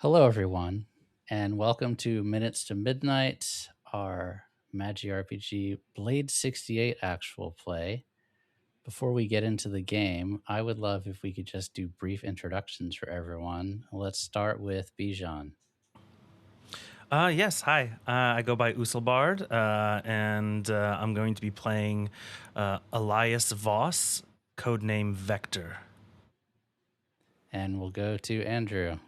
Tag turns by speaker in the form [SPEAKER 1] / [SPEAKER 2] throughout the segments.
[SPEAKER 1] Hello, everyone, and welcome to Minutes to Midnight, our Magi RPG Blade 68 actual play. Before we get into the game, I would love if we could just do brief introductions for everyone. Let's start with Bijan.
[SPEAKER 2] Yes, hi. I go by Usulbard, and I'm going to be playing Elias Voss, codename Vector.
[SPEAKER 1] And we'll go to Andrew.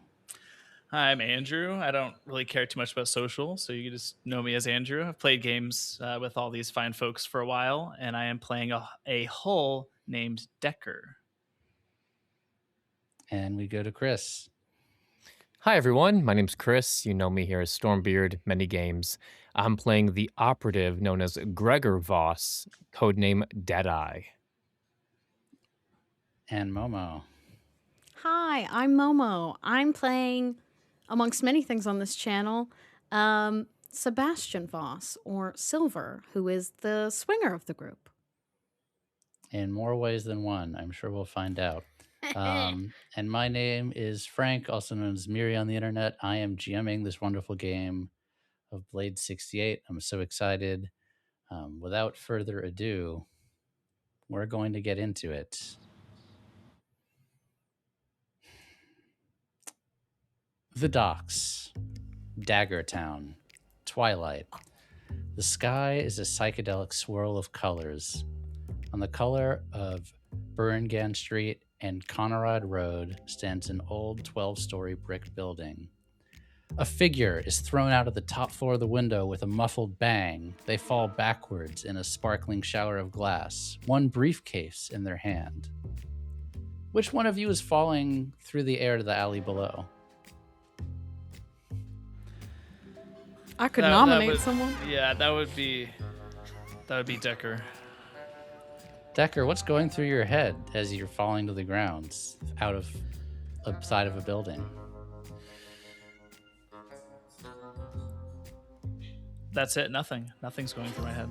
[SPEAKER 3] Hi, I'm Andrew. I don't really care too much about social, so you can just know me as Andrew. I've played games with all these fine folks for a while, and I am playing a hull named Decker.
[SPEAKER 1] And we go to Chris.
[SPEAKER 4] Hi, everyone. My name's Chris. You know me here as Stormbeard, many games. I'm playing the operative known as Gregor Voss, codename Deadeye.
[SPEAKER 1] And Momo.
[SPEAKER 5] Hi, I'm Momo. I'm playing, amongst many things on this channel, Sebastian Voss, or Silver, who is the swinger of the group.
[SPEAKER 1] In more ways than one, I'm sure we'll find out. And my name is Frank, also known as Miri on the internet. I am GMing this wonderful game of Blade 68. I'm so excited. Without further ado, we're going to get into it. The docks, Daggertown, twilight. The sky is a psychedelic swirl of colors. On the color of Burringan Street and Conrad Road stands an old 12-story brick building. A figure is thrown out of the top floor of the window with a muffled bang. They fall backwards in a sparkling shower of glass, one briefcase in their hand. Which one of you is falling through the air to the alley below?
[SPEAKER 5] I could nominate someone.
[SPEAKER 3] Yeah, that would be Decker.
[SPEAKER 1] Decker, what's going through your head as you're falling to the ground out of a side of a building?
[SPEAKER 3] That's it. Nothing's going through my head.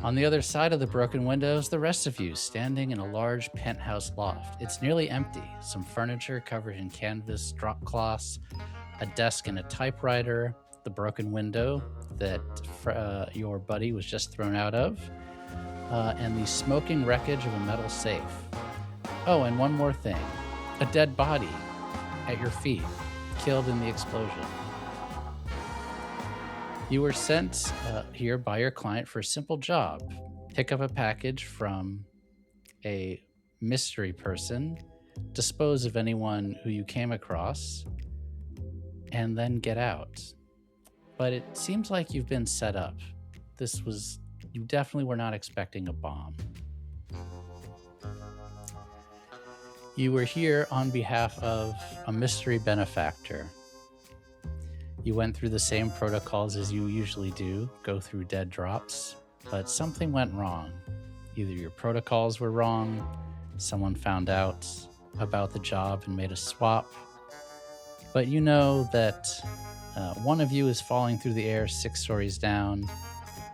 [SPEAKER 1] On the other side of the broken windows, the rest of you standing in a large penthouse loft. It's nearly empty. Some furniture covered in canvas drop cloths, a desk and a typewriter, the broken window that your buddy was just thrown out of, and the smoking wreckage of a metal safe. Oh, and one more thing. A dead body at your feet, killed in the explosion. You were sent here by your client for a simple job. Pick up a package from a mystery person, dispose of anyone who you came across, and then get out. But it seems like you've been set up. You definitely were not expecting a bomb. You were here on behalf of a mystery benefactor. You went through the same protocols as you usually do, go through dead drops, but something went wrong. Either your protocols were wrong, someone found out about the job and made a swap, but you know that one of you is falling through the air 6 stories down,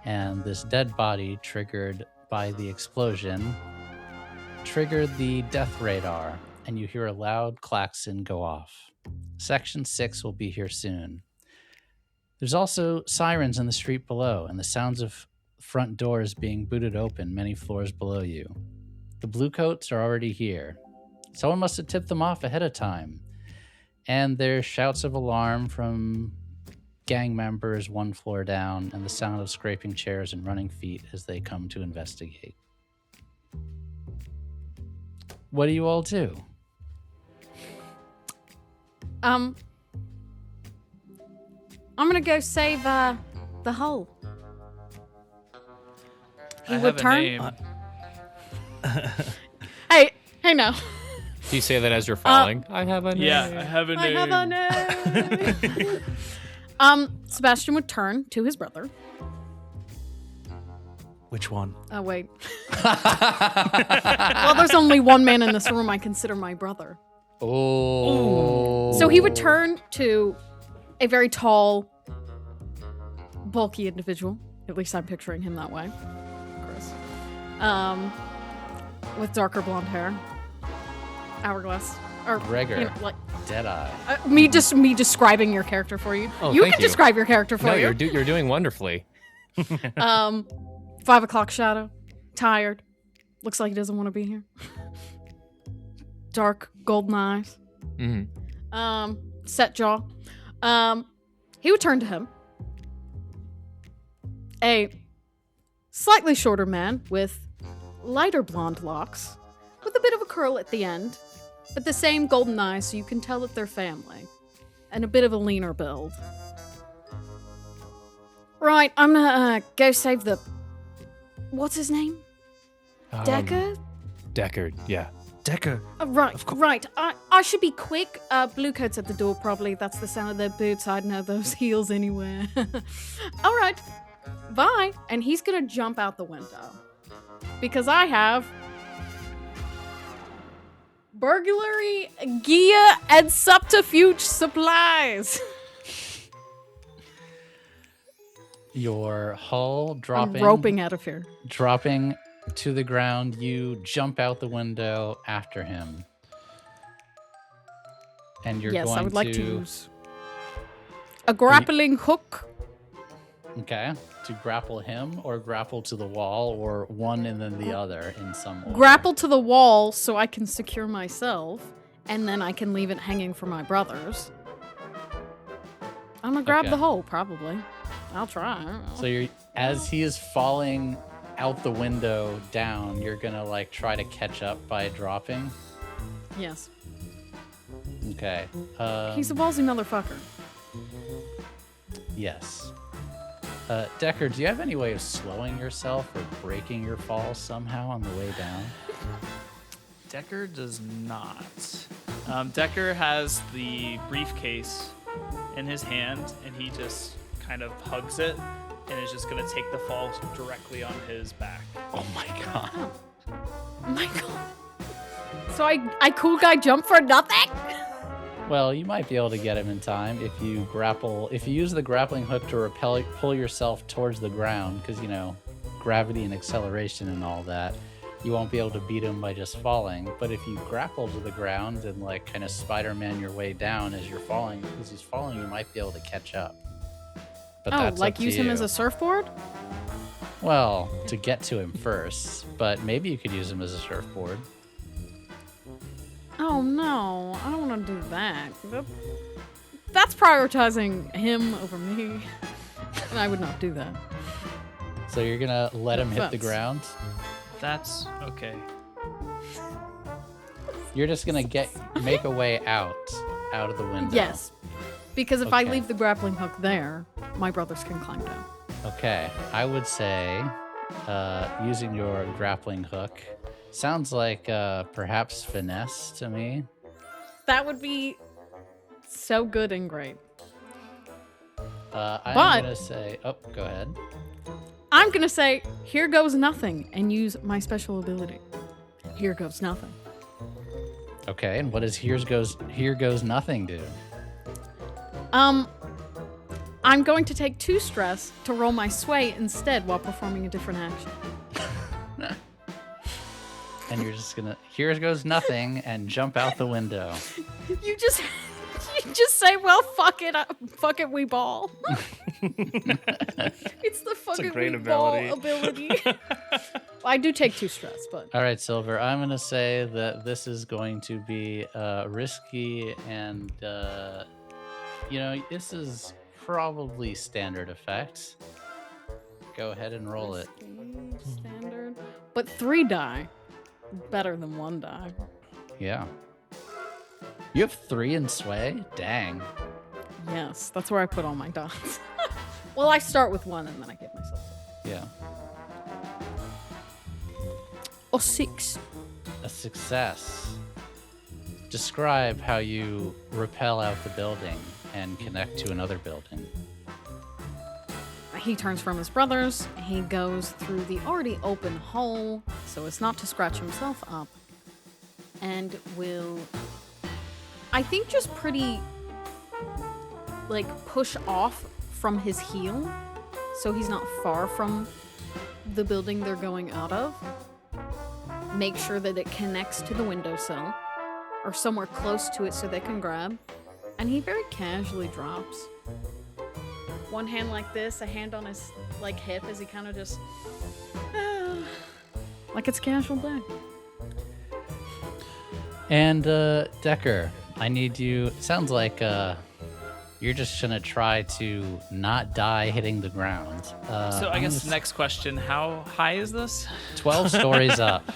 [SPEAKER 1] and this dead body, triggered by the explosion, triggered the death radar, and you hear a loud klaxon go off. Section 6 will be here soon. There's also sirens in the street below, and the sounds of front doors being booted open many floors below you. The bluecoats are already here. Someone must have tipped them off ahead of time. And there's shouts of alarm from gang members 1 floor down, and the sound of scraping chairs and running feet as they come to investigate. What do you all do?
[SPEAKER 5] I'm gonna go save the hull.
[SPEAKER 3] I have a name.
[SPEAKER 5] Hey, no.
[SPEAKER 4] Do you say that as you're falling? I have a name.
[SPEAKER 3] Yeah, I have a name.
[SPEAKER 5] I have a name. Sebastian would turn to his brother.
[SPEAKER 2] Which one?
[SPEAKER 5] Oh, wait. Well, there's only one man in this room I consider my brother.
[SPEAKER 1] Oh.
[SPEAKER 5] So he would turn to a very tall, bulky individual. At least I'm picturing him that way. Chris. With darker blonde hair. Hourglass Or
[SPEAKER 1] Gregor.
[SPEAKER 5] you know, like
[SPEAKER 1] Deadeye.
[SPEAKER 5] me describing your character for you.
[SPEAKER 4] Oh,
[SPEAKER 5] You
[SPEAKER 4] thank
[SPEAKER 5] can
[SPEAKER 4] you.
[SPEAKER 5] describe your character for
[SPEAKER 4] No,
[SPEAKER 5] you.
[SPEAKER 4] you're doing wonderfully.
[SPEAKER 5] 5 o'clock shadow, tired, looks like he doesn't want to be here. Dark golden eyes, set jaw. He would turn to him. A slightly shorter man with lighter blonde locks, with a bit of a curl at the end, but the same golden eyes, so you can tell that they're family, and a bit of a leaner build. Right, I'm gonna go save the. What's his name? Decker?
[SPEAKER 4] Deckard, yeah.
[SPEAKER 2] Decker.
[SPEAKER 5] Right. I should be quick. Blue coat's at the door, probably. That's the sound of their boots. I'd know those heels anywhere. All right. Bye. And he's gonna jump out the window. Because I have burglary, gear, and subterfuge supplies.
[SPEAKER 1] Your hull dropping.
[SPEAKER 5] I'm roping out of here.
[SPEAKER 1] Dropping to the ground, you jump out the window after him. And you're
[SPEAKER 5] Yes,
[SPEAKER 1] going
[SPEAKER 5] I would like to use a grappling hook.
[SPEAKER 1] Okay. To grapple him or grapple to the wall or one and then the other in some order.
[SPEAKER 5] Grapple to the wall so I can secure myself, and then I can leave it hanging for my brothers. I'm gonna grab
[SPEAKER 1] Okay.
[SPEAKER 5] the hole, probably. I'll try. I don't know.
[SPEAKER 1] So you're as he is falling out the window down, you're gonna like try to catch up by dropping.
[SPEAKER 5] Yes.
[SPEAKER 1] Okay.
[SPEAKER 5] He's a ballsy motherfucker.
[SPEAKER 1] Yes. Decker, do you have any way of slowing yourself or breaking your fall somehow on the way down?
[SPEAKER 3] Decker does not. Decker has the briefcase in his hand, and he just kind of hugs it, and is just going to take the fall directly on his back.
[SPEAKER 1] Oh my god.
[SPEAKER 5] Oh my god. So I cool guy jump for nothing?
[SPEAKER 1] Well, you might be able to get him in time if you use the grappling hook to pull yourself towards the ground, because, you know, gravity and acceleration and all that. You won't be able to beat him by just falling, but if you grapple to the ground and like kind of Spider-Man your way down as you're falling, because he's falling, you might be able to catch up. But
[SPEAKER 5] Oh,
[SPEAKER 1] that's
[SPEAKER 5] like
[SPEAKER 1] up to
[SPEAKER 5] use him
[SPEAKER 1] you.
[SPEAKER 5] as a surfboard?
[SPEAKER 1] Well, to get to him first, but maybe you could use him as a surfboard.
[SPEAKER 5] Oh no, I don't want to do that. That's prioritizing him over me. And I would not do that.
[SPEAKER 1] So you're gonna let him hit the
[SPEAKER 5] That's-
[SPEAKER 1] ground?
[SPEAKER 3] That's okay.
[SPEAKER 1] You're just gonna make a way out of the window.
[SPEAKER 5] Yes. Because if I
[SPEAKER 1] Okay.
[SPEAKER 5] leave the grappling hook there, my brothers can climb down.
[SPEAKER 1] Okay, I would say using your grappling hook sounds like perhaps finesse to me.
[SPEAKER 5] That would be so good and great.
[SPEAKER 1] I'm
[SPEAKER 5] But-
[SPEAKER 1] gonna say, oh, go ahead.
[SPEAKER 5] I'm gonna say, here goes nothing, and use my special ability. Here goes nothing.
[SPEAKER 1] Okay, and what does here goes nothing do?
[SPEAKER 5] I'm going to take 2 stress to roll my sway instead while performing a different action.
[SPEAKER 1] And you're just gonna here goes nothing and jump out the window.
[SPEAKER 5] You just say, well, fuck it, we ball. It's the fuck it,
[SPEAKER 2] great
[SPEAKER 5] we ball
[SPEAKER 2] ability.
[SPEAKER 5] ability. I do take 2 stress, but
[SPEAKER 1] All right, Silver. I'm gonna say that this is going to be risky, and this is probably standard effects. Go ahead and roll it.
[SPEAKER 5] standard. But 3 die. Better than 1 die.
[SPEAKER 1] Yeah. You have 3 in sway? Dang.
[SPEAKER 5] Yes, that's where I put all my dots. Well, I start with 1 and then I give myself 2.
[SPEAKER 1] Yeah.
[SPEAKER 5] Or 6.
[SPEAKER 1] A success. Describe how you rappel out the building and connect to another building.
[SPEAKER 5] He turns from his brothers. He goes through the already open hole so as not to scratch himself up. And will, I think, just pretty, like, push off from his heel so he's not far from the building they're going out of. Make sure that it connects to the windowsill. or somewhere close to it so they can grab. And he very casually drops. One hand like this, a hand on his hip as he kind of just like it's a casual day.
[SPEAKER 1] And Decker, I need you. It sounds like you're just gonna try to not die hitting the ground.
[SPEAKER 3] So I guess the next question: how high is this?
[SPEAKER 1] 12 stories up.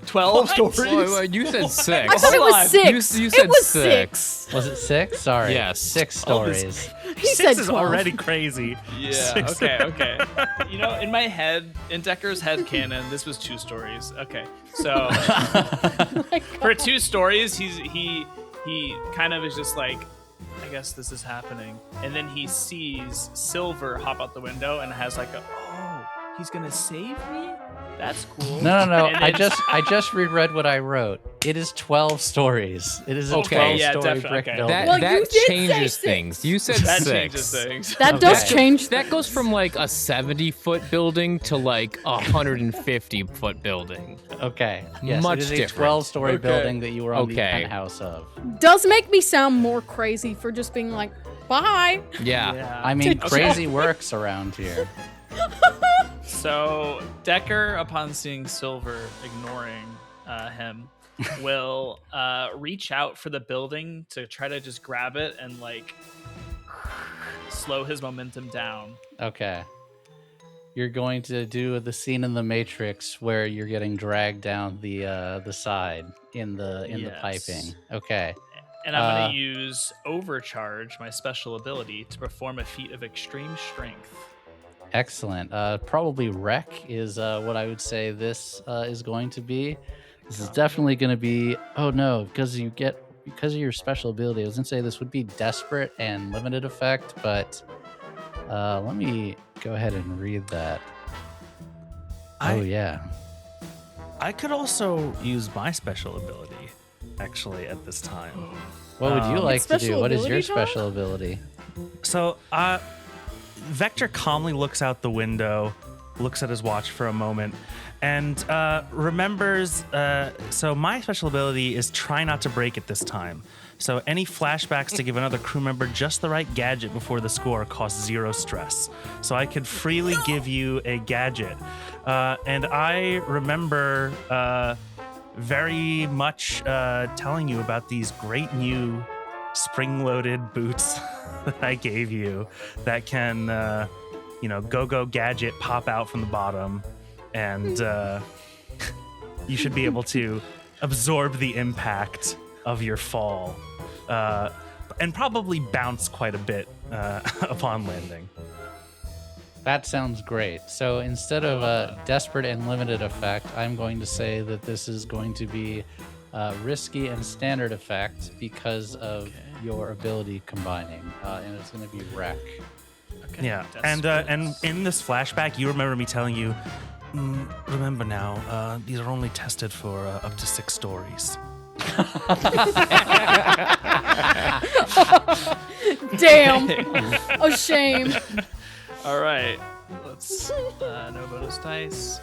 [SPEAKER 3] 12 stories.
[SPEAKER 4] Wait, you said 6.
[SPEAKER 5] I thought it was 6.
[SPEAKER 4] You said
[SPEAKER 5] it was
[SPEAKER 4] 6.
[SPEAKER 1] Was it 6? Sorry.
[SPEAKER 4] Yes.
[SPEAKER 1] 6 stories.
[SPEAKER 5] He
[SPEAKER 2] 6
[SPEAKER 5] said
[SPEAKER 2] is
[SPEAKER 5] 12.
[SPEAKER 2] already crazy.
[SPEAKER 3] Yeah.
[SPEAKER 2] 6.
[SPEAKER 3] Okay. You know, in my head, in Decker's head canon, this was 2 stories. Okay. So for 2 stories, he kind of is just like, I guess this is happening, and then he sees Silver hop out the window and has like he's gonna save me. That's cool.
[SPEAKER 1] No.
[SPEAKER 3] And
[SPEAKER 1] I
[SPEAKER 3] then-
[SPEAKER 1] just reread what I wrote. It is 12 stories. It is a
[SPEAKER 3] Okay,
[SPEAKER 1] 12-story
[SPEAKER 3] yeah, definitely,
[SPEAKER 1] brick
[SPEAKER 3] okay.
[SPEAKER 1] building.
[SPEAKER 5] Well, you
[SPEAKER 4] that
[SPEAKER 5] did say
[SPEAKER 4] changes
[SPEAKER 5] 6.
[SPEAKER 4] things. You said
[SPEAKER 3] that
[SPEAKER 4] 6.
[SPEAKER 3] changes things.
[SPEAKER 5] That does
[SPEAKER 1] Okay.
[SPEAKER 5] change.
[SPEAKER 4] That goes from like a 70-foot building to like a 150-foot building.
[SPEAKER 1] Okay. Yes,
[SPEAKER 4] Much
[SPEAKER 1] it is a
[SPEAKER 4] different.
[SPEAKER 1] 12-story building that you were on the
[SPEAKER 4] Okay.
[SPEAKER 1] penthouse of.
[SPEAKER 5] Does make me sound more crazy for just being like, bye.
[SPEAKER 4] Yeah.
[SPEAKER 1] I mean,
[SPEAKER 5] Okay.
[SPEAKER 1] crazy works around here.
[SPEAKER 3] So Decker, upon seeing Silver ignoring him, will reach out for the building to try to just grab it and like slow his momentum down.
[SPEAKER 1] Okay. You're going to do the scene in the Matrix where you're getting dragged down the side in the
[SPEAKER 3] Yes.
[SPEAKER 1] piping. Okay.
[SPEAKER 3] And I'm going to use Overcharge, my special ability, to perform a feat of extreme strength.
[SPEAKER 1] Excellent. Probably wreck is what I would say this is going to be. This is definitely going to be. Oh no, because of your special ability. I was going to say this would be desperate and limited effect, but let me go ahead and read that. Oh yeah.
[SPEAKER 2] I could also use my special ability, actually, at this time.
[SPEAKER 1] What would you like to do?
[SPEAKER 5] special
[SPEAKER 1] What is your
[SPEAKER 5] ability, Tom?
[SPEAKER 1] special ability?
[SPEAKER 2] So, Vector calmly looks out the window, looks at his watch for a moment, and remembers. So, my special ability is try not to break it this time. So, any flashbacks to give another crew member just the right gadget before the score costs 0 stress. So, I could freely give you a gadget. And I remember very much telling you about these great new spring-loaded boots that I gave you that can, go gadget pop out from the bottom, and you should be able to absorb the impact of your fall, and probably bounce quite a bit upon landing.
[SPEAKER 1] That sounds great. So instead of a desperate and limited effect, I'm going to say that this is going to be risky and standard effect because of your ability combining, and it's going to be wreck.
[SPEAKER 3] Okay.
[SPEAKER 2] Yeah,
[SPEAKER 3] Desperate.
[SPEAKER 2] and in this flashback, you remember me telling you, remember now, these are only tested for up to 6 stories.
[SPEAKER 5] Damn. Oh, shame.
[SPEAKER 3] All right. Let's no bonus dice.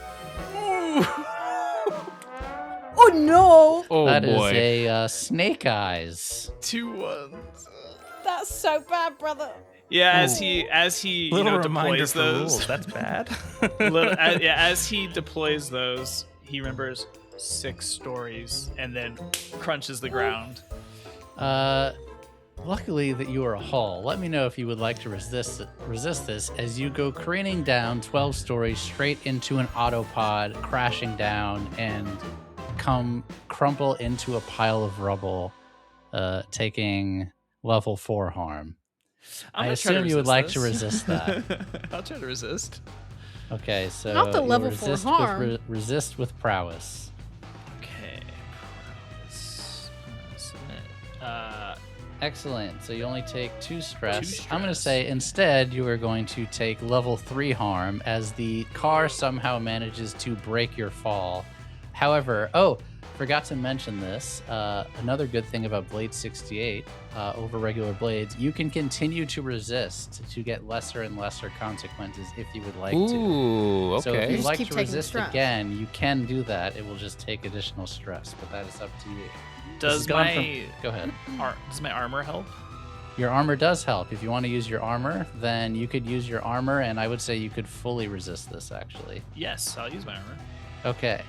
[SPEAKER 5] Oh, no.
[SPEAKER 4] Oh
[SPEAKER 1] That is
[SPEAKER 4] boy.
[SPEAKER 1] a snake eyes.
[SPEAKER 3] 2 ones.
[SPEAKER 5] That's so bad, brother.
[SPEAKER 3] Yeah, as he
[SPEAKER 2] Little reminder
[SPEAKER 3] deploys
[SPEAKER 2] for
[SPEAKER 3] those.
[SPEAKER 2] rules. That's bad.
[SPEAKER 3] As he deploys those, he remembers 6 stories and then crunches the ground.
[SPEAKER 1] Luckily that you are a hull. Let me know if you would like to resist this as you go craning down 12 stories straight into an autopod, crashing down and crumple into a pile of rubble, taking level 4 harm.
[SPEAKER 3] I'm
[SPEAKER 1] I
[SPEAKER 3] gonna try to
[SPEAKER 1] assume you would
[SPEAKER 3] resist
[SPEAKER 1] like
[SPEAKER 3] this.
[SPEAKER 1] to resist that.
[SPEAKER 3] I'll try to resist.
[SPEAKER 1] Okay, so
[SPEAKER 5] Not the
[SPEAKER 1] you
[SPEAKER 5] level 4
[SPEAKER 1] resist
[SPEAKER 5] harm.
[SPEAKER 1] With resist with prowess.
[SPEAKER 3] Okay. Submit.
[SPEAKER 1] Excellent. So you only take 2 stress.
[SPEAKER 3] 2
[SPEAKER 1] I'm going to
[SPEAKER 3] stress.
[SPEAKER 1] say instead you are going to take level 3 harm as the car somehow manages to break your fall. However, forgot to mention this. Another good thing about Blade 68 over regular blades, you can continue to resist to get lesser and lesser consequences if you would like to.
[SPEAKER 4] Ooh, okay.
[SPEAKER 1] So if
[SPEAKER 5] You
[SPEAKER 1] you'd
[SPEAKER 5] just
[SPEAKER 1] like
[SPEAKER 5] keep
[SPEAKER 1] to
[SPEAKER 5] taking
[SPEAKER 1] resist
[SPEAKER 5] stress.
[SPEAKER 1] again, you can do that. It will just take additional stress, but that is up to you. This has
[SPEAKER 3] Does
[SPEAKER 1] gone
[SPEAKER 3] my
[SPEAKER 1] Go ahead.
[SPEAKER 3] does my armor help?
[SPEAKER 1] Your armor does help. If you want to use your armor, then you could use your armor, and I would say you could fully resist this, actually.
[SPEAKER 3] Yes, I'll use my armor.
[SPEAKER 1] Okay,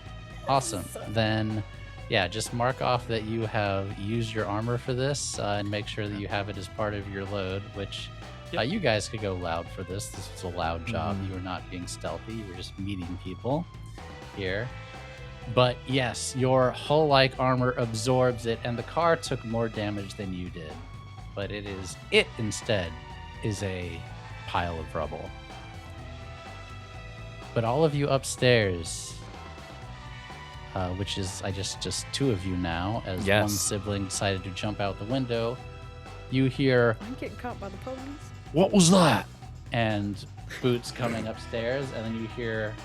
[SPEAKER 1] awesome. Then, yeah, just mark off that you have used your armor for this, and make sure that you have it as part of your load, which you guys could go loud for this. This was a loud job. You were not being stealthy. You were just meeting people here. But yes, your hull-like armor absorbs it, and the car took more damage than you did. But it instead is a pile of rubble. But all of you upstairs, which is just two of you now, as
[SPEAKER 4] Yes.
[SPEAKER 1] one sibling decided to jump out the window, you hear,
[SPEAKER 5] I'm getting caught by the police.
[SPEAKER 1] "What was that?" And boots coming upstairs, and then you hear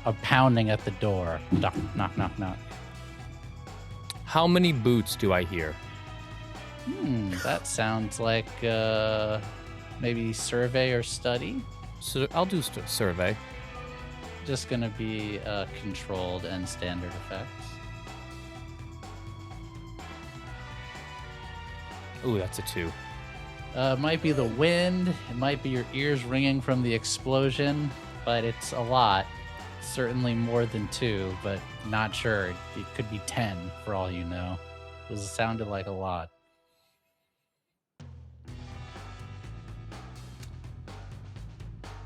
[SPEAKER 1] a pounding at the door. Knock, knock, knock, knock.
[SPEAKER 4] How many boots do I hear?
[SPEAKER 1] That sounds like maybe survey or study.
[SPEAKER 4] So I'll do survey.
[SPEAKER 1] Just gonna be controlled and standard effects.
[SPEAKER 4] Ooh, that's a 2.
[SPEAKER 1] Might be the wind. It might be your ears ringing from the explosion, but it's a lot. Certainly more than 2, but not sure. It could be 10 for all you know. It sounded like a lot.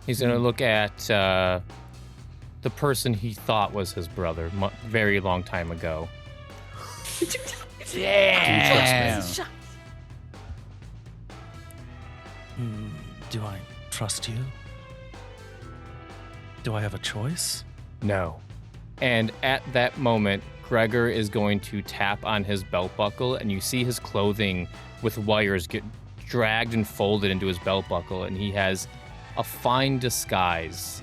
[SPEAKER 4] He's going to look at the person he thought was his brother very long time ago.
[SPEAKER 1] Damn!
[SPEAKER 2] Do I trust you? Do I have a choice?
[SPEAKER 4] No. And at that moment, Gregor is going to tap on his belt buckle, and you see his clothing with wires get dragged and folded into his belt buckle, and he has a fine disguise.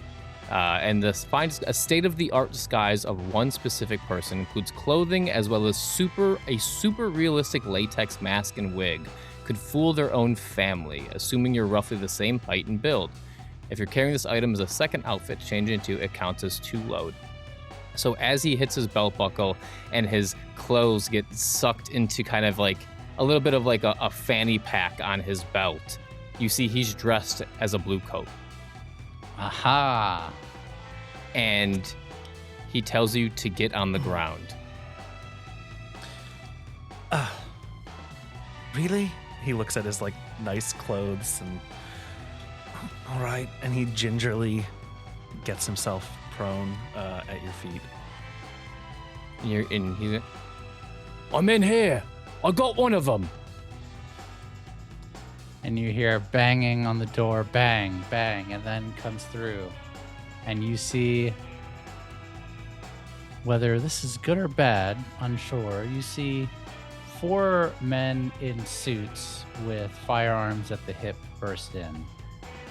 [SPEAKER 4] And this a state-of-the-art disguise of one specific person includes clothing as well as a super realistic latex mask and wig. Could fool their own family, assuming you're roughly the same height and build. If you're carrying this item as a second outfit to change into, it counts as 2 load. So as he hits his belt buckle and his clothes get sucked into kind of like a little bit of like a fanny pack on his belt, you see he's dressed as a blue coat.
[SPEAKER 1] Aha!
[SPEAKER 4] And he tells you to get on the ground.
[SPEAKER 2] Really? He looks at his like nice clothes and all right, and he gingerly gets himself prone at your feet.
[SPEAKER 4] I'm in here. I got one of them.
[SPEAKER 1] And you hear banging on the door, bang, bang, and then comes through. And you see, whether this is good or bad, unsure, you see 4 men in suits with firearms at the hip burst in.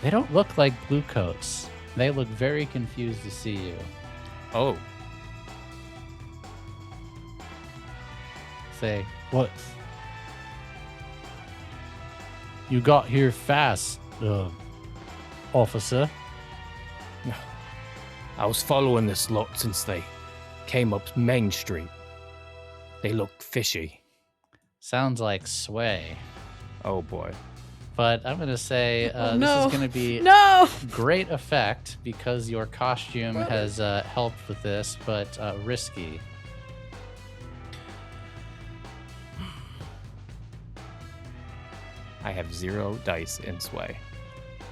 [SPEAKER 1] They don't look like blue coats. They look very confused to see you.
[SPEAKER 4] Oh.
[SPEAKER 1] Say, what? You got here fast, officer.
[SPEAKER 4] I was following this lot since they came up Main Street. They look fishy.
[SPEAKER 1] Sounds like Sway.
[SPEAKER 4] Oh boy.
[SPEAKER 1] But I'm going to say
[SPEAKER 5] no.
[SPEAKER 1] this is going to be
[SPEAKER 5] No!
[SPEAKER 1] great effect because your costume has helped with this, but risky.
[SPEAKER 4] I have 0 dice in Sway.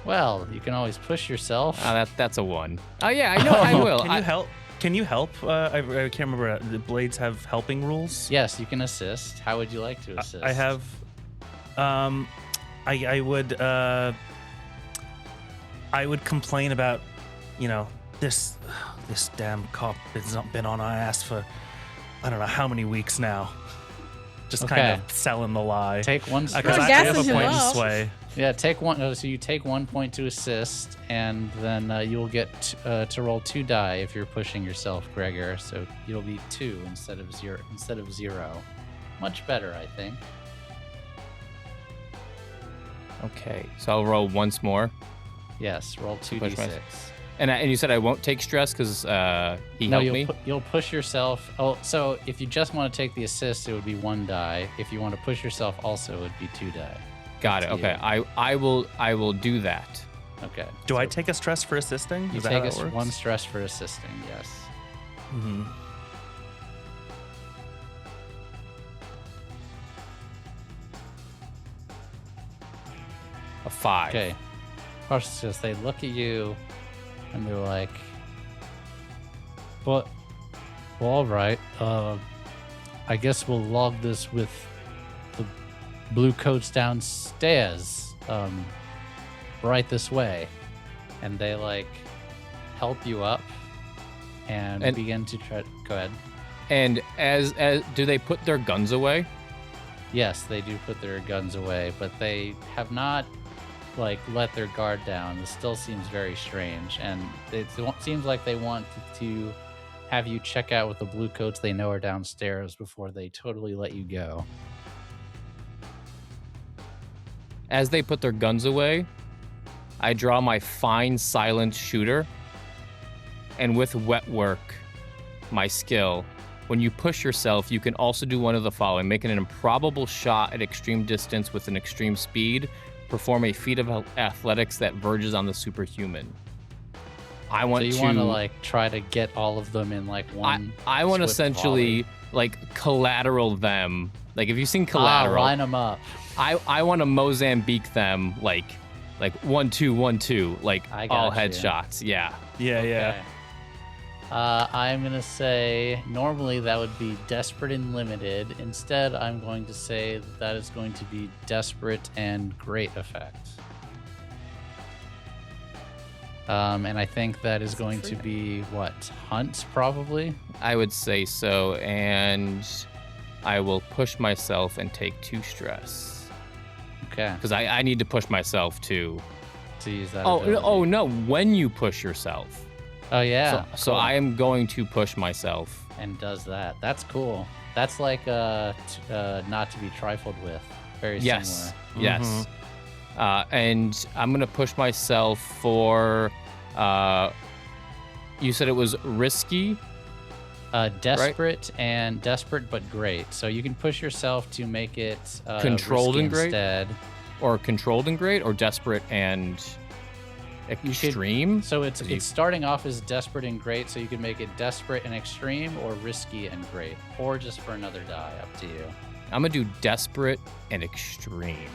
[SPEAKER 1] Well, you can always push yourself.
[SPEAKER 4] That's a 1. Oh yeah, I know. I will.
[SPEAKER 2] Can you help? Can you help? I can't remember. The blades have helping rules.
[SPEAKER 1] Yes, you can assist. How would you like to assist?
[SPEAKER 2] I have. I would complain about, this damn cop has been on our ass for I don't know how many weeks now. Just kind
[SPEAKER 1] Okay.
[SPEAKER 2] of selling the lie.
[SPEAKER 1] Take one
[SPEAKER 2] Because
[SPEAKER 1] stress.
[SPEAKER 2] I have a
[SPEAKER 5] gassing him
[SPEAKER 2] point in
[SPEAKER 5] up.
[SPEAKER 2] Sway.
[SPEAKER 1] Yeah, take one. So you take 1 point to assist, and then you'll get to roll 2 die if you're pushing yourself, Gregor. So you'll be 2 instead of 0. Much better, I think.
[SPEAKER 4] Okay, so I'll roll once more.
[SPEAKER 1] Yes, roll 2d6.
[SPEAKER 4] And you said I won't take stress because he helped me?
[SPEAKER 1] You'll push yourself. Oh, so if you just want to take the assist, it would be 1 die. If you want to push yourself also, it would be 2 die.
[SPEAKER 4] Got it. Okay, I will do that.
[SPEAKER 1] Okay.
[SPEAKER 2] Do I take a stress for assisting?
[SPEAKER 1] You
[SPEAKER 2] Is that how
[SPEAKER 1] take
[SPEAKER 2] that works?
[SPEAKER 1] 1 stress for assisting, yes.
[SPEAKER 2] Mm-hmm.
[SPEAKER 4] A 5.
[SPEAKER 1] Okay. Just they look at you and they're like, well, all right. I guess we'll log this with the blue coats downstairs, right this way. And they like help you up and begin to try. Go ahead.
[SPEAKER 4] And as do they put their guns away?
[SPEAKER 1] Yes, they do put their guns away, but they have not like let their guard down. This still seems very strange, and it seems like they want to have you check out with the blue coats they know are downstairs before they totally let you go.
[SPEAKER 4] As they put their guns away, I draw my fine silent shooter, and with wet work, my skill, when you push yourself, you can also do one of the following: make an improbable shot at extreme distance with an extreme speed, perform a feat of athletics that verges on the superhuman. I want
[SPEAKER 1] so you want to like try to get all of them in like one.
[SPEAKER 4] I want to essentially
[SPEAKER 1] volley.
[SPEAKER 4] like collateral them. Like if you've seen Collateral,
[SPEAKER 1] line them up.
[SPEAKER 4] I want to Mozambique them like 1 2 1 2 like all headshots. Yeah.
[SPEAKER 2] Yeah, yeah.
[SPEAKER 1] I'm gonna say normally that would be desperate and limited. Instead, I'm going to say that is going to be desperate and great effect. And I think that is going to be what? Hunt, probably?
[SPEAKER 4] I would say so, and I will push myself and take 2 stress.
[SPEAKER 1] Okay.
[SPEAKER 4] Because I need to push myself to
[SPEAKER 1] use that.
[SPEAKER 4] Oh no! When you push yourself.
[SPEAKER 1] Oh yeah.
[SPEAKER 4] So
[SPEAKER 1] cool.
[SPEAKER 4] I am going to push myself.
[SPEAKER 1] And does that? That's cool. That's like not to be trifled with. Very
[SPEAKER 4] Yes.
[SPEAKER 1] similar.
[SPEAKER 4] Yes. And I'm gonna push myself for. You said it was risky.
[SPEAKER 1] Desperate and desperate but great. So you can push yourself to make it
[SPEAKER 4] Controlled and great?
[SPEAKER 1] instead.
[SPEAKER 4] Or controlled and great, or desperate and extreme.
[SPEAKER 1] So it's starting off as desperate and great. So you can make it desperate and extreme, or risky and great, or just for another die. Up to you.
[SPEAKER 4] I'm gonna do desperate and extreme.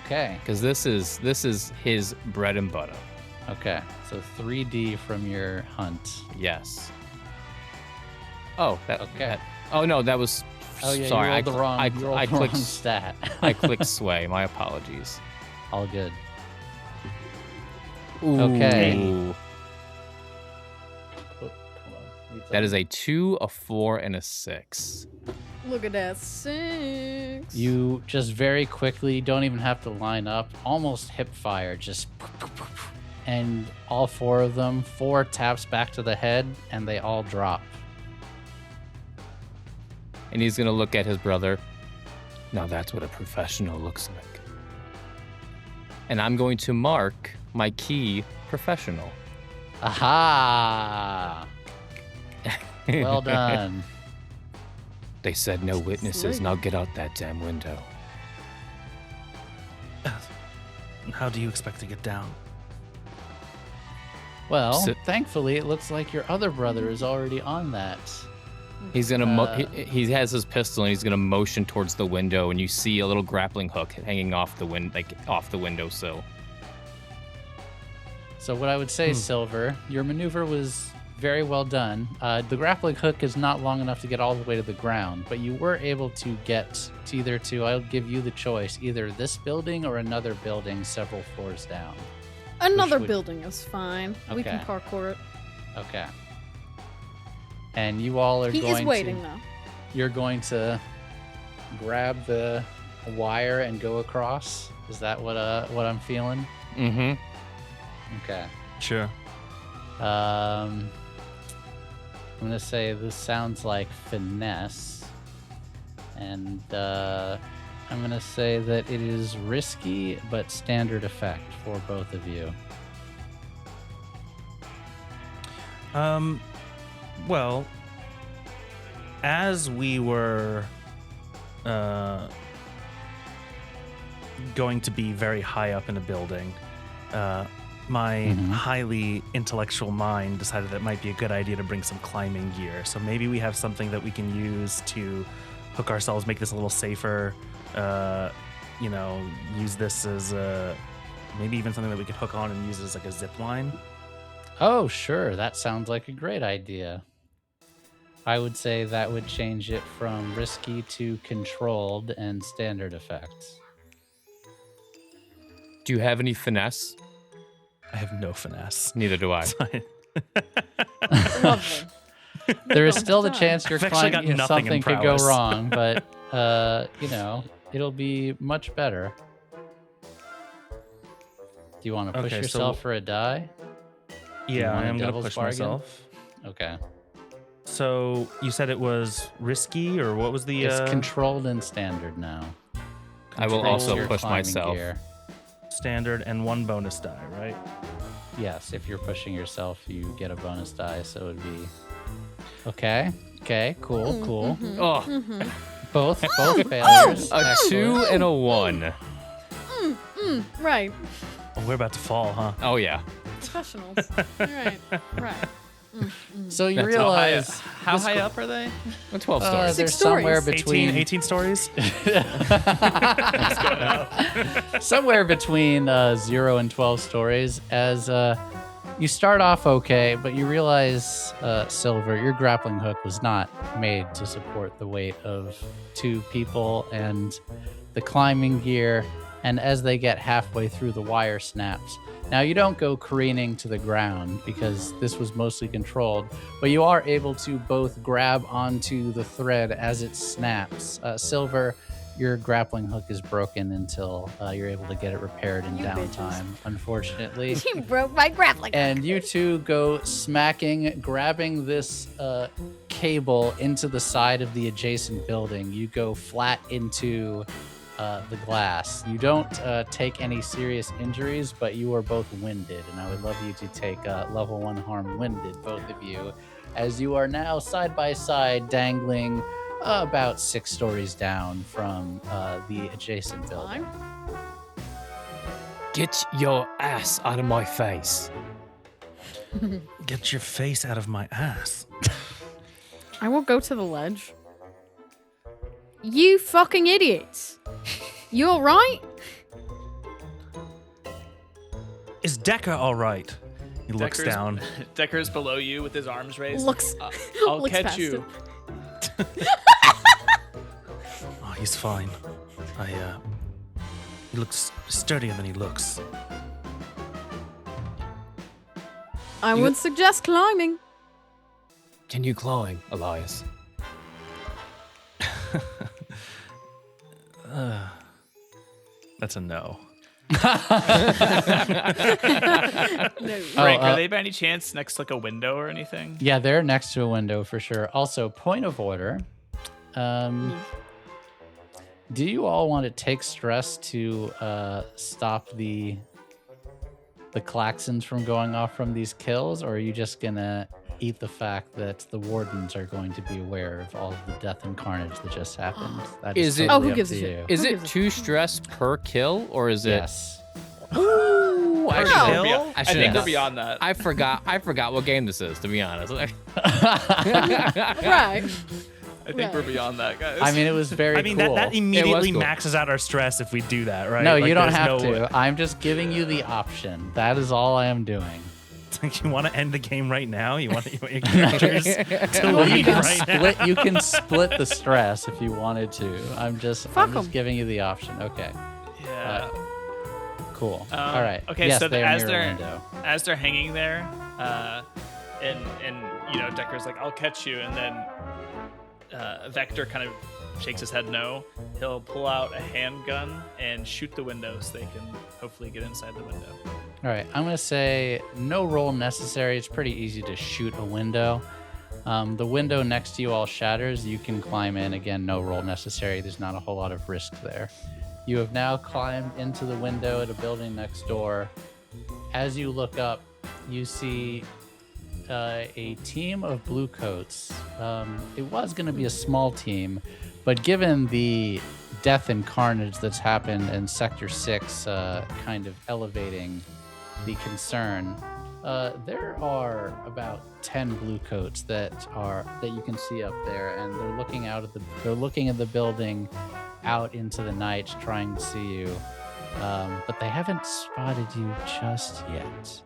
[SPEAKER 1] Okay.
[SPEAKER 4] Because this is his bread and butter.
[SPEAKER 1] Okay. So 3D from your hunt.
[SPEAKER 4] Yes. Oh,
[SPEAKER 1] Okay.
[SPEAKER 4] Oh no, that was.
[SPEAKER 1] Oh yeah,
[SPEAKER 4] sorry,
[SPEAKER 1] you rolled the wrong.
[SPEAKER 4] I
[SPEAKER 1] you rolled the
[SPEAKER 4] clicked
[SPEAKER 1] wrong stat.
[SPEAKER 4] I clicked sway. My apologies.
[SPEAKER 1] All good.
[SPEAKER 4] Ooh.
[SPEAKER 1] Okay.
[SPEAKER 4] That is a 2, a 4, and a 6.
[SPEAKER 5] Look at that 6.
[SPEAKER 1] You just very quickly, don't even have to line up, almost hip fire, just, and all 4 of them, 4 taps back to the head, and they all drop.
[SPEAKER 4] And he's gonna look at his brother. Now that's what a professional looks like. And I'm going to mark my key professional.
[SPEAKER 1] Aha! Well done.
[SPEAKER 4] They said no witnesses. Now get out that damn window.
[SPEAKER 2] How do you expect to get down?
[SPEAKER 1] Well, thankfully, it looks like your other brother is already on that.
[SPEAKER 4] He's gonna he has his pistol and he's gonna motion towards the window, and you see a little grappling hook hanging off the windowsill.
[SPEAKER 1] So what I would say, Silver, your maneuver was very well done. The grappling hook is not long enough to get all the way to the ground, but you were able to get to either two. I'll give you the choice, either this building or another building several floors down.
[SPEAKER 5] Another building is fine. We
[SPEAKER 1] Okay.
[SPEAKER 5] can parkour it.
[SPEAKER 1] Okay. And you all are
[SPEAKER 5] He
[SPEAKER 1] going
[SPEAKER 5] is waiting
[SPEAKER 1] to...
[SPEAKER 5] though.
[SPEAKER 1] You're going to grab the wire and go across? Is that what I'm feeling?
[SPEAKER 4] Mm-hmm.
[SPEAKER 1] Okay.
[SPEAKER 2] Sure.
[SPEAKER 1] I'm gonna say this sounds like finesse, and I'm gonna say that it is risky but standard effect for both of you.
[SPEAKER 2] Well, as we were going to be very high up in a building, my highly intellectual mind decided that it might be a good idea to bring some climbing gear. So maybe we have something that we can use to hook ourselves, make this a little safer. Use this as maybe even something that we could hook on and use as like a zip line.
[SPEAKER 1] Oh, sure. That sounds like a great idea. I would say that would change it from risky to controlled and standard effects.
[SPEAKER 4] Do you have any finesse?
[SPEAKER 2] I have no finesse.
[SPEAKER 4] Neither do I.
[SPEAKER 5] Lovely.
[SPEAKER 1] There is still the chance you're
[SPEAKER 2] I've actually got
[SPEAKER 1] climbing,
[SPEAKER 2] nothing in
[SPEAKER 1] something could go
[SPEAKER 2] prowess.
[SPEAKER 1] wrong, but it'll be much better. Do you want to push
[SPEAKER 2] Okay, so-
[SPEAKER 1] yourself for a die?
[SPEAKER 2] Yeah,
[SPEAKER 1] want
[SPEAKER 2] I
[SPEAKER 1] a
[SPEAKER 2] am going to
[SPEAKER 1] devil's
[SPEAKER 2] push
[SPEAKER 1] bargain?
[SPEAKER 2] myself.
[SPEAKER 1] Okay.
[SPEAKER 2] So you said it was risky, or what was the
[SPEAKER 1] It's controlled and standard now.
[SPEAKER 4] I will
[SPEAKER 1] Control
[SPEAKER 4] also
[SPEAKER 1] your
[SPEAKER 4] push
[SPEAKER 1] climbing
[SPEAKER 4] myself.
[SPEAKER 1] gear.
[SPEAKER 2] standard and 1 bonus die, right?
[SPEAKER 1] Yes, if you're pushing yourself, you get a bonus die, so it would be... Okay, cool.
[SPEAKER 4] Oh,
[SPEAKER 1] Both failures.
[SPEAKER 4] a 2 and a 1.
[SPEAKER 5] Right.
[SPEAKER 2] Oh, we're about to fall, huh?
[SPEAKER 4] Oh, yeah.
[SPEAKER 5] Professionals. Right.
[SPEAKER 1] So you
[SPEAKER 4] That's
[SPEAKER 1] realize
[SPEAKER 3] How high up are they?
[SPEAKER 4] 12 stories.
[SPEAKER 1] there's
[SPEAKER 5] Six
[SPEAKER 1] somewhere
[SPEAKER 5] stories.
[SPEAKER 1] between
[SPEAKER 2] 18 stories?
[SPEAKER 1] somewhere between 0 and 12 stories. As you start off okay, but you realize, Silver, your grappling hook was not made to support the weight of 2 people and the climbing gear. And as they get halfway through, the wire snaps. Now, you don't go careening to the ground because this was mostly controlled, but you are able to both grab onto the thread as it snaps. Silver, your grappling hook is broken until you're able to get it repaired in
[SPEAKER 5] You
[SPEAKER 1] downtime, unfortunately.
[SPEAKER 5] You broke my grappling hook.
[SPEAKER 1] And you two go smacking, grabbing this cable into the side of the adjacent building. You go flat into the glass. You don't take any serious injuries, but you are both winded, and I would love you to take level 1 harm winded, both of you, as you are now side by side dangling about 6 stories down from the adjacent building.
[SPEAKER 5] Fine.
[SPEAKER 4] Get your ass out of my face.
[SPEAKER 2] Get your face out of my ass.
[SPEAKER 5] I will go to the ledge. You fucking idiots. You alright?
[SPEAKER 2] Is Decker all right? He looks
[SPEAKER 3] Decker's-
[SPEAKER 2] down.
[SPEAKER 3] Decker's below you with his arms raised.
[SPEAKER 5] Looks-
[SPEAKER 3] I'll
[SPEAKER 5] looks
[SPEAKER 3] catch
[SPEAKER 5] past
[SPEAKER 3] you.
[SPEAKER 2] Oh, he's fine. He looks sturdier than he looks.
[SPEAKER 5] I would suggest climbing.
[SPEAKER 4] Can you climb, Elias?
[SPEAKER 2] That's a no.
[SPEAKER 5] No.
[SPEAKER 3] Frank, are they by any chance next to like a window or anything?
[SPEAKER 1] Yeah, they're next to a window for sure. Also, point of order. Do you all want to take stress to stop the klaxons from going off from these kills, or are you just gonna eat the fact that the wardens are going to be aware of all of the death and carnage that just happened? That
[SPEAKER 4] Is it-
[SPEAKER 5] Oh,
[SPEAKER 1] totally
[SPEAKER 5] who
[SPEAKER 1] up
[SPEAKER 5] gives
[SPEAKER 1] to
[SPEAKER 5] a shit?
[SPEAKER 1] you.
[SPEAKER 4] Is
[SPEAKER 5] Who
[SPEAKER 4] it
[SPEAKER 5] gives a
[SPEAKER 4] 2 stress per kill, or is it?
[SPEAKER 1] Yes.
[SPEAKER 4] Ooh, I
[SPEAKER 3] I
[SPEAKER 4] should
[SPEAKER 3] think
[SPEAKER 4] have.
[SPEAKER 3] we're beyond-
[SPEAKER 4] I
[SPEAKER 3] I
[SPEAKER 4] should
[SPEAKER 3] think
[SPEAKER 4] have.
[SPEAKER 3] we're beyond that.
[SPEAKER 4] I forgot what game this is, to be honest.
[SPEAKER 5] Right.
[SPEAKER 3] I think we're beyond that, guys.
[SPEAKER 1] I mean, it was very
[SPEAKER 2] I mean,
[SPEAKER 1] cool.
[SPEAKER 2] that immediately
[SPEAKER 4] cool.
[SPEAKER 2] maxes out our stress if we do that, right?
[SPEAKER 1] No,
[SPEAKER 2] Like,
[SPEAKER 1] you don't
[SPEAKER 2] there's
[SPEAKER 1] have
[SPEAKER 2] no-
[SPEAKER 1] to. I'm just giving you the option. That is all I am doing.
[SPEAKER 2] You want to end the game right now? You want your characters to
[SPEAKER 1] Well, you
[SPEAKER 2] leave
[SPEAKER 1] can
[SPEAKER 2] right now?
[SPEAKER 1] split. You can split the stress if you wanted to. I'm just
[SPEAKER 5] Fuck 'em.
[SPEAKER 1] giving you the option. Okay,
[SPEAKER 3] yeah.
[SPEAKER 1] cool. All right.
[SPEAKER 3] Okay,
[SPEAKER 1] Yes,
[SPEAKER 3] so
[SPEAKER 1] they are
[SPEAKER 3] as
[SPEAKER 1] near a
[SPEAKER 3] they're
[SPEAKER 1] window.
[SPEAKER 3] as they're hanging there, and Decker's like, "I'll catch you," and then Vector kind of shakes his head no, he'll pull out a handgun and shoot the window so they can hopefully get inside the window.
[SPEAKER 1] All right, I'm going to say no roll necessary. It's pretty easy to shoot a window. The window next to you all shatters. You can climb in. Again, no roll necessary. There's not a whole lot of risk there. You have now climbed into the window at a building next door. As you look up, you see a team of blue coats. It was going to be a small team, but given the death and carnage that's happened in Sector 6 kind of elevating the concern, there are about 10 blue coats that you can see up there, and they're looking at the building out into the night trying to see you, but they haven't spotted you just yet.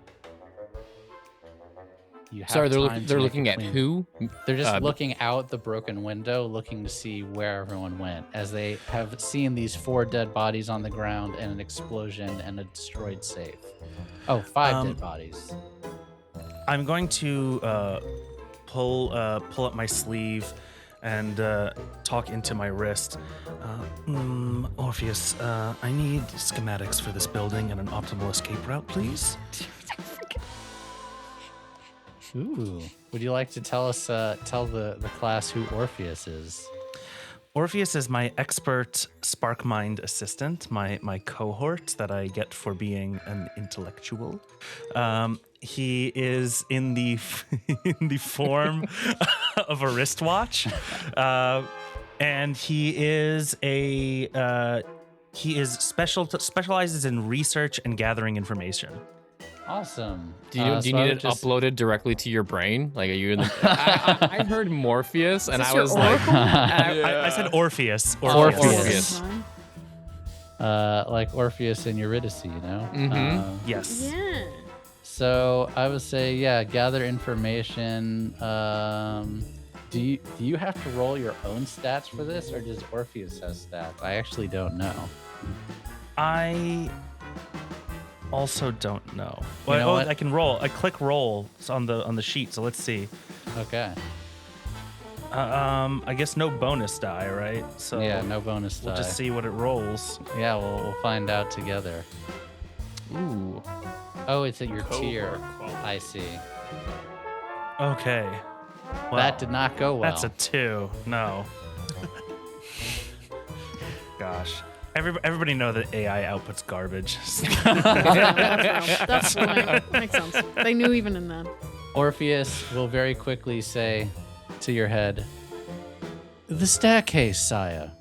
[SPEAKER 4] Sorry, they're looking at who?
[SPEAKER 1] They're just looking out the broken window, looking to see where everyone went, as they have seen these 4 dead bodies on the ground and an explosion and a destroyed safe. Oh, 5 dead bodies.
[SPEAKER 2] I'm going to pull up my sleeve and talk into my wrist. Orpheus, I need schematics for this building and an optimal escape route, please.
[SPEAKER 1] Ooh. Would you like to tell the class who Orpheus is?
[SPEAKER 2] Orpheus is my expert spark mind assistant, my cohort that I get for being an intellectual. He is in the form of a wristwatch, and he specializes in research and gathering information.
[SPEAKER 1] Awesome.
[SPEAKER 4] Do you need it uploaded directly to your brain? Like, are you in the? I heard Morpheus, and I was like,
[SPEAKER 2] I said Orpheus.
[SPEAKER 1] Orpheus. Like Orpheus and Eurydice, you know?
[SPEAKER 4] Mm-hmm.
[SPEAKER 2] Yes.
[SPEAKER 5] Yeah.
[SPEAKER 1] So I would say, yeah, gather information. Do you have to roll your own stats for this, or does Orpheus have stats? I actually don't know.
[SPEAKER 2] I also don't know.
[SPEAKER 1] You know what?
[SPEAKER 2] I can roll. I click roll on the sheet. So let's see.
[SPEAKER 1] Okay.
[SPEAKER 2] I guess no bonus die, right? So
[SPEAKER 1] Yeah, no bonus die.
[SPEAKER 2] we'll just see what it rolls.
[SPEAKER 1] Yeah, we'll find out together.
[SPEAKER 4] ooh.
[SPEAKER 1] Oh, it's at your
[SPEAKER 3] Cohort
[SPEAKER 1] tier.
[SPEAKER 3] quality.
[SPEAKER 1] I see.
[SPEAKER 2] Okay. Well,
[SPEAKER 1] That did not go well.
[SPEAKER 2] That's a 2. No. Gosh. Everybody know that AI outputs garbage.
[SPEAKER 5] That's fine. Makes sense. They knew even in that.
[SPEAKER 1] Orpheus will very quickly say to your head, "The staircase, sire."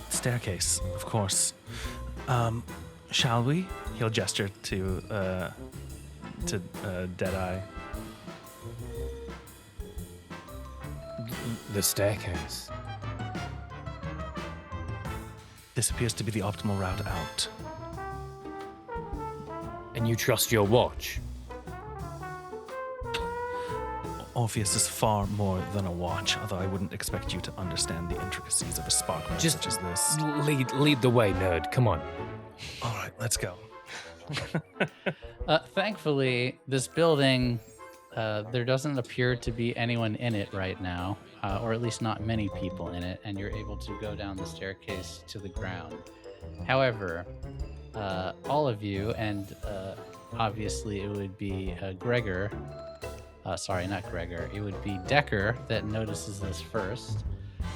[SPEAKER 2] Staircase, of course. Shall we? He'll gesture to Deadeye.
[SPEAKER 4] The staircase.
[SPEAKER 2] This appears to be the optimal route out.
[SPEAKER 4] And you trust your watch?
[SPEAKER 2] Orpheus is far more than a watch, although I wouldn't expect you to understand the intricacies of a spark mode
[SPEAKER 4] Just
[SPEAKER 2] such as this.
[SPEAKER 4] lead the way, nerd. Come on.
[SPEAKER 2] All right, let's go.
[SPEAKER 1] Thankfully, this building, there doesn't appear to be anyone in it right now, or at least not many people in it, and you're able to go down the staircase to the ground. However, all of you, and obviously it would be Gregor, sorry, not Gregor, it would be Decker that notices this first.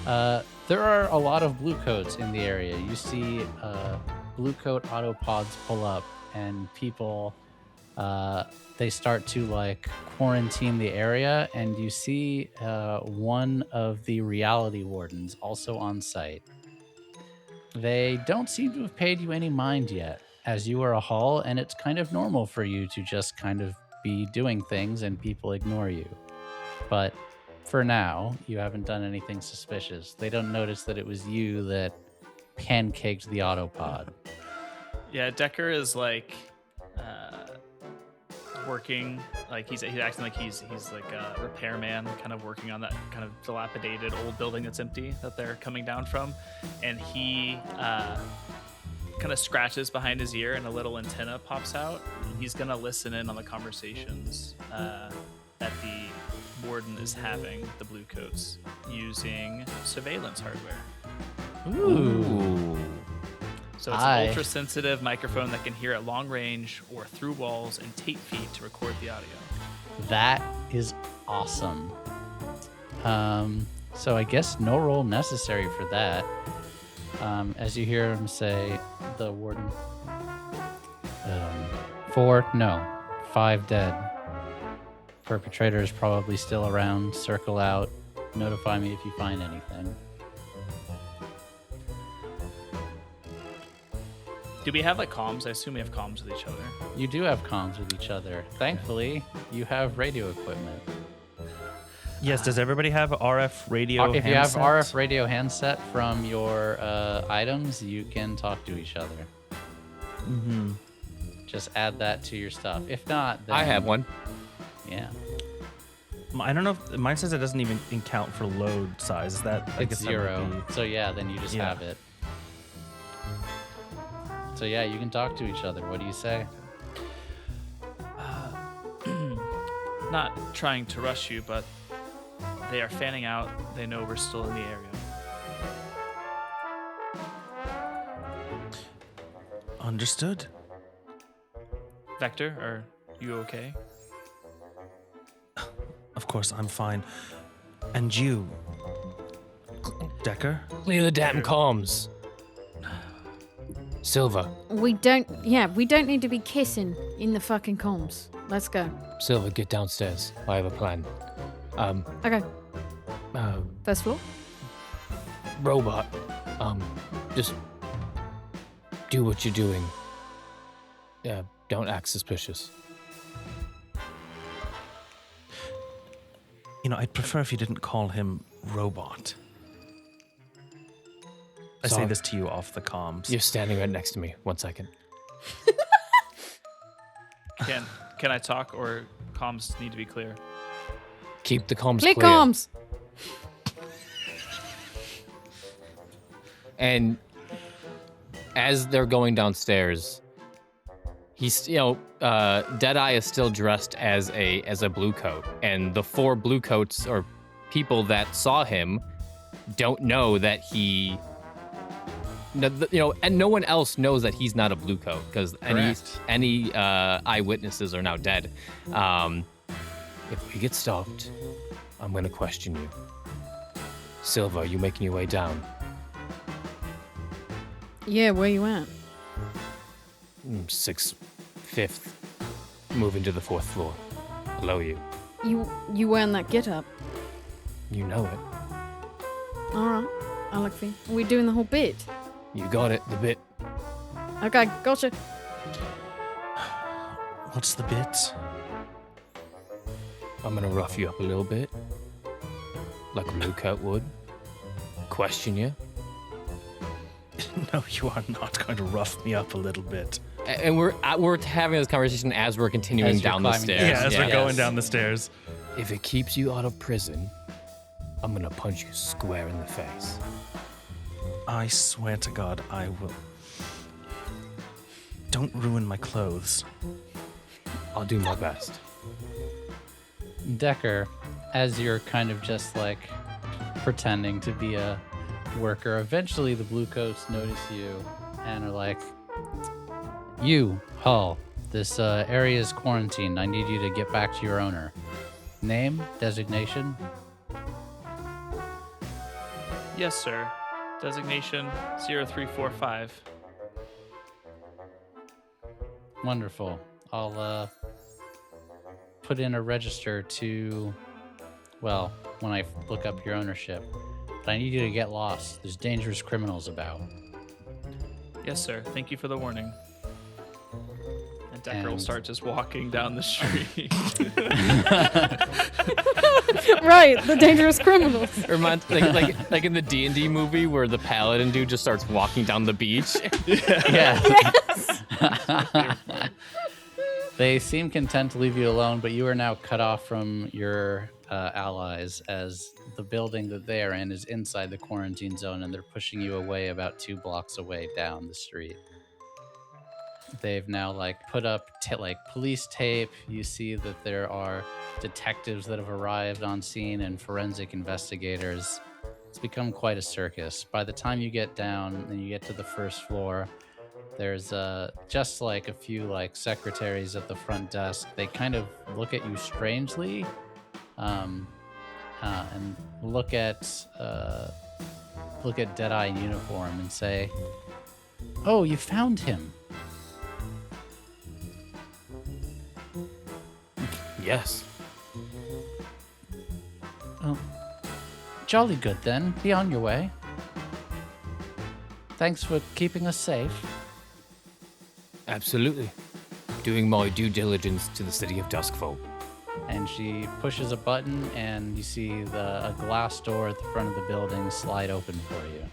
[SPEAKER 1] There are a lot of blue coats in the area. You see blue coat autopods pull up, and people they start to like quarantine the area, and you see one of the reality wardens also on site. They don't seem to have paid you any mind yet, as you are a hall, and it's kind of normal for you to just kind of be doing things and people ignore you. But for now, you haven't done anything suspicious. They don't notice that it was you that pancaked the autopod.
[SPEAKER 3] Yeah, Decker is like working, like he's acting like he's like a repairman, kind of working on that kind of dilapidated old building that's empty that they're coming down from, and he kind of scratches behind his ear and a little antenna pops out. He's gonna listen in on the conversations that the warden is having the bluecoats using surveillance hardware.
[SPEAKER 4] Ooh.
[SPEAKER 3] So it's an ultra-sensitive microphone that can hear at long range or through walls and tape feed to record the audio.
[SPEAKER 1] That is awesome. So I guess no roll necessary for that. As you hear him say, the warden, 5 dead. Perpetrator is probably still around. Circle out. Notify me if you find anything.
[SPEAKER 3] Do we have like comms? I assume we have comms with each other.
[SPEAKER 1] You do have comms with each other. Thankfully, you have radio equipment.
[SPEAKER 2] Yes, does everybody have RF radio
[SPEAKER 1] If you have
[SPEAKER 2] handset?
[SPEAKER 1] RF radio handset from your items, you can talk to each other.
[SPEAKER 2] Mm-hmm.
[SPEAKER 1] Just add that to your stuff. If not, then...
[SPEAKER 4] I have one.
[SPEAKER 1] Yeah.
[SPEAKER 2] I don't know if mine says it doesn't even account for load size. Is that I
[SPEAKER 1] It's
[SPEAKER 2] guess that might
[SPEAKER 1] 0.
[SPEAKER 2] be-
[SPEAKER 1] So yeah, then you just
[SPEAKER 2] Yeah.
[SPEAKER 1] have it. So yeah, you can talk to each other. What do you say?
[SPEAKER 3] Not trying to rush you, but they are fanning out. They know we're still in the area.
[SPEAKER 2] Understood.
[SPEAKER 3] Vector, are you okay?
[SPEAKER 2] Of course, I'm fine. And you, Decker?
[SPEAKER 4] Clear the damn comms. Silver.
[SPEAKER 5] We don't need to be kissing in the fucking comms. Let's go.
[SPEAKER 4] Silver, get downstairs. I have a plan.
[SPEAKER 5] Okay,
[SPEAKER 4] Uh,
[SPEAKER 5] first floor.
[SPEAKER 4] robot. Just do what you're doing. Don't act suspicious.
[SPEAKER 2] You know, I'd prefer if you didn't call him Robot. I say
[SPEAKER 4] Sorry.
[SPEAKER 2] this to you off the comms.
[SPEAKER 4] You're standing right next to me. 1 second.
[SPEAKER 3] Can I talk, or comms need to be clear?
[SPEAKER 4] Keep the comms
[SPEAKER 5] Click
[SPEAKER 4] clear.
[SPEAKER 5] comms.
[SPEAKER 4] And as they're going downstairs, he's, Deadeye is still dressed as a blue coat, and the 4 blue coats or people that saw him don't know that he, and no one else knows that he's not a blue coat because any eyewitnesses are now dead. If we get stopped, I'm gonna question you. Silva, are you making your way down?
[SPEAKER 5] Yeah, where you at?
[SPEAKER 4] 5th, moving to the 4th floor. Below you.
[SPEAKER 5] You wearing that get up?
[SPEAKER 4] You know it.
[SPEAKER 5] All right, I look for you. Are we doing the whole bit?
[SPEAKER 4] You got it, the bit.
[SPEAKER 5] Okay, gotcha.
[SPEAKER 2] What's the bit?
[SPEAKER 4] I'm gonna rough you up a little bit. Like a blue coat would. Question you.
[SPEAKER 2] No, you are not going to rough me up a little bit.
[SPEAKER 4] And we're having this conversation as we're continuing
[SPEAKER 1] As you're
[SPEAKER 4] down the
[SPEAKER 1] climbing
[SPEAKER 4] stairs.
[SPEAKER 1] down.
[SPEAKER 2] Yeah, as we're
[SPEAKER 1] Yes.
[SPEAKER 2] going down the stairs.
[SPEAKER 4] If it keeps you out of prison, I'm gonna punch you square in the face.
[SPEAKER 2] I swear to God, I will. Don't ruin my clothes.
[SPEAKER 4] I'll do my best.
[SPEAKER 1] Decker, as you're kind of just like pretending to be a worker, eventually the bluecoats notice you and are like, "You, Hull, this area is quarantined. I need you to get back to your owner. Name, designation."
[SPEAKER 3] Yes, sir. Designation 0345.
[SPEAKER 1] Wonderful. I'll put in a register to, well, when I look up your ownership. But I need you to get lost. There's dangerous criminals about.
[SPEAKER 3] Yes, sir. Thank you for the warning. And Decker will
[SPEAKER 1] And-
[SPEAKER 3] start just walking down the street.
[SPEAKER 5] Right, the dangerous criminals.
[SPEAKER 4] Reminds like in the D&D movie where the paladin dude just starts walking down the beach.
[SPEAKER 1] Yeah. They seem content to leave you alone, but you are now cut off from your allies as the building that they are in is inside the quarantine zone, and they're pushing you away about 2 blocks away down the street. They've now put up police tape. You see that there are detectives that have arrived on scene and forensic investigators. It's become quite a circus. By the time you get down and you get to the first floor, there's just a few secretaries at the front desk. They kind of look at you strangely, and look at Deadeye in uniform and say, "Oh, you found him."
[SPEAKER 4] Yes.
[SPEAKER 1] Oh, jolly good then. Be on your way. Thanks for keeping us safe.
[SPEAKER 4] Absolutely. Doing my due diligence to the city of Duskfall.
[SPEAKER 1] And she pushes a button, and you see a glass door at the front of the building slide open for you.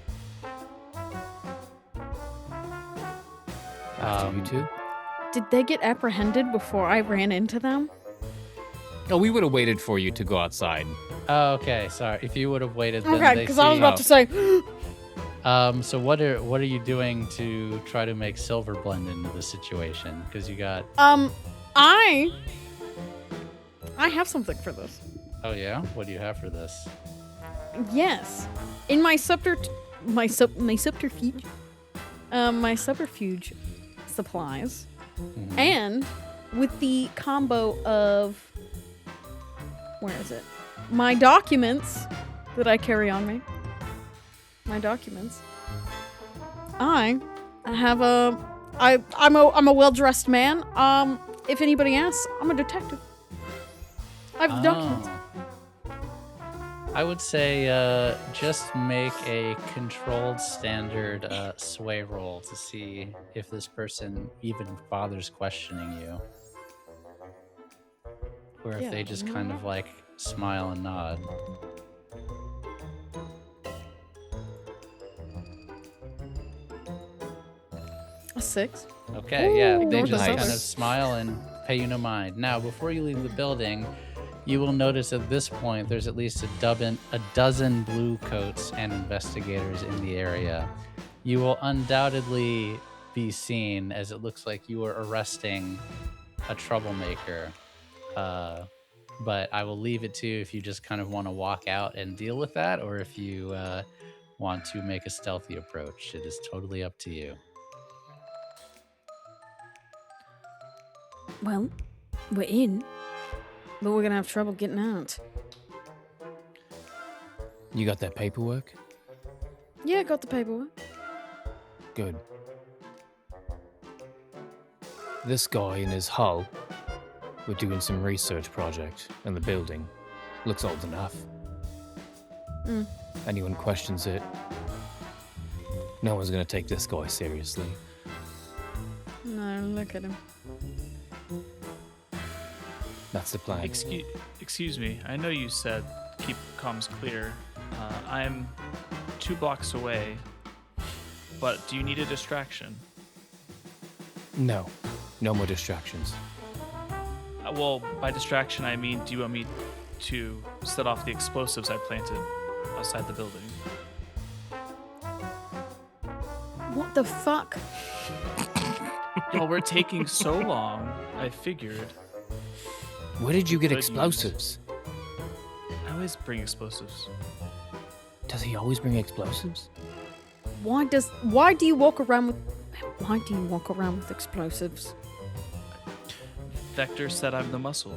[SPEAKER 4] After you two?
[SPEAKER 5] Did they get apprehended before I ran into them?
[SPEAKER 4] Oh, we would have waited for you to go outside.
[SPEAKER 1] Oh, okay. Sorry. If you would have waited, then
[SPEAKER 5] Okay,
[SPEAKER 1] they
[SPEAKER 5] because I was
[SPEAKER 1] see-
[SPEAKER 5] about to say,
[SPEAKER 1] So what are you doing to try to make Silver blend into the situation? Because you got.
[SPEAKER 5] I have something for this.
[SPEAKER 1] Oh yeah. What do you have for this?
[SPEAKER 5] Yes, in my subterfuge supplies,
[SPEAKER 1] Mhm.
[SPEAKER 5] and with the combo of where is it? My documents that I carry on me. My documents. I'm a well-dressed man. If anybody asks, I'm a detective. I have documents.
[SPEAKER 1] I would say just make a controlled standard sway roll to see if this person even bothers questioning you. Or if
[SPEAKER 5] Yeah,
[SPEAKER 1] they just
[SPEAKER 5] you know
[SPEAKER 1] kind of smile and nod.
[SPEAKER 5] A 6.
[SPEAKER 1] Okay, yeah, they
[SPEAKER 5] Ignore
[SPEAKER 1] just
[SPEAKER 5] the
[SPEAKER 1] kind of
[SPEAKER 5] others.
[SPEAKER 1] smile and pay you no mind. Now, before you leave the building, you will notice at this point there's at least a dozen blue coats and investigators in the area. You will undoubtedly be seen, as it looks like you are arresting a troublemaker. But I will leave it to you if you just kind of want to walk out and deal with that, or if you want to make a stealthy approach. It is totally up to you.
[SPEAKER 5] Well, we're in, but we're gonna have trouble getting out.
[SPEAKER 4] You got that paperwork?
[SPEAKER 5] Yeah, I got the paperwork.
[SPEAKER 4] Good. This guy in his hull, we're doing some research project, and the building looks old enough. Anyone questions it, no one's gonna take this guy seriously.
[SPEAKER 5] No, look at him.
[SPEAKER 4] That's the plan.
[SPEAKER 3] Excuse me. I know you said keep comms clear. I'm 2 blocks away, but do you need a distraction?
[SPEAKER 4] No more distractions.
[SPEAKER 3] Well, by distraction, I mean, do you want me to set off the explosives I planted outside the building?
[SPEAKER 5] What the fuck?
[SPEAKER 3] Well, we're taking so long, I figured.
[SPEAKER 4] Where did you get
[SPEAKER 3] Good news.
[SPEAKER 4] explosives?
[SPEAKER 3] I always bring explosives.
[SPEAKER 4] Does he always bring explosives?
[SPEAKER 5] Why do you walk around with explosives?
[SPEAKER 3] Vector said I'm the muscle.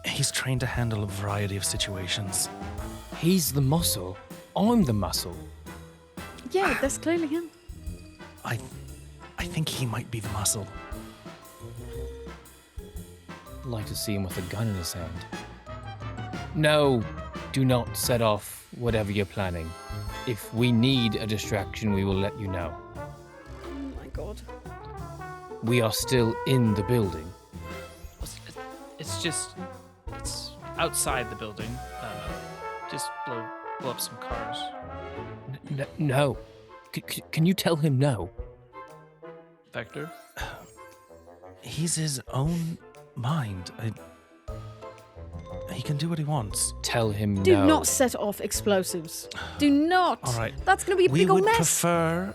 [SPEAKER 2] He's trained to handle a variety of situations.
[SPEAKER 4] He's the muscle. I'm the muscle.
[SPEAKER 5] Yeah, that's clearly him.
[SPEAKER 2] I think he might be the muscle.
[SPEAKER 4] I'd like to see him with a gun in his hand. No, do not set off whatever you're planning. If we need a distraction, we will let you know.
[SPEAKER 5] Oh my god.
[SPEAKER 4] We are still in the building.
[SPEAKER 3] It's outside the building. Just blow up some cars.
[SPEAKER 4] No. Can you tell him no?
[SPEAKER 3] Vector?
[SPEAKER 2] He's his own mind. He can do what he wants.
[SPEAKER 4] Tell him
[SPEAKER 5] Do
[SPEAKER 4] no.
[SPEAKER 5] not set off explosives. Do not.
[SPEAKER 2] All right.
[SPEAKER 5] That's gonna be a
[SPEAKER 2] We
[SPEAKER 5] big old
[SPEAKER 2] would
[SPEAKER 5] mess.
[SPEAKER 2] prefer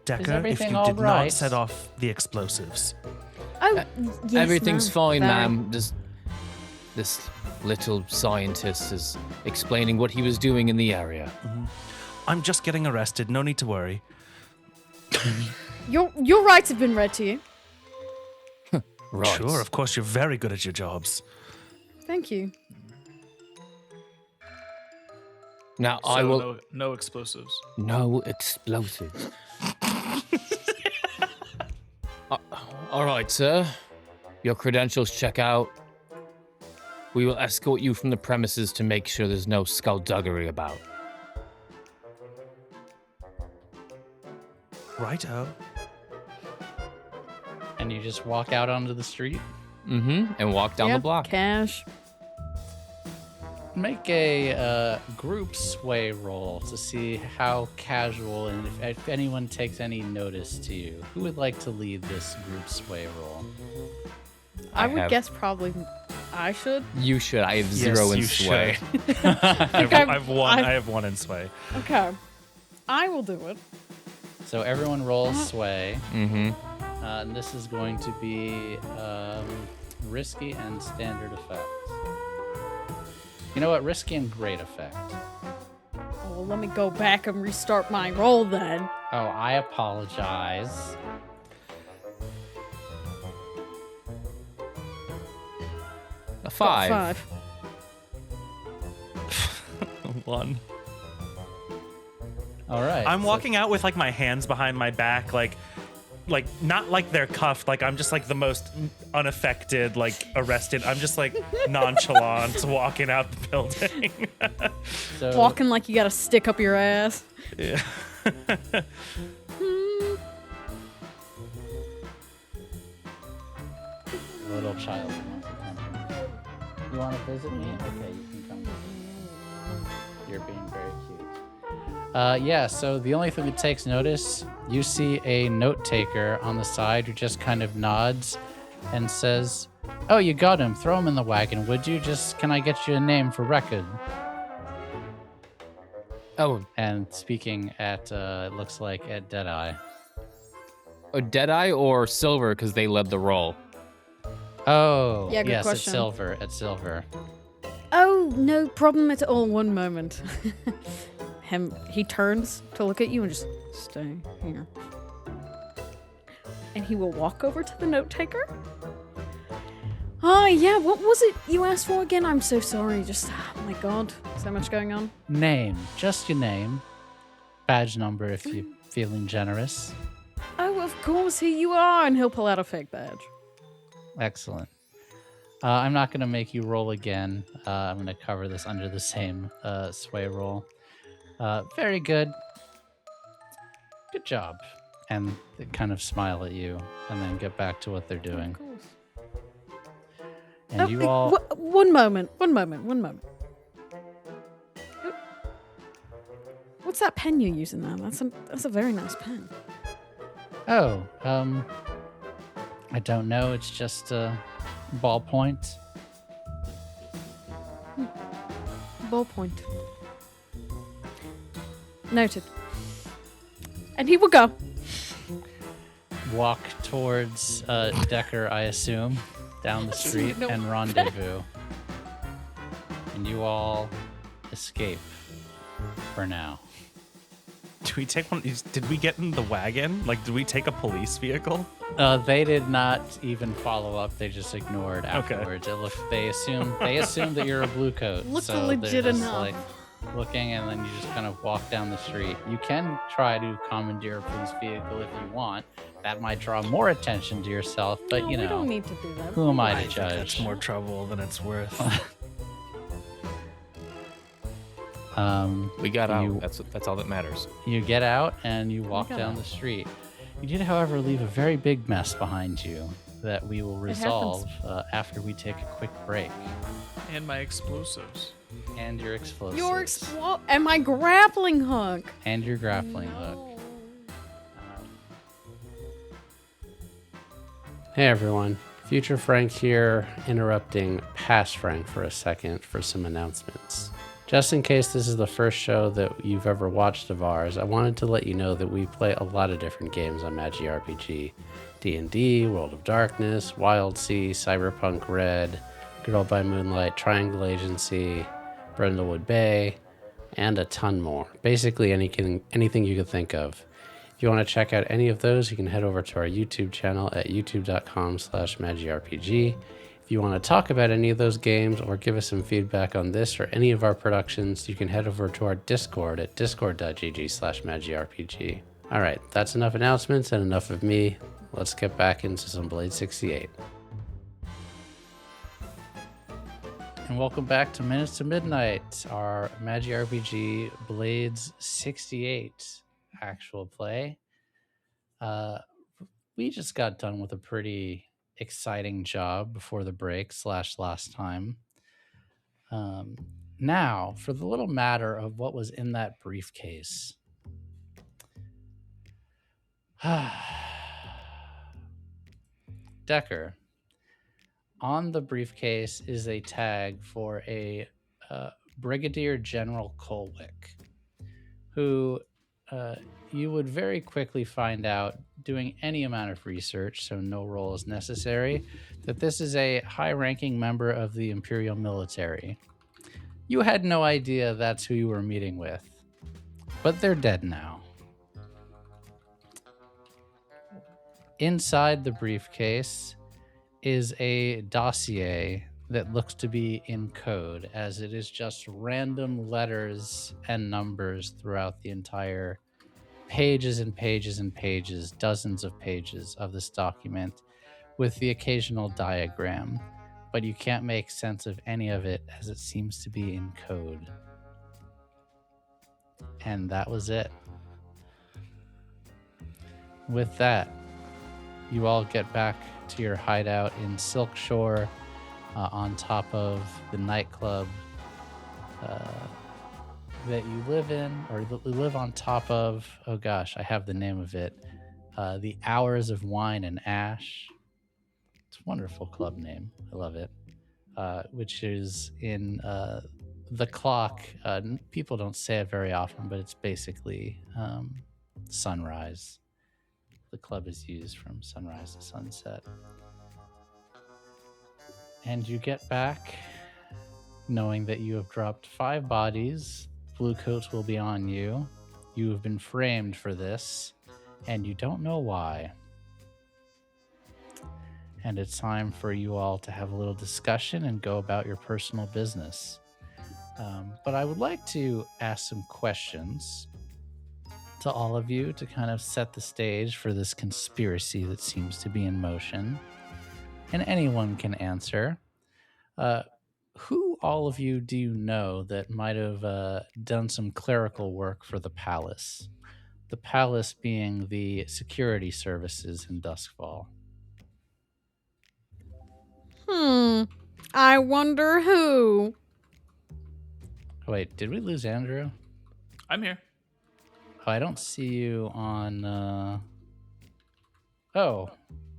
[SPEAKER 2] Decker, if
[SPEAKER 1] everything
[SPEAKER 2] you
[SPEAKER 1] all
[SPEAKER 2] did not
[SPEAKER 1] right?
[SPEAKER 2] set off the explosives.
[SPEAKER 5] Oh, yes,
[SPEAKER 4] Everything's fine,
[SPEAKER 5] very.
[SPEAKER 4] ma'am. This little scientist is explaining what he was doing in the area.
[SPEAKER 2] I'm just getting arrested. No need to worry.
[SPEAKER 5] Your rights have been read to you.
[SPEAKER 4] Right.
[SPEAKER 2] Sure, of course, you're very good at your jobs.
[SPEAKER 5] Thank you.
[SPEAKER 4] Now
[SPEAKER 3] So
[SPEAKER 4] I will.
[SPEAKER 3] no explosives.
[SPEAKER 4] No explosives. All right, sir. Your credentials check out. We will escort you from the premises to make sure there's no skullduggery about.
[SPEAKER 2] Righto.
[SPEAKER 1] And you just walk out onto the street.
[SPEAKER 4] And walk down the
[SPEAKER 5] Yep,
[SPEAKER 4] block.
[SPEAKER 5] Cash.
[SPEAKER 1] Make a group sway roll to see how casual and if anyone takes any notice to you. Who would like to lead this group sway roll?
[SPEAKER 5] I would
[SPEAKER 4] have-
[SPEAKER 5] guess probably I should.
[SPEAKER 4] You should. I have zero in
[SPEAKER 2] you
[SPEAKER 4] sway.
[SPEAKER 2] should. I have one.
[SPEAKER 5] I've-
[SPEAKER 2] I have one in sway.
[SPEAKER 5] Okay. I will do it.
[SPEAKER 1] So everyone rolls sway.
[SPEAKER 4] Mm-hmm.
[SPEAKER 1] And this is going to be risky and standard effect. You know what? Risky and great effect.
[SPEAKER 5] Well, let me go back and restart my roll then.
[SPEAKER 1] Oh, I apologize.
[SPEAKER 4] A 5.
[SPEAKER 5] Got 5.
[SPEAKER 2] One.
[SPEAKER 1] All right.
[SPEAKER 2] I'm
[SPEAKER 1] so-
[SPEAKER 2] walking out with like my hands behind my back, like not like they're cuffed. Like I'm just like the most unaffected, like arrested. I'm just like nonchalant walking out the building.
[SPEAKER 1] So,
[SPEAKER 5] Walking like you got a stick up your ass.
[SPEAKER 2] Yeah.
[SPEAKER 1] little child wants to come. You want to visit me? Okay, you can come visit me. You're being very cute. Yeah, so the only thing that takes notice, you see a note taker on the side who just kind of nods and says, "Oh, you got him. Throw him in the wagon, would you? Can I get you a name for record?"
[SPEAKER 4] Oh,
[SPEAKER 1] And speaking at, it looks like at Deadeye.
[SPEAKER 4] Deadeye or Silver, because they led the roll.
[SPEAKER 1] Oh,
[SPEAKER 5] Yeah, good
[SPEAKER 1] yes,
[SPEAKER 5] question.
[SPEAKER 1] at Silver.
[SPEAKER 5] Oh, no problem at all. One moment. He turns to look at you and just stay here. And he will walk over to the note taker. Oh, yeah, what was it you asked for again? I'm so sorry. Just, oh my God, so much going on.
[SPEAKER 1] Name, just your name. Badge number if you're feeling generous.
[SPEAKER 5] Oh, of course, here you are. And he'll pull out a fake badge.
[SPEAKER 1] Excellent. I'm not going to make you roll again. I'm going to cover this under the same sway roll. Very good. Good job. And they kind of smile at you and then get back to what they're doing.
[SPEAKER 5] Of course.
[SPEAKER 1] And you all...
[SPEAKER 5] One moment. What's that pen you're using now? That's a very nice pen.
[SPEAKER 1] Oh, I don't know. It's just a ballpoint.
[SPEAKER 5] Ballpoint. Noted. And he will go.
[SPEAKER 1] Walk towards Decker, I assume, down the street
[SPEAKER 5] No.
[SPEAKER 1] and rendezvous. And you all escape for now.
[SPEAKER 2] Do we take one? Did we get in the wagon? Like, did we take a police vehicle?
[SPEAKER 1] They did not even follow up. They just ignored
[SPEAKER 2] Okay.
[SPEAKER 1] afterwards. They assumed that you're a blue coat.
[SPEAKER 5] Looked
[SPEAKER 1] so
[SPEAKER 5] legit
[SPEAKER 1] they're just,
[SPEAKER 5] enough.
[SPEAKER 1] like looking, and then you just kind of walk down the street. You can try to commandeer a police vehicle if you want. That might draw more attention to yourself, but
[SPEAKER 5] No,
[SPEAKER 1] you
[SPEAKER 5] we don't
[SPEAKER 1] know,
[SPEAKER 5] need to do that.
[SPEAKER 1] who am I to
[SPEAKER 2] think that's
[SPEAKER 1] judge?
[SPEAKER 2] more trouble than it's worth.
[SPEAKER 4] We got
[SPEAKER 1] You-
[SPEAKER 4] out. That's all that matters.
[SPEAKER 1] You get out and you walk
[SPEAKER 5] got
[SPEAKER 1] down
[SPEAKER 5] out.
[SPEAKER 1] the street. You did, however, leave a very big mess behind you that we will resolve after we take a quick break.
[SPEAKER 3] And my explosives.
[SPEAKER 1] And your explosives.
[SPEAKER 5] and my grappling hook.
[SPEAKER 1] And your grappling hook.
[SPEAKER 6] Hey everyone, Future Frank here, interrupting past Frank for a second for some announcements.
[SPEAKER 1] Just in case this is the first show that you've ever watched of ours, I wanted to let you know that we play a lot of different games on Magi RPG. D&D, World of Darkness, Wild Sea, Cyberpunk Red, Girl by Moonlight, Triangle Agency, Brindlewood Bay, and a ton more. Basically anything you could think of. If you want to check out any of those, you can head over to our YouTube channel at youtube.com/MagiRPG. If you want to talk about any of those games or give us some feedback on this or any of our productions, you can head over to our Discord at discord.gg/MagiRPG. All right, that's enough announcements and enough of me. Let's get back into some Blade 68. And welcome back to Minutes to Midnight, our Magi RPG Blades 68 actual play. We just got done with a pretty exciting job before the break / last time. Now, for the little matter of what was in that briefcase. Decker. On the briefcase is a tag for a Brigadier General Colwick, who you would very quickly find out, doing any amount of research, so no roll is necessary, that this is a high-ranking member of the Imperial military. You had no idea that's who you were meeting with, but they're dead now. Inside the briefcase is a dossier that looks to be in code, as it is just random letters and numbers throughout the entire pages and pages and pages, dozens of pages of this document, with the occasional diagram, but you can't make sense of any of it as it seems to be in code. And that was it. With that, you all get back to your hideout in Silk Shore, on top of the nightclub that you live in, or live on top of. Oh gosh, I have the name of it. The Hours of Wine and Ash. It's a wonderful club name. I love it. Which is in the clock. People don't say it very often, but it's basically sunrise. The club is used from sunrise to sunset. And you get back knowing that you have dropped 5 bodies. Blue coats will be on you. You have been framed for this, and you don't know why. And it's time for you all to have a little discussion and go about your personal business. But I would like to ask some questions to all of you to kind of set the stage for this conspiracy that seems to be in motion. And anyone can answer. Who all of you do you know that might have done some clerical work for the palace? The palace being the security services in Duskfall.
[SPEAKER 5] I wonder who.
[SPEAKER 1] Wait, did we lose Andrew?
[SPEAKER 3] I'm here.
[SPEAKER 1] Oh, I don't see you on... Oh,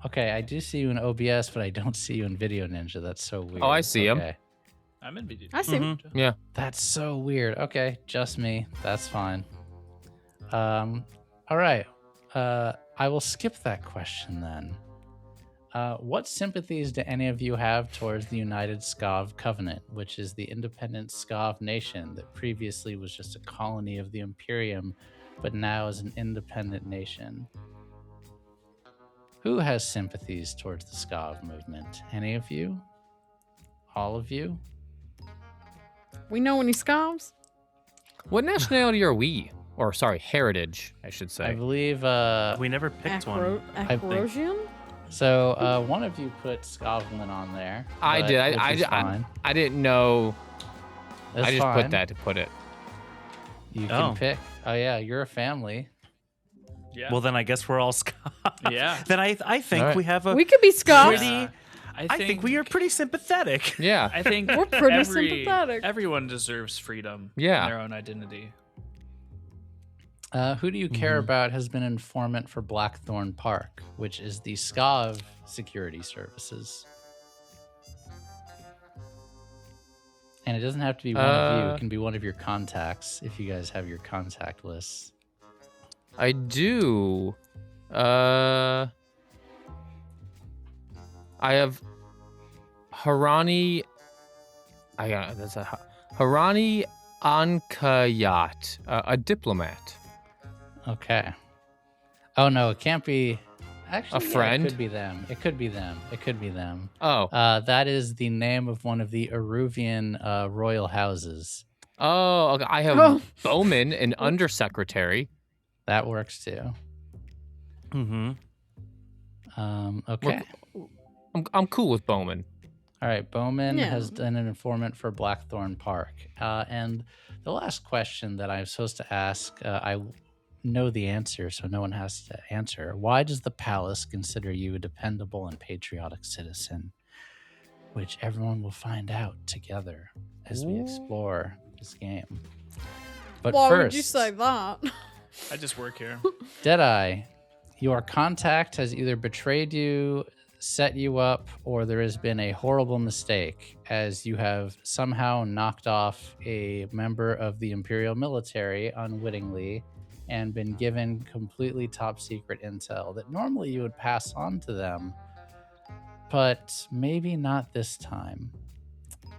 [SPEAKER 1] okay. I do see you in OBS, but I don't see you in Video Ninja. That's so weird.
[SPEAKER 4] Oh, I see him.
[SPEAKER 3] I'm in video.
[SPEAKER 5] I see.
[SPEAKER 4] Yeah.
[SPEAKER 1] That's so weird. Okay, just me. That's fine. All right. I will skip that question then. What sympathies do any of you have towards the United Skav Covenant, which is the independent Skav nation that previously was just a colony of the Imperium, but now is an independent nation? Who has sympathies towards the Skav movement? Any of you? All of you?
[SPEAKER 5] We know any Scavs?
[SPEAKER 4] What nationality are we? Or, sorry, heritage, I should say.
[SPEAKER 1] I believe...
[SPEAKER 2] We never picked one.
[SPEAKER 5] Acrosian?
[SPEAKER 1] So one of you put Scotland on there.
[SPEAKER 4] I did. I didn't know.
[SPEAKER 1] That's
[SPEAKER 4] I just
[SPEAKER 1] fine.
[SPEAKER 4] put that to put it.
[SPEAKER 1] You can pick. Oh yeah, you're a family.
[SPEAKER 3] Yeah.
[SPEAKER 2] Well, then I guess we're all Scott.
[SPEAKER 3] Yeah.
[SPEAKER 2] Then I think
[SPEAKER 4] All right.
[SPEAKER 2] we have a
[SPEAKER 5] We could be Scavs.
[SPEAKER 2] pretty. I think we are pretty sympathetic.
[SPEAKER 4] Yeah.
[SPEAKER 3] I think
[SPEAKER 5] We're pretty sympathetic.
[SPEAKER 3] Everyone deserves freedom
[SPEAKER 4] Yeah.
[SPEAKER 3] in their own identity.
[SPEAKER 1] Who do you care about has been informant for Blackthorn Park, which is the Skav security services? And it doesn't have to be one of you. It can be one of your contacts if you guys have your contact lists.
[SPEAKER 4] I do. I have Harani. That's a Harani Ankayat, a diplomat.
[SPEAKER 1] Okay. Oh no, it can't be. Actually,
[SPEAKER 4] A friend?
[SPEAKER 1] Yeah, it could be them. It could be them. It could be them.
[SPEAKER 4] Oh.
[SPEAKER 1] That is the name of one of the Eruvian royal houses.
[SPEAKER 4] Oh, okay. I have Bowman, an undersecretary.
[SPEAKER 1] That works too.
[SPEAKER 2] Mm-hmm.
[SPEAKER 1] Okay.
[SPEAKER 4] I'm cool with Bowman.
[SPEAKER 1] All right. Bowman
[SPEAKER 5] Yeah.
[SPEAKER 1] has been an informant for Blackthorn Park. And the last question that I'm supposed to ask, I know the answer, so no one has to answer. Why does the palace consider you a dependable and patriotic citizen? Which everyone will find out together as we explore this game. But
[SPEAKER 5] Why
[SPEAKER 1] first,
[SPEAKER 5] would you say that?
[SPEAKER 3] I just work here.
[SPEAKER 1] Deadeye, your contact has either betrayed you, set you up, or there has been a horrible mistake as you have somehow knocked off a member of the Imperial military unwittingly and been given completely top secret intel that normally you would pass on to them, but maybe not this time.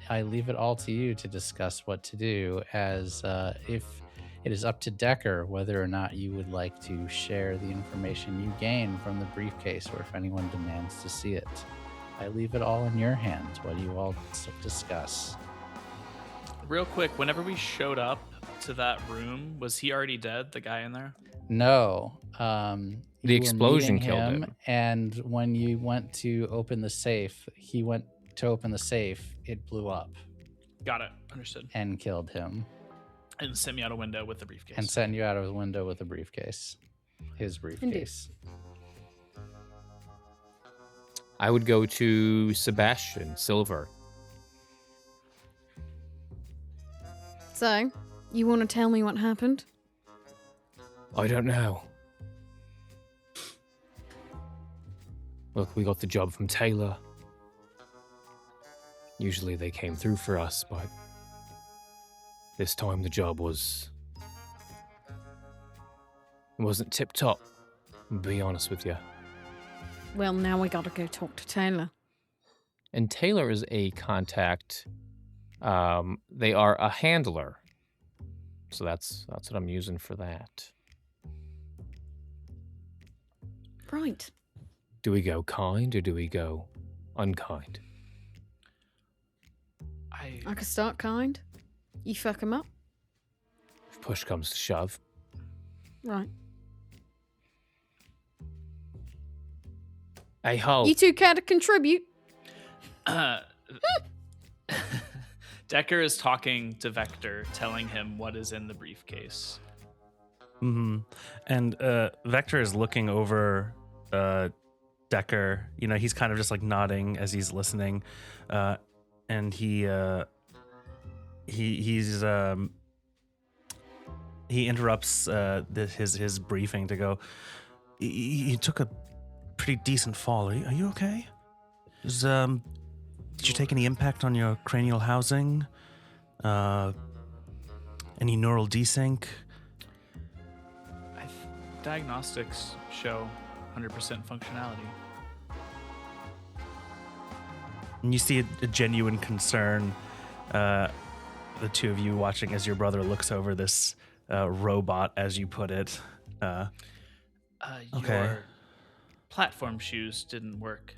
[SPEAKER 1] I leave it all to you to discuss what to do, as if it is up to Decker whether or not you would like to share the information you gain from the briefcase or if anyone demands to see it. I leave it all in your hands. What do you all discuss?
[SPEAKER 3] Real quick, whenever we showed up to that room, was he already dead, the guy in there?
[SPEAKER 1] No.
[SPEAKER 4] The
[SPEAKER 1] you were
[SPEAKER 4] explosion
[SPEAKER 1] meeting
[SPEAKER 4] killed him.
[SPEAKER 1] And when you went to open the safe, he went to open the safe, it blew up
[SPEAKER 3] Got it. Understood.
[SPEAKER 1] and killed him
[SPEAKER 3] And sent me out a window with the briefcase.
[SPEAKER 1] and sent you out of the window with a briefcase. His briefcase.
[SPEAKER 4] I would go to Sebastian Silver.
[SPEAKER 5] So, you want to tell me what happened?
[SPEAKER 4] I don't know. Look, we got the job from Taylor. Usually they came through for us, but this time the job wasn't tip-top, to be honest with you.
[SPEAKER 5] Well, now we gotta go talk to Taylor.
[SPEAKER 4] And Taylor is a contact. They are a handler. So that's what I'm using for that.
[SPEAKER 5] Right.
[SPEAKER 4] Do we go kind or do we go unkind?
[SPEAKER 5] I could start kind. You fuck him up.
[SPEAKER 4] If push comes to shove.
[SPEAKER 5] Right.
[SPEAKER 4] Hey ho.
[SPEAKER 5] You two care to contribute?
[SPEAKER 3] Decker is talking to Vector, telling him what is in the briefcase.
[SPEAKER 2] Mm-hmm. And Vector is looking over Decker. You know, he's kind of just like nodding as he's listening, and he interrupts his briefing to go. You took a pretty decent fall. Are you okay? Did you take any impact on your cranial housing? Any neural desync?
[SPEAKER 3] Diagnostics show 100% functionality.
[SPEAKER 2] And you see a genuine concern, the two of you watching as your brother looks over this robot, as you put it. Okay.
[SPEAKER 3] Your platform shoes didn't work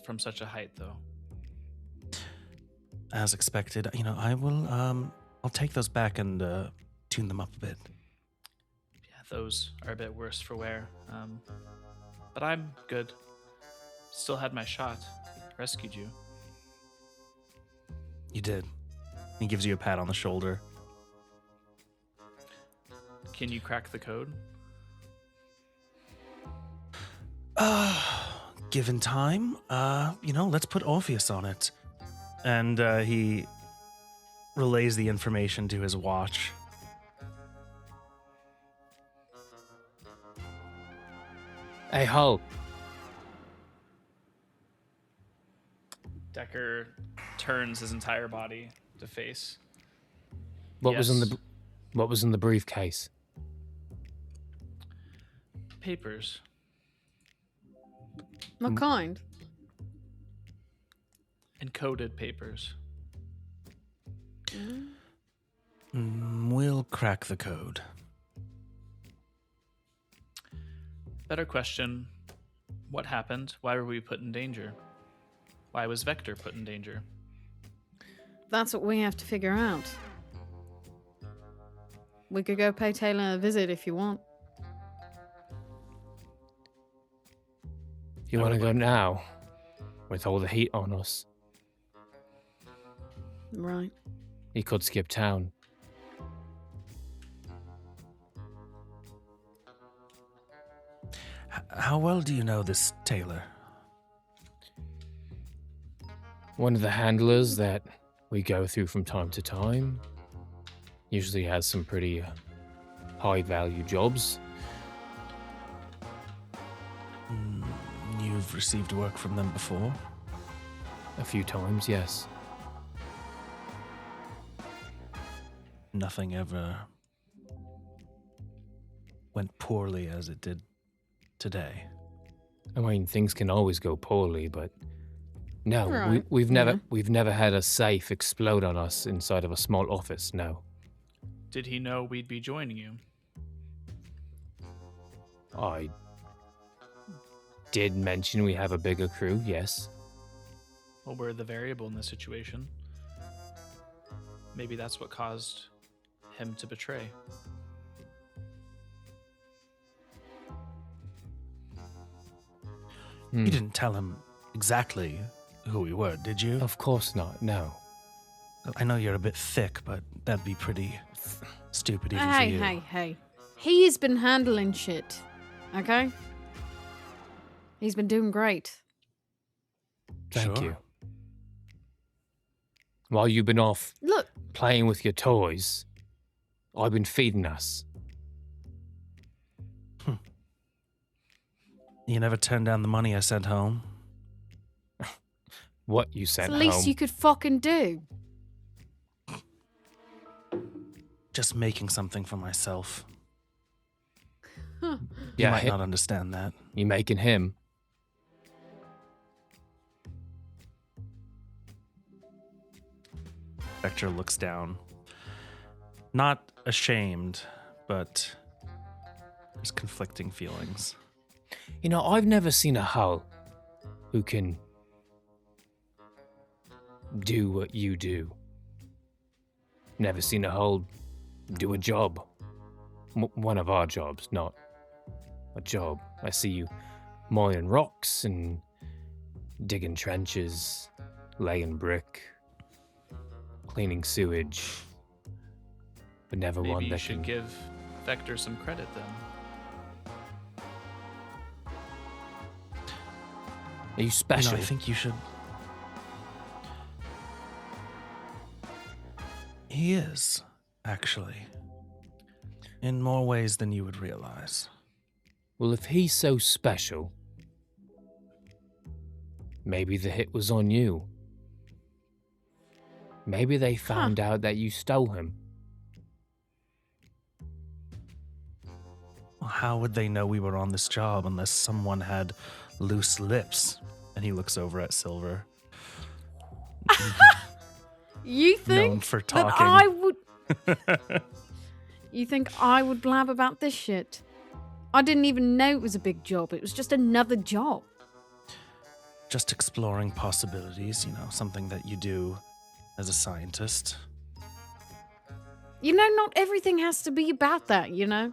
[SPEAKER 3] from such a height, though.
[SPEAKER 2] As expected, you know, I will. I'll take those back and tune them up a bit.
[SPEAKER 3] Yeah, those are a bit worse for wear. But I'm good. Still had my shot. Rescued you.
[SPEAKER 2] You did. He gives you a pat on the shoulder.
[SPEAKER 3] Can you crack the code?
[SPEAKER 2] Given time, let's put Orpheus on it. And he relays the information to his watch.
[SPEAKER 4] Hey ho.
[SPEAKER 3] Decker turns his entire body to face.
[SPEAKER 4] What was
[SPEAKER 3] Yes.
[SPEAKER 4] in the briefcase?
[SPEAKER 3] Papers.
[SPEAKER 5] What kind?
[SPEAKER 3] Encoded papers.
[SPEAKER 2] We'll crack the code.
[SPEAKER 3] Better question. What happened? Why were we put in danger? Why was Vector put in danger?
[SPEAKER 5] That's what we have to figure out. We could go pay Taylor a visit if you want.
[SPEAKER 4] You want to go now? With all the heat on us.
[SPEAKER 5] Right.
[SPEAKER 4] He could skip town.
[SPEAKER 2] How well do you know this Taylor?
[SPEAKER 4] One of the handlers that we go through from time to time. Usually has some pretty high-value jobs.
[SPEAKER 2] You've received work from them before?
[SPEAKER 4] A few times, yes.
[SPEAKER 2] Nothing ever went poorly as it did today.
[SPEAKER 4] I mean, things can always go poorly, but no,
[SPEAKER 5] Right.
[SPEAKER 4] we've never had a safe explode on us inside of a small office. No,
[SPEAKER 3] Did he know we'd be joining you?
[SPEAKER 4] I did mention we have a bigger crew. Yes,
[SPEAKER 3] Well, we're the variable in this situation. Maybe that's what caused him to betray.
[SPEAKER 2] You didn't tell him exactly who we were, did you?
[SPEAKER 4] Of course not. No.
[SPEAKER 2] I know you're a bit thick, but that'd be pretty stupid even for
[SPEAKER 5] Hey,
[SPEAKER 2] you.
[SPEAKER 5] hey. He's been handling shit. Okay? He's been doing great.
[SPEAKER 4] Thank
[SPEAKER 2] Sure.
[SPEAKER 4] you. While you've been off
[SPEAKER 5] Look,
[SPEAKER 4] playing with your toys, I've been feeding us.
[SPEAKER 2] You never turned down the money I sent home?
[SPEAKER 4] What you
[SPEAKER 5] it's
[SPEAKER 4] sent
[SPEAKER 5] the least
[SPEAKER 4] home.
[SPEAKER 5] you could fucking do.
[SPEAKER 2] Just making something for myself. You
[SPEAKER 4] Yeah,
[SPEAKER 2] might not understand that.
[SPEAKER 4] you making him.
[SPEAKER 2] Vector looks down. Not ashamed, but there's conflicting feelings.
[SPEAKER 4] You know, I've never seen a Hull who can do what you do. Never seen a Hull do a job. One of our jobs, not a job. I see you mining rocks and digging trenches, laying brick, cleaning sewage, but never
[SPEAKER 3] Maybe
[SPEAKER 4] one
[SPEAKER 3] you
[SPEAKER 4] that
[SPEAKER 3] should
[SPEAKER 4] can...
[SPEAKER 3] give Vector some credit then.
[SPEAKER 4] Are you special?
[SPEAKER 2] I think you should. He is, actually. In more ways than you would realize.
[SPEAKER 4] Well, if he's so special, maybe the hit was on you. Maybe they found out that you stole him.
[SPEAKER 2] Well, how would they know we were on this job unless someone had loose lips? And he looks over at Silver.
[SPEAKER 5] You think
[SPEAKER 2] Known for
[SPEAKER 5] that
[SPEAKER 2] talking.
[SPEAKER 5] I would... You think I would blab about this shit? I didn't even know it was a big job. It was just another job.
[SPEAKER 2] Just exploring possibilities, something that you do as a scientist.
[SPEAKER 5] You know, not everything has to be about that, you know?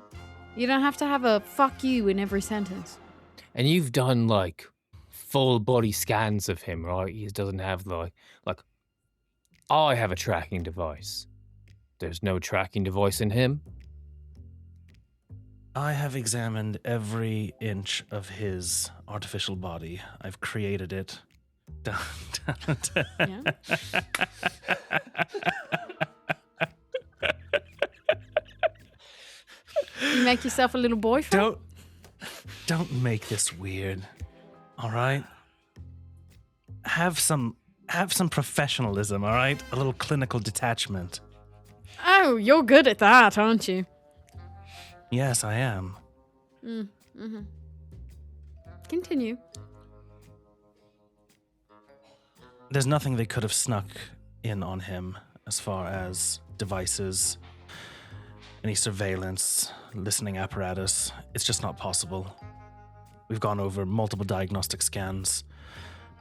[SPEAKER 5] You don't have to have a fuck you in every sentence.
[SPEAKER 4] And you've done, like, full body scans of him, right? He doesn't have, like, I have a tracking device. There's no tracking device in him.
[SPEAKER 2] I have examined every inch of his artificial body. I've created it.
[SPEAKER 5] Yeah. You make yourself a little boyfriend?
[SPEAKER 2] Don't make this weird. All right? Have some Have some professionalism, all right? A little clinical detachment.
[SPEAKER 5] Oh, you're good at that, aren't you?
[SPEAKER 2] Yes, I am.
[SPEAKER 5] Mm-hmm. Continue.
[SPEAKER 2] There's nothing they could have snuck in on him as far as devices, any surveillance, listening apparatus. It's just not possible. We've gone over multiple diagnostic scans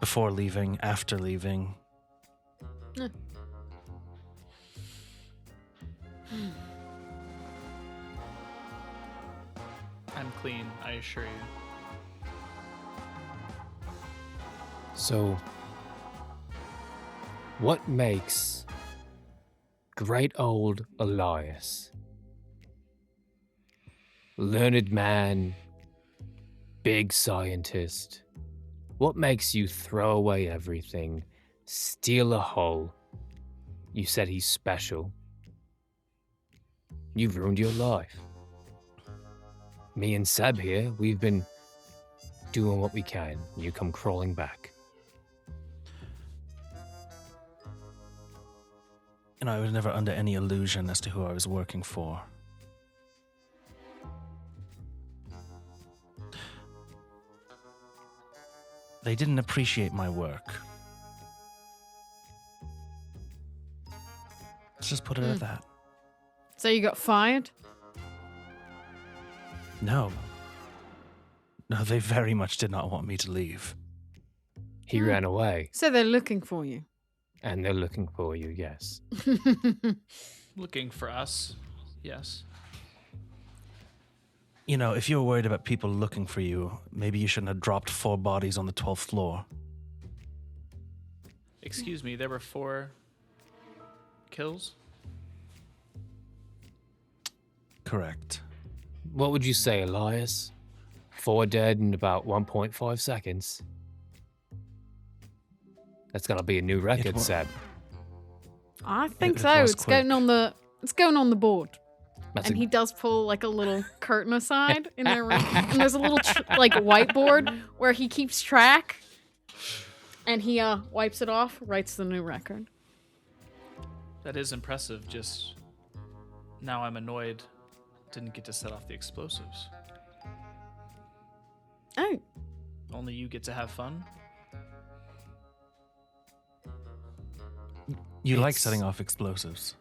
[SPEAKER 2] before leaving, after leaving.
[SPEAKER 3] I'm clean, I assure you.
[SPEAKER 4] So, what makes great old Elias, learned man, big scientist, what makes you throw away everything, steal a hull? You said he's special. You've ruined your life. Me and Seb here, we've been doing what we can. You come crawling back.
[SPEAKER 2] You know, I was never under any illusion as to who I was working for. They didn't appreciate my work. Let's just put it at that.
[SPEAKER 5] So you got fired?
[SPEAKER 2] No. No, they very much did not want me to leave.
[SPEAKER 4] He ran away,
[SPEAKER 5] So they're looking for you.
[SPEAKER 4] and they're looking for you, yes.
[SPEAKER 3] Looking for us, yes.
[SPEAKER 2] You know, if you were worried about people looking for you, maybe you shouldn't have dropped 4 bodies on the 12th floor.
[SPEAKER 3] Excuse me, there were 4 kills?
[SPEAKER 2] Correct.
[SPEAKER 4] What would you say, Elias? 4 dead in about 1.5 seconds. That's gonna be a new record,
[SPEAKER 2] wa-
[SPEAKER 4] Seb.
[SPEAKER 5] I think
[SPEAKER 2] It
[SPEAKER 5] so.
[SPEAKER 2] was
[SPEAKER 5] It's going
[SPEAKER 2] quick.
[SPEAKER 5] on the board.
[SPEAKER 4] That's
[SPEAKER 5] And
[SPEAKER 4] a-
[SPEAKER 5] he does pull like a little curtain aside in their room. And there's a little like whiteboard where he keeps track. And he wipes it off, writes the new record.
[SPEAKER 3] That is impressive, just now I'm annoyed didn't get to set off the explosives.
[SPEAKER 5] Oh,
[SPEAKER 3] Only you get to have fun?
[SPEAKER 2] You like
[SPEAKER 4] It's-
[SPEAKER 2] setting off explosives.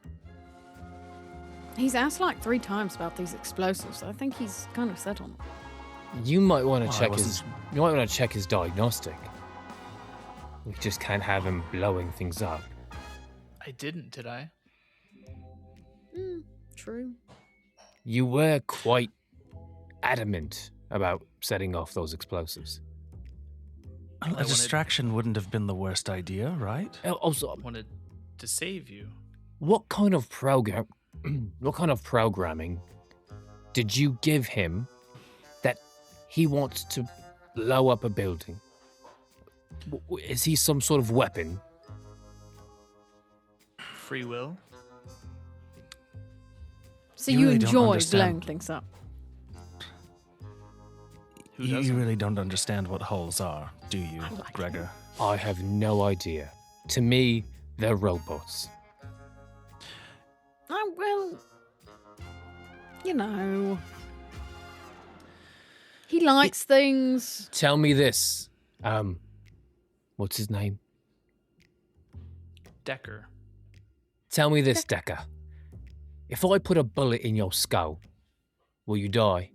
[SPEAKER 5] he's asked like 3 times about these explosives. I think he's kind of set on them.
[SPEAKER 4] You might want to
[SPEAKER 2] Well, I
[SPEAKER 4] check
[SPEAKER 2] wasn't-
[SPEAKER 4] his. You might want to check his diagnostic. We just can't have him blowing things up.
[SPEAKER 3] I didn't, did I?
[SPEAKER 5] True.
[SPEAKER 4] You were quite adamant about setting off those explosives.
[SPEAKER 2] A
[SPEAKER 3] wanted-
[SPEAKER 2] distraction wouldn't have been the worst idea, right?
[SPEAKER 4] Also,
[SPEAKER 3] I wanted to save you.
[SPEAKER 4] what kind of program? What kind of programming did you give him that he wants to blow up a building? Is he some sort of weapon?
[SPEAKER 3] Free will?
[SPEAKER 5] So
[SPEAKER 2] You
[SPEAKER 5] you,
[SPEAKER 2] really don't
[SPEAKER 5] enjoy
[SPEAKER 2] understand.
[SPEAKER 5] blowing things up.
[SPEAKER 3] Who
[SPEAKER 2] You
[SPEAKER 3] doesn't?
[SPEAKER 2] really don't understand what hulls are, do you,
[SPEAKER 5] I like
[SPEAKER 2] Gregor?
[SPEAKER 4] I have no idea. To me, they're robots.
[SPEAKER 5] Oh, well, you know. He likes things.
[SPEAKER 4] Tell me this. What's his name?
[SPEAKER 3] Decker.
[SPEAKER 4] Tell me this, Decker. If I put a bullet in your skull, will you die?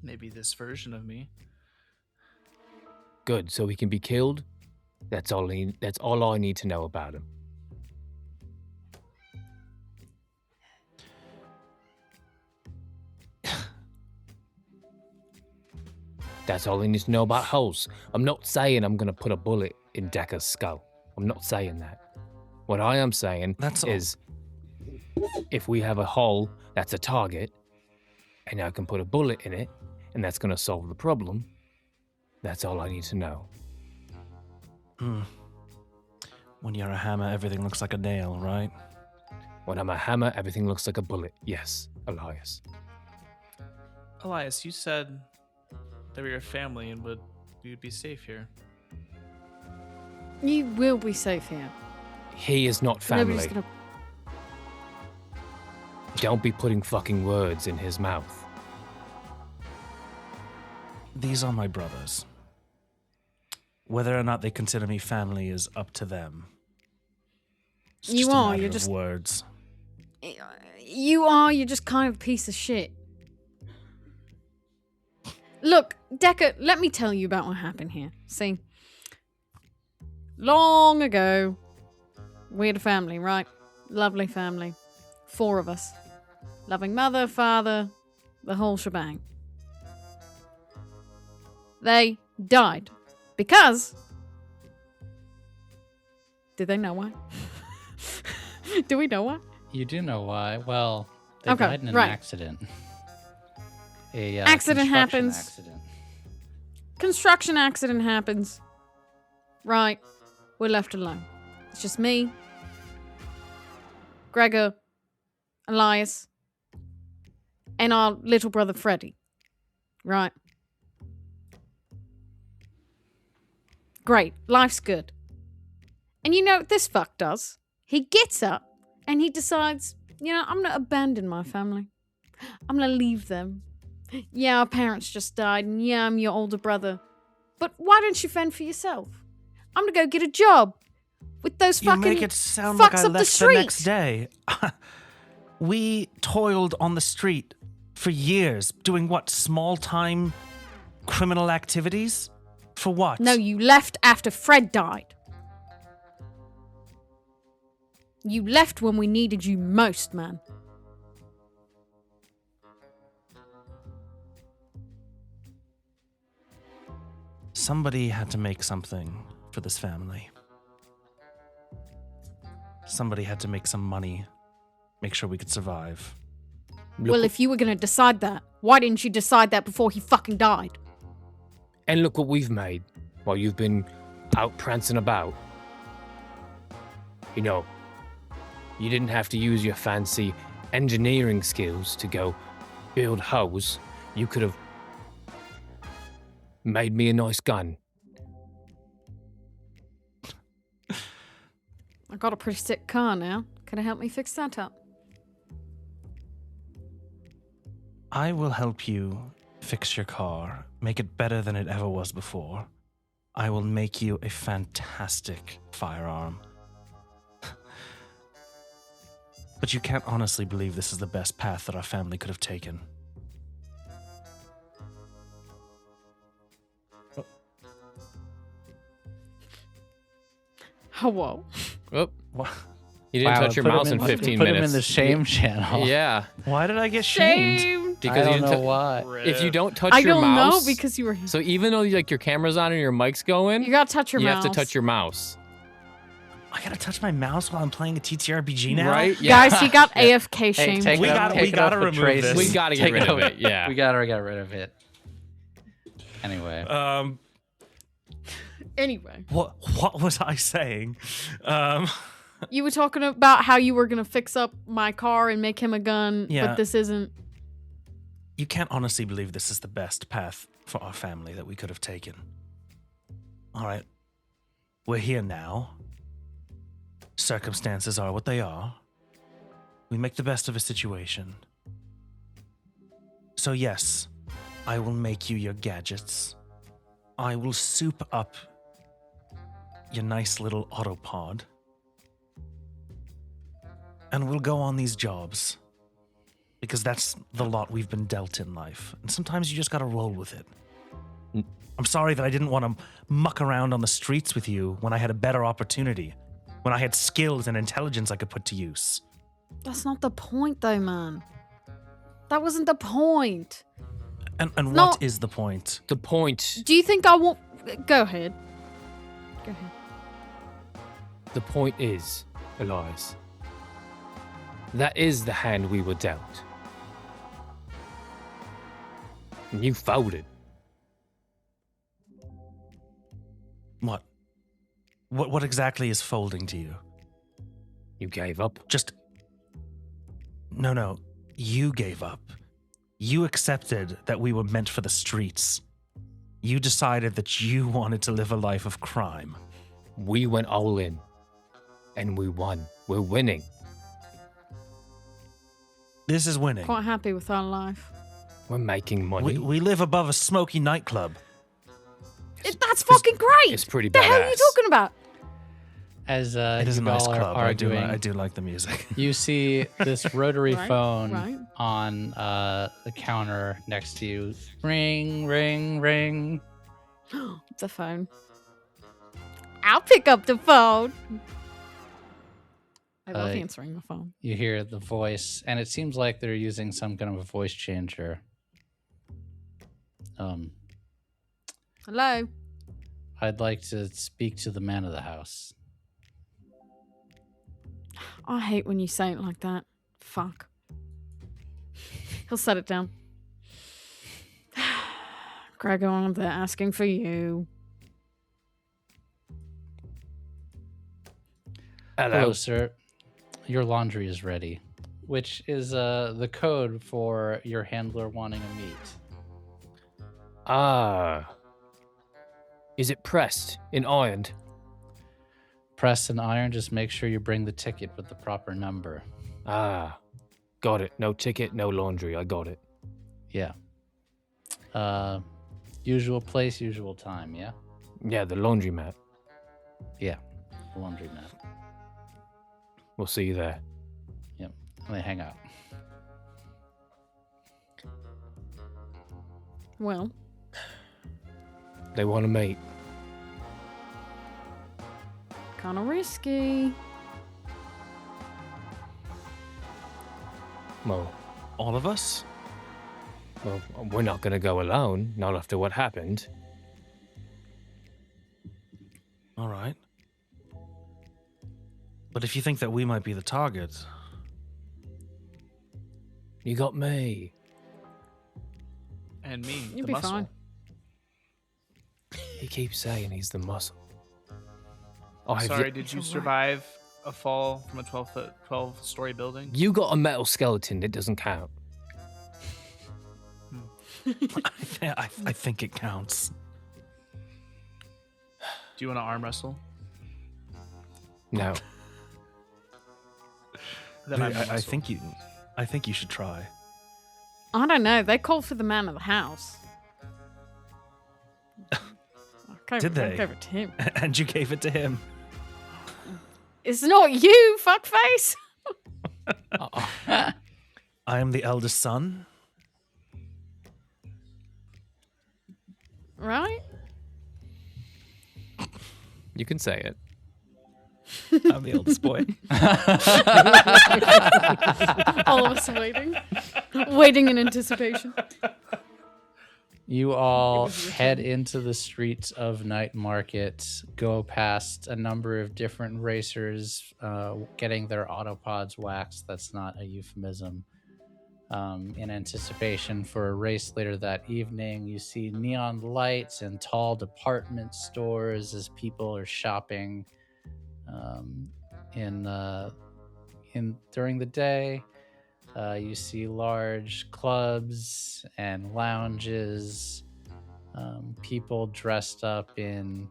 [SPEAKER 3] Maybe this version of me.
[SPEAKER 4] Good, so he can be killed? That's all I need to know about him. That's all I need to know about holes. I'm not saying I'm going to put a bullet in Decker's skull. I'm not saying that. What I am saying
[SPEAKER 2] That's all.
[SPEAKER 4] is if we have a hole that's a target and I can put a bullet in it and that's going to solve the problem, that's all I need to know.
[SPEAKER 2] When you're a hammer, everything looks like a nail, right?
[SPEAKER 4] When I'm a hammer, everything looks like a bullet. Yes, Elias.
[SPEAKER 3] Elias, you said that we were a family and we would be safe here.
[SPEAKER 5] You will be safe here.
[SPEAKER 4] He is not family.
[SPEAKER 5] Nobody's gonna...
[SPEAKER 4] Don't be putting fucking words in his mouth.
[SPEAKER 2] These are my brothers. Whether or not they consider me family is up to them. It's
[SPEAKER 5] You
[SPEAKER 2] just a
[SPEAKER 5] are,
[SPEAKER 2] matter
[SPEAKER 5] you're
[SPEAKER 2] of
[SPEAKER 5] just-
[SPEAKER 2] words.
[SPEAKER 5] You're just kind of a piece of shit. Look, Decker, let me tell you about what happened here. See? Long ago, we had a family, right? Lovely family. 4 of us. Loving mother, father, the whole shebang. They died. Because... Did they know why? Do we know why?
[SPEAKER 1] You do know why. Well, they
[SPEAKER 5] Okay,
[SPEAKER 1] died in an
[SPEAKER 5] right.
[SPEAKER 1] accident. A
[SPEAKER 5] Accident
[SPEAKER 1] construction
[SPEAKER 5] happens.
[SPEAKER 1] Accident.
[SPEAKER 5] Construction accident happens. Right. We're left alone. It's just me, Gregor, Elias, and our little brother Freddy. Right. Great. Life's good. And you know what this fuck does? He gets up and he decides, I'm going to abandon my family. I'm going to leave them. Yeah, our parents just died, and yeah, I'm your older brother. But why don't you fend for yourself? I'm gonna go get a job with those
[SPEAKER 2] You
[SPEAKER 5] fucking
[SPEAKER 2] make it sound
[SPEAKER 5] fucks
[SPEAKER 2] like I
[SPEAKER 5] up the
[SPEAKER 2] left the
[SPEAKER 5] street.
[SPEAKER 2] next day. We toiled on the street for years, doing what? Small-time criminal activities? For what?
[SPEAKER 5] No, you left after Fred died. You left when we needed you most, man.
[SPEAKER 2] Somebody had to make something for this family. Somebody had to make some money, make sure we could survive.
[SPEAKER 5] Well, if you were gonna decide that, why didn't you decide that before he fucking died?
[SPEAKER 4] And look what we've made while you've been out prancing about. You know, you didn't have to use your fancy engineering skills to go build hoes. You could have made me a nice gun.
[SPEAKER 5] I got a pretty sick car now. Can you help me fix that up?
[SPEAKER 2] I will help you fix your car, make it better than it ever was before. I will make you a fantastic firearm. But you can't honestly believe this is the best path that our family could have taken.
[SPEAKER 5] Oh, whoa.
[SPEAKER 4] Oh,
[SPEAKER 2] What?
[SPEAKER 4] you didn't touch your mouse in 15
[SPEAKER 1] Put
[SPEAKER 4] minutes.
[SPEAKER 1] him in the shame channel.
[SPEAKER 4] Yeah,
[SPEAKER 2] Why did I get shamed?
[SPEAKER 5] Shame.
[SPEAKER 4] because
[SPEAKER 1] I
[SPEAKER 4] you
[SPEAKER 1] don't
[SPEAKER 4] didn't.
[SPEAKER 1] know why.
[SPEAKER 4] If you don't touch
[SPEAKER 5] I
[SPEAKER 4] your
[SPEAKER 5] don't
[SPEAKER 4] mouse,
[SPEAKER 5] know because you were.
[SPEAKER 4] so even though like your camera's on and your mic's going,
[SPEAKER 5] You gotta touch your
[SPEAKER 4] you
[SPEAKER 5] mouse.
[SPEAKER 4] have to touch your mouse.
[SPEAKER 2] I gotta touch my mouse while I'm playing a TTRPG now?
[SPEAKER 4] Right? Yeah.
[SPEAKER 5] Guys, he got AFK shamed.
[SPEAKER 1] take
[SPEAKER 2] We
[SPEAKER 1] it
[SPEAKER 2] gotta-
[SPEAKER 1] take
[SPEAKER 2] we
[SPEAKER 1] it
[SPEAKER 2] gotta
[SPEAKER 1] off the
[SPEAKER 2] remove
[SPEAKER 1] traces.
[SPEAKER 2] this.
[SPEAKER 4] We gotta get
[SPEAKER 1] Take
[SPEAKER 4] rid of
[SPEAKER 1] off-
[SPEAKER 4] it, yeah.
[SPEAKER 1] We gotta get rid of it. Anyway.
[SPEAKER 5] Anyway,
[SPEAKER 2] What was I saying?
[SPEAKER 5] you were talking about how you were gonna fix up my car and make him a gun,
[SPEAKER 2] Yeah.
[SPEAKER 5] but this isn't.
[SPEAKER 2] You can't honestly believe this is the best path for our family that we could have taken. All right. We're here now. Circumstances are what they are. We make the best of a situation. So yes, I will make you your gadgets. I will soup up your nice little autopod. And we'll go on these jobs. Because that's the lot we've been dealt in life. And sometimes you just gotta roll with it. I'm sorry that I didn't want to muck around on the streets with you when I had a better opportunity. When I had skills and intelligence I could put to use.
[SPEAKER 5] That's not the point, though, man. That wasn't the point.
[SPEAKER 2] And
[SPEAKER 5] No.
[SPEAKER 2] what is the point?
[SPEAKER 4] The point.
[SPEAKER 5] Do you think I won't? Go ahead. Go ahead.
[SPEAKER 4] The point is, Elias, that is the hand we were dealt. And you folded.
[SPEAKER 2] What? What exactly is folding to you?
[SPEAKER 4] You gave up.
[SPEAKER 2] Just... No. You gave up. You accepted that we were meant for the streets. you decided that you wanted to live a life of crime.
[SPEAKER 4] We went all in, and we won. We're winning.
[SPEAKER 2] This is winning.
[SPEAKER 5] Quite happy with our life.
[SPEAKER 4] We're making money.
[SPEAKER 2] We live above a smoky nightclub.
[SPEAKER 5] That's fucking great.
[SPEAKER 4] It's pretty
[SPEAKER 5] What the hell are you
[SPEAKER 4] badass.
[SPEAKER 5] talking about?
[SPEAKER 1] As
[SPEAKER 2] It is a
[SPEAKER 1] you
[SPEAKER 2] nice
[SPEAKER 1] all are
[SPEAKER 2] club.
[SPEAKER 1] arguing,
[SPEAKER 2] I do like the music.
[SPEAKER 1] you see this rotary
[SPEAKER 5] Right,
[SPEAKER 1] phone
[SPEAKER 5] right.
[SPEAKER 1] on the counter next to you. Ring, ring, ring.
[SPEAKER 5] The phone. I'll pick up the phone. I love
[SPEAKER 1] Uh,
[SPEAKER 5] answering the phone.
[SPEAKER 1] You hear the voice, and it seems like they're using some kind of a voice changer.
[SPEAKER 5] Hello.
[SPEAKER 1] I'd like to speak to the man of the house.
[SPEAKER 5] I hate when you say it like that. Fuck. He'll set it down. Gregor, they're asking for you.
[SPEAKER 1] Hello, sir. Your laundry is ready, which is the code for your handler wanting a meet.
[SPEAKER 4] Ah. Is it pressed in ironed?
[SPEAKER 1] Press and iron, just make sure you bring the ticket with the proper number.
[SPEAKER 4] Ah. Got it. No ticket, no laundry. I got it.
[SPEAKER 1] Yeah. Usual place, usual time, yeah?
[SPEAKER 4] Yeah, the laundromat.
[SPEAKER 1] Yeah, the laundromat.
[SPEAKER 4] We'll see you there.
[SPEAKER 1] Yep, and they hang out.
[SPEAKER 5] Well,
[SPEAKER 4] They want to meet.
[SPEAKER 5] kind of risky.
[SPEAKER 4] Well,
[SPEAKER 2] All of us?
[SPEAKER 4] we're not going to go alone, not after what happened.
[SPEAKER 2] All right. But if you think that we might be the target,
[SPEAKER 4] You got me.
[SPEAKER 3] And me,
[SPEAKER 5] You'll
[SPEAKER 3] the
[SPEAKER 5] be
[SPEAKER 3] muscle.
[SPEAKER 5] fine.
[SPEAKER 4] He keeps saying he's the muscle.
[SPEAKER 3] Sorry, did
[SPEAKER 5] It's
[SPEAKER 3] you
[SPEAKER 5] all right.
[SPEAKER 3] survive a fall from a 12-story building?
[SPEAKER 4] You got a metal skeleton that doesn't count.
[SPEAKER 2] I think it counts.
[SPEAKER 3] Do you want to arm wrestle?
[SPEAKER 4] No.
[SPEAKER 3] Then I'm the
[SPEAKER 2] I
[SPEAKER 3] muscle.
[SPEAKER 2] think you should try.
[SPEAKER 5] I don't know. They called for the man of the house.
[SPEAKER 2] Did they?
[SPEAKER 5] I gave it to him.
[SPEAKER 2] And you gave it to him.
[SPEAKER 5] It's not you, fuckface.
[SPEAKER 2] I am the eldest son.
[SPEAKER 5] Right?
[SPEAKER 4] You can say it.
[SPEAKER 2] I'm the eldest boy.
[SPEAKER 5] All of us waiting. Waiting in anticipation.
[SPEAKER 1] You all head into the streets of Night Market, go past a number of different racers getting their autopods waxed. That's not a euphemism. In anticipation for a race later that evening, you see neon lights and tall department stores as people are shopping during the day. You see large clubs and lounges, people dressed up in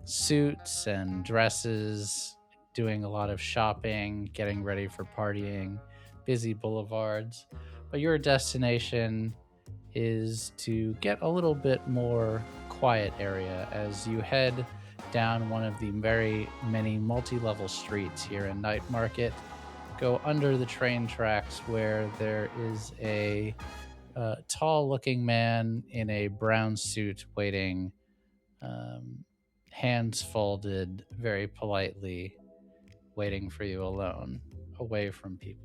[SPEAKER 1] suits and dresses, doing a lot of shopping, getting ready for partying, busy boulevards. But your destination is to get a little bit more quiet area as you head down one of the very many multi-level streets here in Night Market. Go under the train tracks where there is a tall-looking man in a brown suit waiting, hands folded, very politely, waiting for you alone, away from people.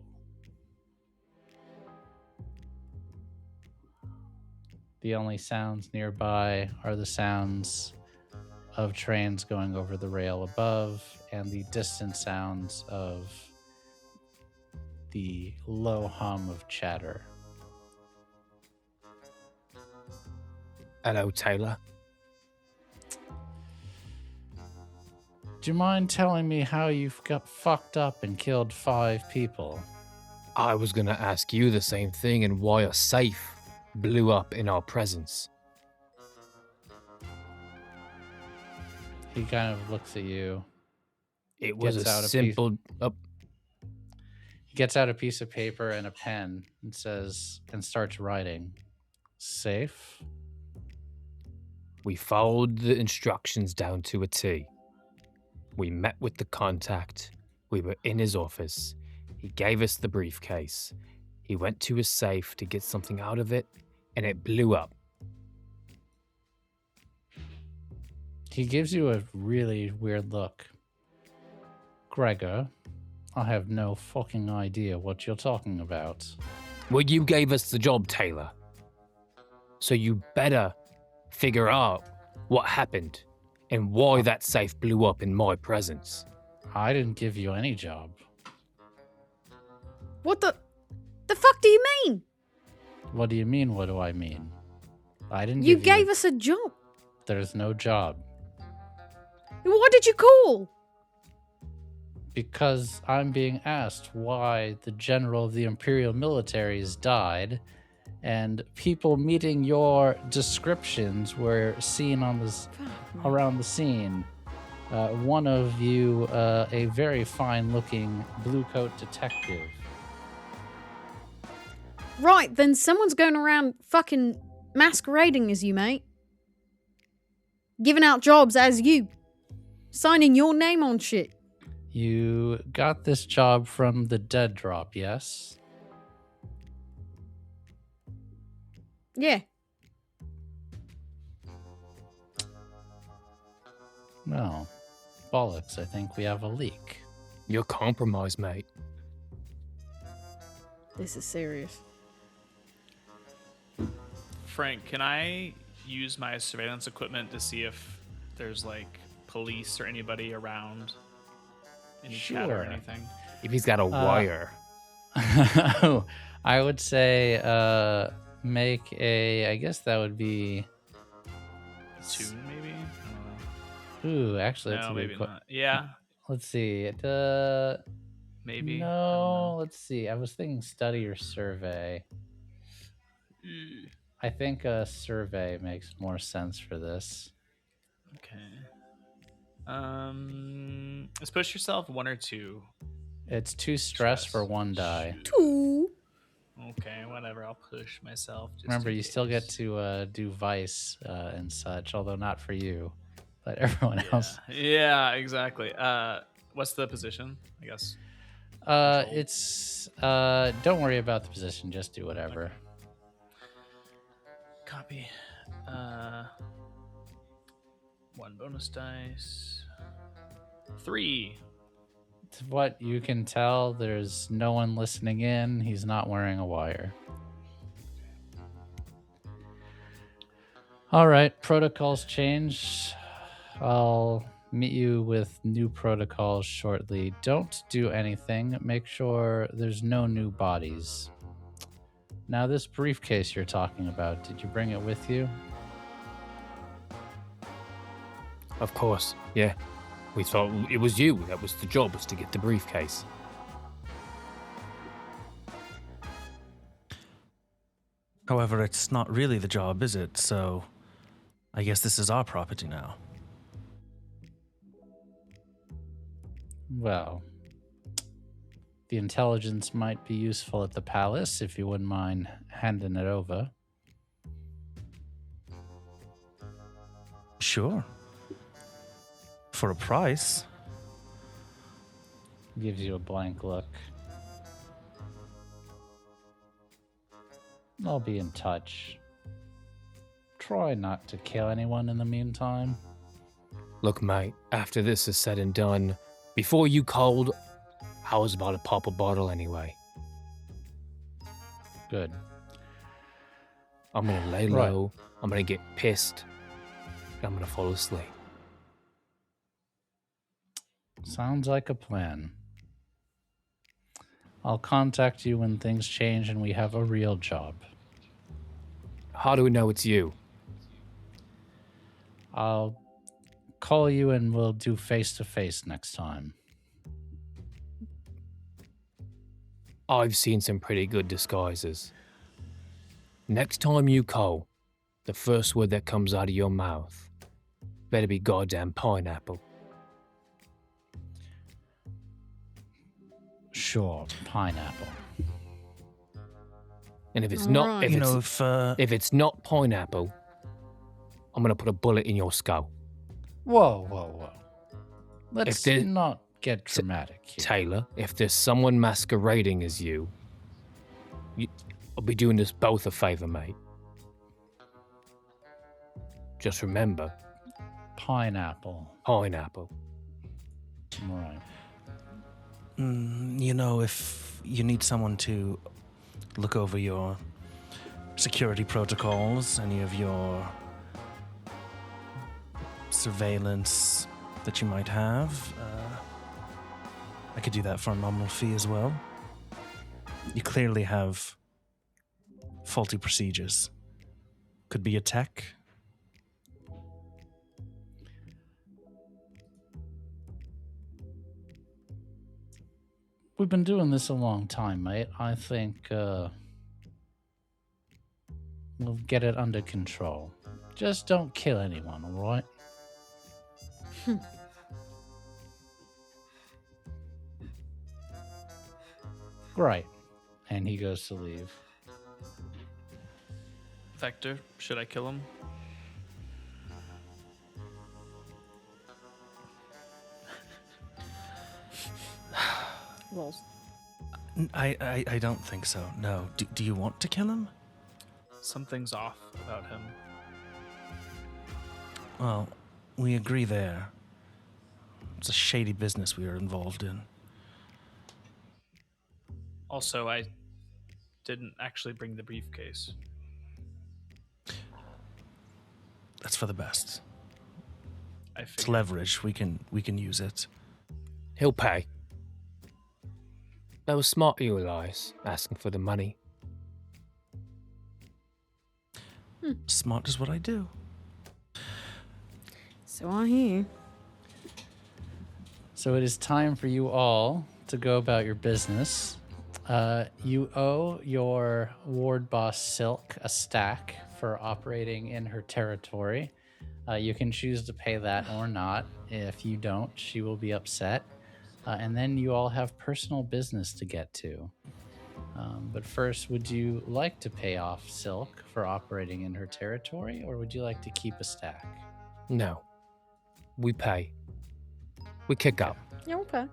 [SPEAKER 1] The only sounds nearby are the sounds of trains going over the rail above and the distant sounds of the low hum of chatter.
[SPEAKER 4] Hello, Taylor.
[SPEAKER 1] Do you mind telling me how you've got fucked up and killed 5 people?
[SPEAKER 4] I was going to ask you the same thing and why a safe blew up in our presence.
[SPEAKER 1] He kind of looks at you.
[SPEAKER 4] It was
[SPEAKER 1] Gets
[SPEAKER 4] a
[SPEAKER 1] out a
[SPEAKER 4] simple.
[SPEAKER 1] He gets out a piece of paper and a pen and starts writing. Safe.
[SPEAKER 4] We followed the instructions down to a T. We met with the contact. We were in his office. He gave us the briefcase. He went to his safe to get something out of it, and it blew up.
[SPEAKER 1] He gives you a really weird look. Gregor, I have no fucking idea what you're talking about.
[SPEAKER 4] Well, you gave us the job, Taylor. So you better figure out what happened and why that safe blew up in my presence.
[SPEAKER 1] I didn't give you any job.
[SPEAKER 5] What the fuck do you mean?
[SPEAKER 1] What do you mean, what do I mean? I didn't
[SPEAKER 5] You
[SPEAKER 1] give
[SPEAKER 5] gave us a job.
[SPEAKER 1] There's no job.
[SPEAKER 5] What did you call?
[SPEAKER 1] Because I'm being asked why the general of the Imperial militaries died, and people meeting your descriptions were seen on this around the scene. One of you, a very fine-looking blue coat detective.
[SPEAKER 5] Right, then someone's going around fucking masquerading as you, mate. Giving out jobs as you. Signing your name on shit.
[SPEAKER 1] You got this job from the dead drop, yes?
[SPEAKER 5] Yeah.
[SPEAKER 1] Well, bollocks, I think we have a leak.
[SPEAKER 4] You're compromised, mate.
[SPEAKER 5] This is serious.
[SPEAKER 3] Frank, can I use my surveillance equipment to see if there's like police or anybody around? Any chat or
[SPEAKER 1] Sure.
[SPEAKER 3] anything?
[SPEAKER 4] If he's got a wire.
[SPEAKER 1] I would say make a, I guess that would be...
[SPEAKER 3] Tune, maybe? I don't know.
[SPEAKER 1] Ooh, actually, that's
[SPEAKER 3] No,
[SPEAKER 1] a
[SPEAKER 3] maybe
[SPEAKER 1] good
[SPEAKER 3] not. Yeah,
[SPEAKER 1] Let's see.
[SPEAKER 3] maybe.
[SPEAKER 1] No, let's see. I was thinking study or survey. I think a survey makes more sense for this.
[SPEAKER 3] Okay. Let's push yourself 1 or 2.
[SPEAKER 1] It's 2 stress for 1 die.
[SPEAKER 5] 2.
[SPEAKER 3] Okay, whatever. I'll push myself. Just
[SPEAKER 1] Remember,
[SPEAKER 3] in
[SPEAKER 1] you still get
[SPEAKER 3] case.
[SPEAKER 1] to do Vice and such, although not for you, but everyone else.
[SPEAKER 3] Yeah, exactly. What's the position? I guess.
[SPEAKER 1] It's don't worry about the position, just do whatever.
[SPEAKER 3] Okay. Copy. 1 bonus dice. 3.
[SPEAKER 1] To what you can tell, there's no one listening in. He's not wearing a wire. All right, protocols changed. I'll meet you with new protocols shortly. Don't do anything. Make sure there's no new bodies. Now, this briefcase you're talking about, did you bring it with you?
[SPEAKER 4] Of course, yeah. We thought it was you. That was the job, was to get the briefcase.
[SPEAKER 2] However, it's not really the job, is it? So I guess this is our property now.
[SPEAKER 1] Well, the intelligence might be useful at the palace if you wouldn't mind handing it over.
[SPEAKER 2] Sure. For a price.
[SPEAKER 1] Gives you a blank look. I'll be in touch. Try not to kill anyone in the meantime.
[SPEAKER 4] Look, mate, after this is said and done, before you called, I was about to pop a bottle anyway.
[SPEAKER 1] Good.
[SPEAKER 4] I'm gonna lay
[SPEAKER 1] Right.
[SPEAKER 4] low, I'm gonna get pissed, and I'm gonna fall asleep.
[SPEAKER 1] Sounds like a plan. I'll contact you when things change and we have a real job.
[SPEAKER 4] How do we know it's you?
[SPEAKER 1] I'll call you and we'll do face-to-face next time.
[SPEAKER 4] I've seen some pretty good disguises. Next time you call, the first word that comes out of your mouth Better be goddamn pineapple.
[SPEAKER 1] Sure, pineapple.
[SPEAKER 4] And if it's
[SPEAKER 5] All
[SPEAKER 4] not,
[SPEAKER 5] right.
[SPEAKER 4] if
[SPEAKER 2] You
[SPEAKER 4] it's,
[SPEAKER 2] know,
[SPEAKER 4] if it's not pineapple, I'm gonna put a bullet in your skull.
[SPEAKER 1] Whoa, whoa, whoa. Let's
[SPEAKER 4] there-
[SPEAKER 1] not get dramatic here.
[SPEAKER 4] Taylor, if there's someone masquerading as you, I'll be doing us both a favor, mate. Just remember,
[SPEAKER 1] Pineapple.
[SPEAKER 4] pineapple.
[SPEAKER 1] Right.
[SPEAKER 2] you know, if you need someone to look over your security protocols, any of your surveillance that you might have, I could do that for a nominal fee as well. You clearly have faulty procedures. Could be a tech.
[SPEAKER 1] We've been doing this a long time, mate. I think we'll get it under control. Just don't kill anyone, all right? Great. And he goes to leave.
[SPEAKER 3] Vector, should I kill him?
[SPEAKER 5] Rolls.
[SPEAKER 2] I don't think so. No. Do you want to kill him?
[SPEAKER 3] Something's off about him.
[SPEAKER 2] Well, we agree there. It's a shady business we are involved in.
[SPEAKER 3] Also, I didn't actually bring the briefcase.
[SPEAKER 2] That's for the best.
[SPEAKER 3] I
[SPEAKER 2] It's
[SPEAKER 3] figured.
[SPEAKER 2] leverage. We can use it.
[SPEAKER 4] He'll pay. That was smart of you, Elias, asking for the money.
[SPEAKER 2] Smart is what I do.
[SPEAKER 5] So I hear.
[SPEAKER 1] So it is time for you all to go about your business. You owe your ward boss Silk a stack for operating in her territory. You can choose to pay that or not. If you don't, she will be upset. And then you all have personal business to get to. But first, would you like to pay off Silk for operating in her territory, or would you like to keep a stack?
[SPEAKER 4] No. We pay. We kick up.
[SPEAKER 5] Yeah, okay.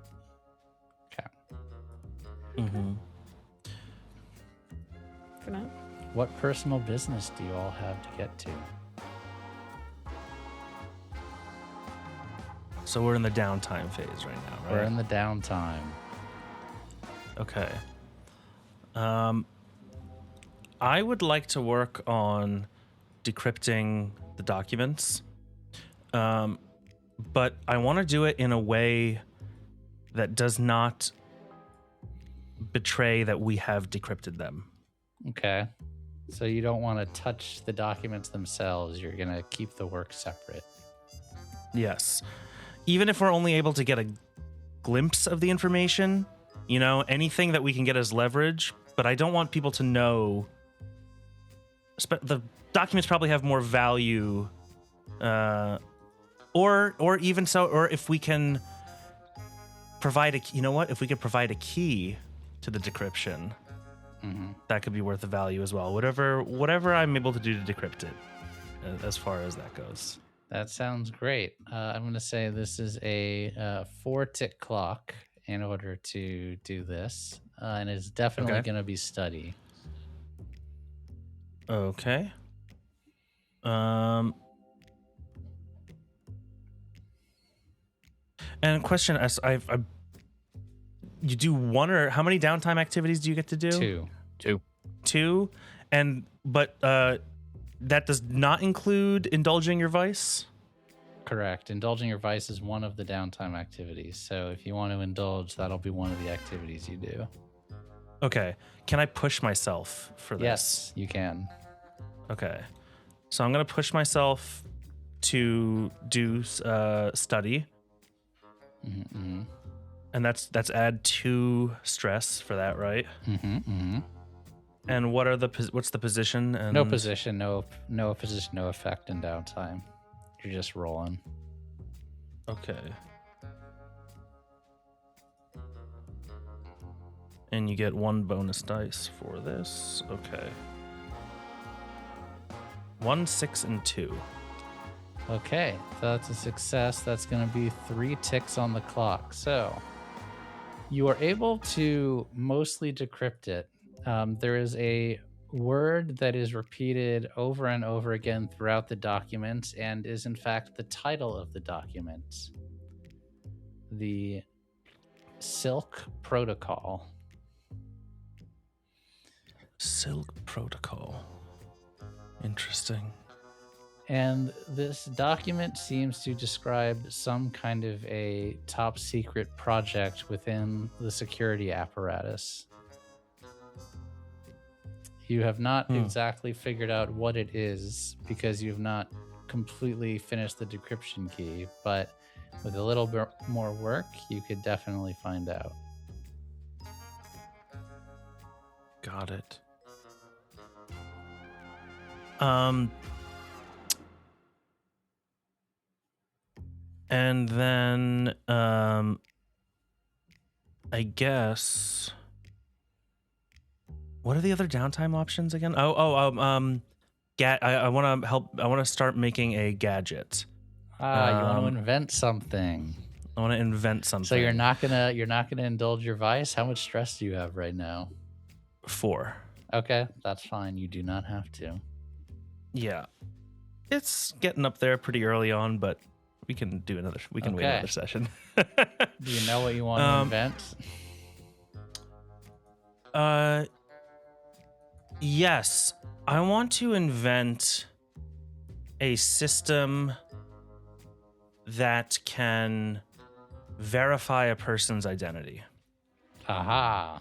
[SPEAKER 1] Okay.
[SPEAKER 2] Mm-hmm.
[SPEAKER 5] For now.
[SPEAKER 1] What personal business do you all have to get to?
[SPEAKER 2] So we're in the downtime phase right now, right?
[SPEAKER 1] We're in the downtime.
[SPEAKER 2] Okay. I would like to work on decrypting the documents, but I want to do it in a way that does not betray that we have decrypted them.
[SPEAKER 1] Okay. So you don't want to touch the documents themselves. You're going to keep the work separate.
[SPEAKER 2] Yes. Even if we're only able to get a glimpse of the information, you know, anything that we can get as leverage, but I don't want people to know. The documents probably have more value, or even so, or if we can provide a, you know what, if we could provide a key to the decryption, that could be worth the value as well. Whatever I'm able to do to decrypt it, as far as that goes.
[SPEAKER 1] That sounds great. I'm going to say this is a 4-tick clock in order to do this, and it's definitely
[SPEAKER 2] Okay.
[SPEAKER 1] going to be study.
[SPEAKER 2] Okay. And question, you do one, or how many downtime activities do you get to do?
[SPEAKER 1] 2.
[SPEAKER 2] Two, but that does not include indulging your vice.
[SPEAKER 1] Correct. Indulging your vice is one of the downtime activities. So if you want to indulge, that'll be one of the activities you do.
[SPEAKER 2] Okay. Can I push myself for this?
[SPEAKER 1] Yes, you can.
[SPEAKER 2] Okay. So I'm gonna push myself to do study,
[SPEAKER 1] Mm-hmm.
[SPEAKER 2] and that's add 2 stress for that, right?
[SPEAKER 1] Mm-hmm.
[SPEAKER 2] And what's the position? And
[SPEAKER 1] No position, no position, no effect in downtime. You're just rolling.
[SPEAKER 2] Okay. And you get 1 bonus dice for this. Okay. 1, 6, and 2.
[SPEAKER 1] Okay, so that's a success. That's going to be 3 ticks on the clock. So you are able to mostly decrypt it. There is a word that is repeated over and over again throughout the document and is in fact the title of the document. The Silk Protocol.
[SPEAKER 2] Silk Protocol. Interesting.
[SPEAKER 1] And this document seems to describe some kind of a top secret project within the security apparatus. You have not exactly figured out what it is because you've not completely finished the decryption key, but with a little bit more work, you could definitely find out.
[SPEAKER 2] Got it. And then I guess what are the other downtime options again? I want to help. I want to start making a gadget.
[SPEAKER 1] You want to invent something.
[SPEAKER 2] I want to invent something.
[SPEAKER 1] So you're not gonna indulge your vice. How much stress do you have right now?
[SPEAKER 2] 4.
[SPEAKER 1] Okay, that's fine. You do not have to.
[SPEAKER 2] Yeah, it's getting up there pretty early on, but we can do another. We can wait another session.
[SPEAKER 1] Do you know what you want to invent?
[SPEAKER 2] Yes, I want to invent a system that can verify a person's identity.
[SPEAKER 1] Aha.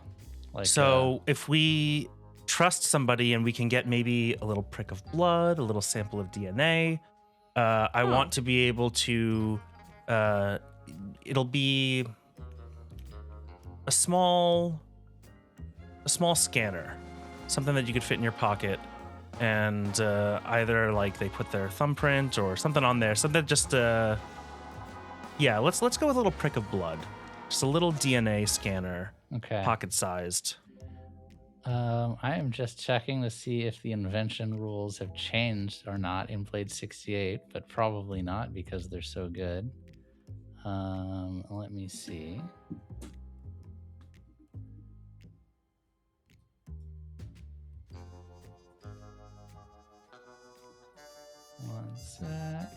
[SPEAKER 2] So if we trust somebody and we can get maybe a little prick of blood, a little sample of DNA, I want to be able to, it'll be a small scanner, something that you could fit in your pocket, and either like they put their thumbprint or something on there, something just, let's go with a little prick of blood, just a little DNA scanner, pocket-sized.
[SPEAKER 1] I am just checking to see if the invention rules have changed or not in Blade 68, but probably not because they're so good. Let me see. One sec.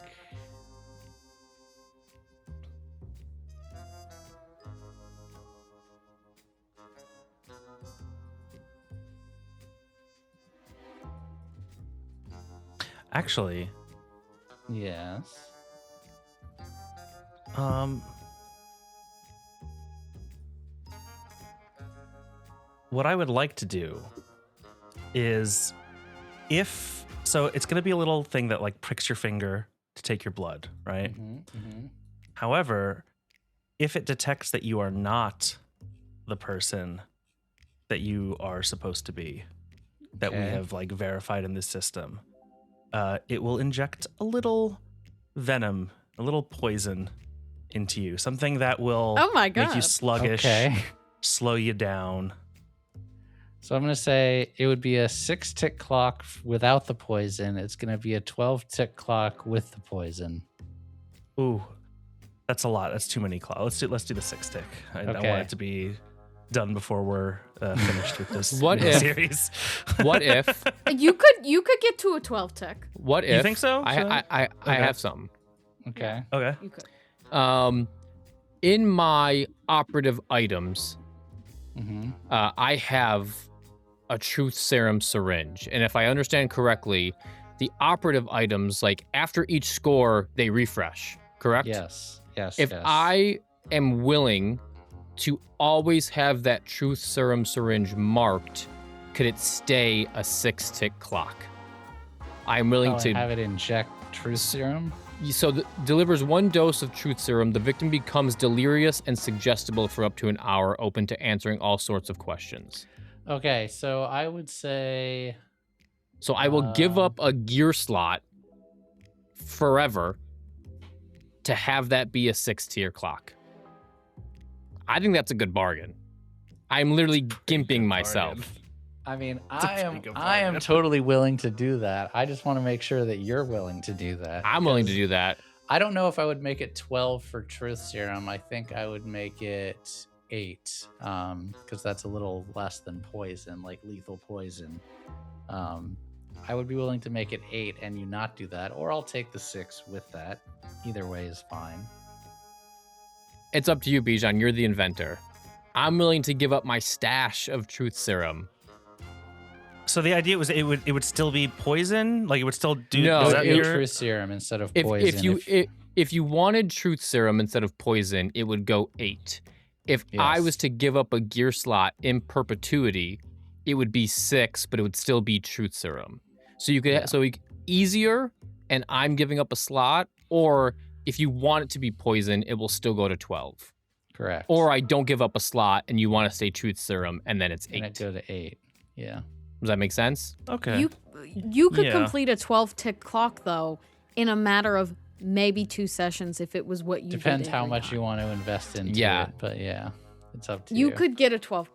[SPEAKER 2] Actually,
[SPEAKER 1] yes.
[SPEAKER 2] What I would like to do is so it's going to be a little thing that like pricks your finger to take your blood, right? However, if it detects that you are not the person that you are supposed to be, that we have like verified in this system, it will inject a little venom, a little poison into you. Something that will make you sluggish, slow you down.
[SPEAKER 1] So I'm going to say it would be a 6-tick clock without the poison. It's going to be a 12-tick clock with the poison.
[SPEAKER 2] Ooh, that's a lot. That's too many clocks. Let's do the 6-tick. I want it to be done before we're finished with this series.
[SPEAKER 4] What if
[SPEAKER 5] you could get to a 12-tick?
[SPEAKER 4] What if
[SPEAKER 2] you think so?
[SPEAKER 4] I have some.
[SPEAKER 1] Okay.
[SPEAKER 2] Okay.
[SPEAKER 5] You could.
[SPEAKER 4] In my operative items, I have a truth serum syringe, and if I understand correctly, the operative items, like after each score, they refresh. Correct?
[SPEAKER 1] Yes.
[SPEAKER 4] If I am willing to always have that truth serum syringe marked, could it stay a 6-tick clock? I'm willing to
[SPEAKER 1] have it inject truth serum.
[SPEAKER 4] So delivers 1 dose of truth serum. The victim becomes delirious and suggestible for up to an hour, open to answering all sorts of questions.
[SPEAKER 1] Okay, so I would say...
[SPEAKER 4] So I will give up a gear slot forever to have that be a 6-tier clock. I think that's a good bargain. I'm literally gimping myself.
[SPEAKER 1] I mean,
[SPEAKER 3] It's a
[SPEAKER 1] I
[SPEAKER 3] pretty good
[SPEAKER 1] am
[SPEAKER 3] bargain.
[SPEAKER 1] totally willing to do that. I just want to make sure that you're willing to do that.
[SPEAKER 4] I'm willing to
[SPEAKER 1] 'cause
[SPEAKER 4] do that.
[SPEAKER 1] I don't know if I would make it 12 for truth serum. I think I would make it 8, because that's a little less than poison, like lethal poison. I would be willing to make it 8 and you not do that, or I'll take the 6 with that. Either way is fine.
[SPEAKER 4] It's up to you, Bijan. You're the inventor. I'm willing to give up my stash of truth serum.
[SPEAKER 2] So the idea was it would still be poison, like it would still do.
[SPEAKER 4] No,
[SPEAKER 2] is
[SPEAKER 1] It
[SPEAKER 2] that
[SPEAKER 1] would be
[SPEAKER 2] your-
[SPEAKER 1] truth serum instead of
[SPEAKER 4] If
[SPEAKER 1] poison.
[SPEAKER 4] if you wanted truth serum instead of poison, it would go 8. If I
[SPEAKER 1] Yes.
[SPEAKER 4] was to give up a gear slot in perpetuity, it would be 6, but it would still be truth serum. So you could easier, and I'm giving up a slot, or if you want it to be poison, it will still go to 12.
[SPEAKER 1] Correct.
[SPEAKER 4] Or I don't give up a slot and you want to stay truth serum, and then it's 8.
[SPEAKER 1] and it go to 8. Yeah.
[SPEAKER 4] Does that make sense?
[SPEAKER 2] Okay.
[SPEAKER 5] You could
[SPEAKER 2] Yeah.
[SPEAKER 5] complete a 12-tick clock though in a matter of maybe 2 sessions if it was what you
[SPEAKER 1] Depends
[SPEAKER 5] did
[SPEAKER 1] how
[SPEAKER 5] every
[SPEAKER 1] much
[SPEAKER 5] time.
[SPEAKER 1] you want to invest into
[SPEAKER 4] Yeah.
[SPEAKER 1] it. But yeah, it's up to you.
[SPEAKER 5] You could get a 12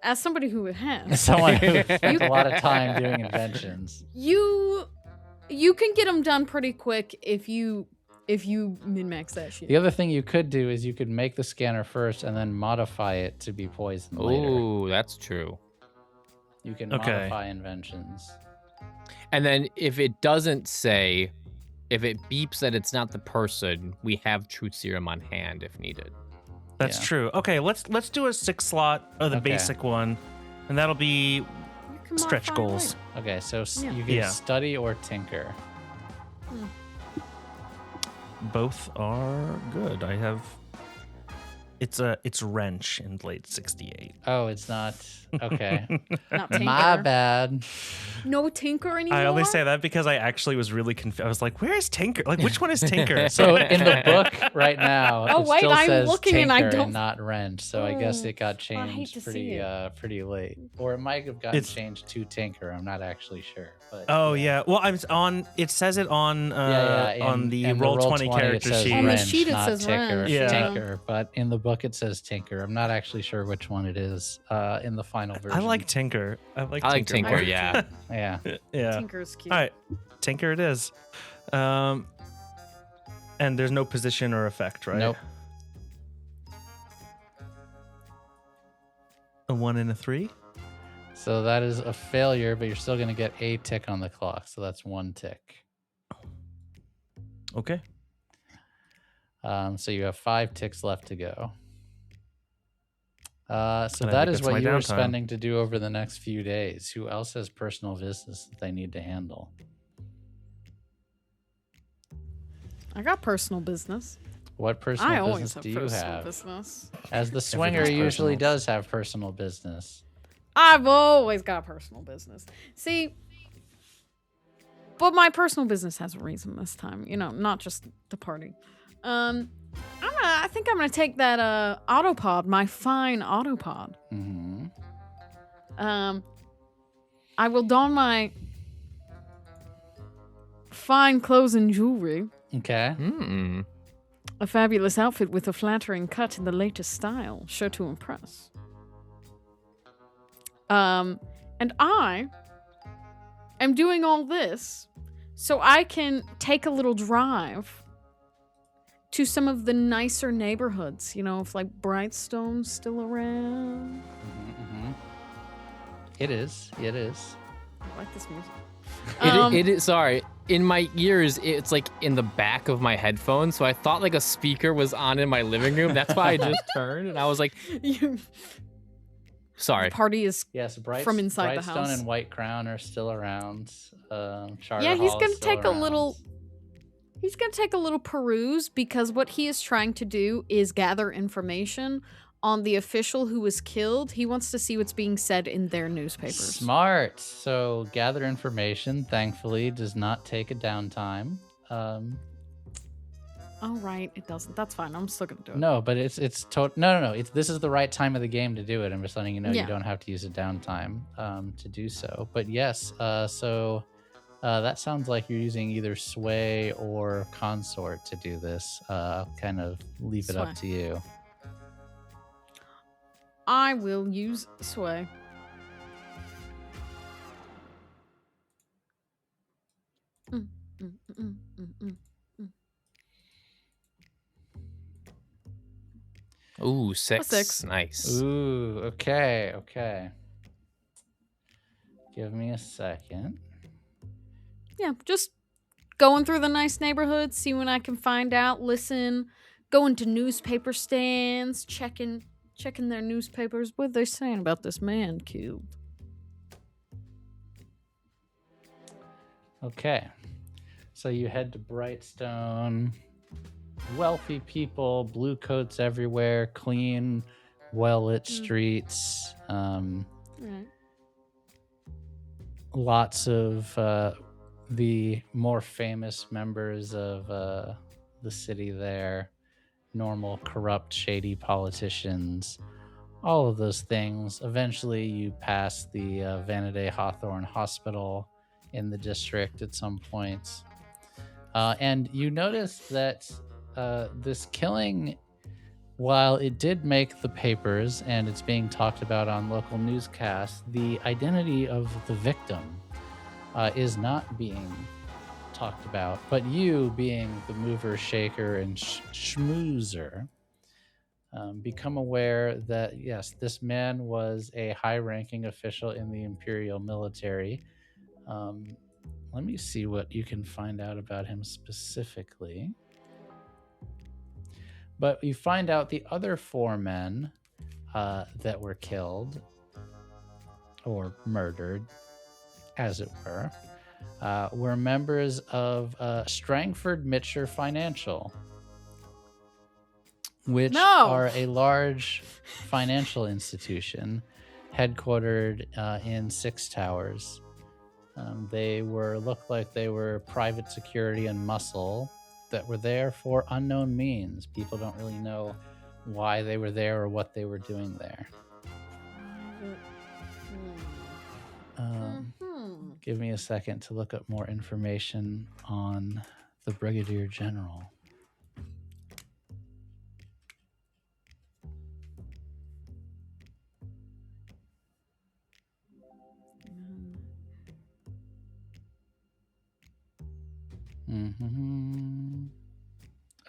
[SPEAKER 5] as somebody who has.
[SPEAKER 1] Someone who spent a lot of time doing inventions.
[SPEAKER 5] You can get them done pretty quick if you min-max that shit.
[SPEAKER 1] The other thing you could do is you could make the scanner first and then modify it to be poison later.
[SPEAKER 4] Oh, that's true.
[SPEAKER 1] You can
[SPEAKER 2] Okay.
[SPEAKER 1] modify inventions.
[SPEAKER 4] And then if it doesn't say, if it beeps that it's not the person, we have truth serum on hand if needed.
[SPEAKER 2] That's
[SPEAKER 1] Yeah.
[SPEAKER 2] true. Okay, let's do a 6 slot of the
[SPEAKER 1] Okay.
[SPEAKER 2] basic one, and that'll be
[SPEAKER 5] You can
[SPEAKER 2] stretch
[SPEAKER 5] modify it
[SPEAKER 2] goals.
[SPEAKER 5] later.
[SPEAKER 1] Okay, so
[SPEAKER 5] Yeah.
[SPEAKER 1] you can
[SPEAKER 2] Yeah.
[SPEAKER 1] study or tinker.
[SPEAKER 2] Both are good. I have. It's wrench in Blade 68.
[SPEAKER 1] Oh, it's not. Okay.
[SPEAKER 5] Not tinker.
[SPEAKER 1] My bad.
[SPEAKER 5] No tinker anymore.
[SPEAKER 2] I only say that because I actually was really confused. I was like, "Where is Tinker? Like, which one is Tinker?"
[SPEAKER 1] So in the book right now,
[SPEAKER 5] Oh,
[SPEAKER 1] it
[SPEAKER 5] wait,
[SPEAKER 1] still
[SPEAKER 5] I'm
[SPEAKER 1] says
[SPEAKER 5] looking
[SPEAKER 1] tinker
[SPEAKER 5] and I don't-
[SPEAKER 1] not wrench. So I guess it got
[SPEAKER 5] I hate
[SPEAKER 1] changed
[SPEAKER 5] to see
[SPEAKER 1] pretty late, or it might have gotten
[SPEAKER 2] It's-
[SPEAKER 1] changed to tinker. I'm not actually sure. But
[SPEAKER 2] Oh yeah. Well, I'm on. It says it on on the
[SPEAKER 1] in
[SPEAKER 2] Roll20
[SPEAKER 1] it
[SPEAKER 2] character
[SPEAKER 1] says
[SPEAKER 2] sheet.
[SPEAKER 5] On the
[SPEAKER 1] wrench,
[SPEAKER 5] sheet it
[SPEAKER 1] not
[SPEAKER 5] says
[SPEAKER 1] tinker,
[SPEAKER 5] wrench,
[SPEAKER 2] yeah.
[SPEAKER 1] tinker, but in the book it says tinker. I'm not actually sure which one it is in the final version.
[SPEAKER 2] I like Tinker. I like Tinker.
[SPEAKER 4] Tinker, yeah.
[SPEAKER 1] Yeah.
[SPEAKER 2] Yeah.
[SPEAKER 5] Tinker's cute.
[SPEAKER 2] All right, Tinker it is. And there's no position or effect, right?
[SPEAKER 1] Nope.
[SPEAKER 2] A 1 and a 3.
[SPEAKER 1] So that is a failure, but you're still going to get a tick on the clock. So that's 1 tick.
[SPEAKER 2] Okay.
[SPEAKER 1] So you have 5 ticks left to go. So
[SPEAKER 2] And I
[SPEAKER 1] that
[SPEAKER 2] think
[SPEAKER 1] is
[SPEAKER 2] that's
[SPEAKER 1] what
[SPEAKER 2] my
[SPEAKER 1] you were
[SPEAKER 2] downtime.
[SPEAKER 1] spending to do over the next few days. Who else has personal business that they need to handle?
[SPEAKER 5] I got personal business.
[SPEAKER 1] What personal
[SPEAKER 5] I always
[SPEAKER 1] business
[SPEAKER 5] have
[SPEAKER 1] do you
[SPEAKER 5] personal
[SPEAKER 1] have?
[SPEAKER 5] business.
[SPEAKER 1] As the swinger
[SPEAKER 2] Everything's
[SPEAKER 1] usually
[SPEAKER 2] personal.
[SPEAKER 1] does have personal business.
[SPEAKER 5] I've always got personal business. See, but my personal business has a reason this time. You know, not just the party. I think I'm gonna take that autopod, my fine autopod.
[SPEAKER 1] Mm-hmm.
[SPEAKER 5] I will don my fine clothes and jewelry,
[SPEAKER 1] Okay.
[SPEAKER 5] a fabulous outfit with a flattering cut in the latest style, sure to impress. And I am doing all this so I can take a little drive to some of the nicer neighborhoods, you know, if like Brightstone's still around.
[SPEAKER 1] Mm-hmm. It is. It is.
[SPEAKER 5] I like this music.
[SPEAKER 4] It is, sorry, in my ears, it's like in the back of my headphones. So I thought like a speaker was on in my living room. That's why I just turned and I was like, sorry.
[SPEAKER 5] Party is
[SPEAKER 1] Yes,
[SPEAKER 5] From inside the
[SPEAKER 1] Brightstone
[SPEAKER 5] house.
[SPEAKER 1] and White Crown are still around. Charter
[SPEAKER 5] yeah, he's
[SPEAKER 1] Hall
[SPEAKER 5] gonna
[SPEAKER 1] is still
[SPEAKER 5] take a
[SPEAKER 1] around.
[SPEAKER 5] little. He's gonna take a little peruse because what he is trying to do is gather information on the official who was killed. He wants to see what's being said in their newspapers.
[SPEAKER 1] Smart. So gather information. Thankfully, does not take a downtime.
[SPEAKER 5] Oh right, it doesn't. That's fine. I'm still gonna do it.
[SPEAKER 1] No, but it's no. This is the right time of the game to do it. I'm just letting you know
[SPEAKER 5] Yeah.
[SPEAKER 1] you don't have to use a downtime to do so. But yes, so That sounds like you're using either sway or consort to do this. I'll kind of leave it up
[SPEAKER 5] Sway.
[SPEAKER 1] to you.
[SPEAKER 5] I will use sway. Mm, mm, mm, mm, mm.
[SPEAKER 4] Ooh, 6.
[SPEAKER 5] 6.
[SPEAKER 4] Nice.
[SPEAKER 1] Ooh, okay. Give me a second.
[SPEAKER 5] Yeah, just going through the nice neighborhoods, see what I can find out, listen, going to newspaper stands, checking their newspapers. What are they saying about this man cube?
[SPEAKER 1] Okay. So you head to Brightstone. Wealthy people, blue coats everywhere, clean, well-lit streets.
[SPEAKER 5] Right.
[SPEAKER 1] Lots of the more famous members of the city there. Normal, corrupt, shady politicians. All of those things. Eventually, you pass the Vanity Hawthorne Hospital in the district at some points. And you notice that this killing, while it did make the papers and it's being talked about on local newscasts, the identity of the victim is not being talked about. But you, being the mover, shaker, and schmoozer, become aware that, yes, this man was a high-ranking official in the Imperial military. Let me see what you can find out about him specifically. But you find out the other 4 men that were killed or murdered, as it were members of Strangford Mitcher Financial, which are a large financial institution headquartered in 6 Towers. They looked like they were private security and muscle that were there for unknown means. People don't really know why they were there or what they were doing there. Give me a second to look up more information on the Brigadier General.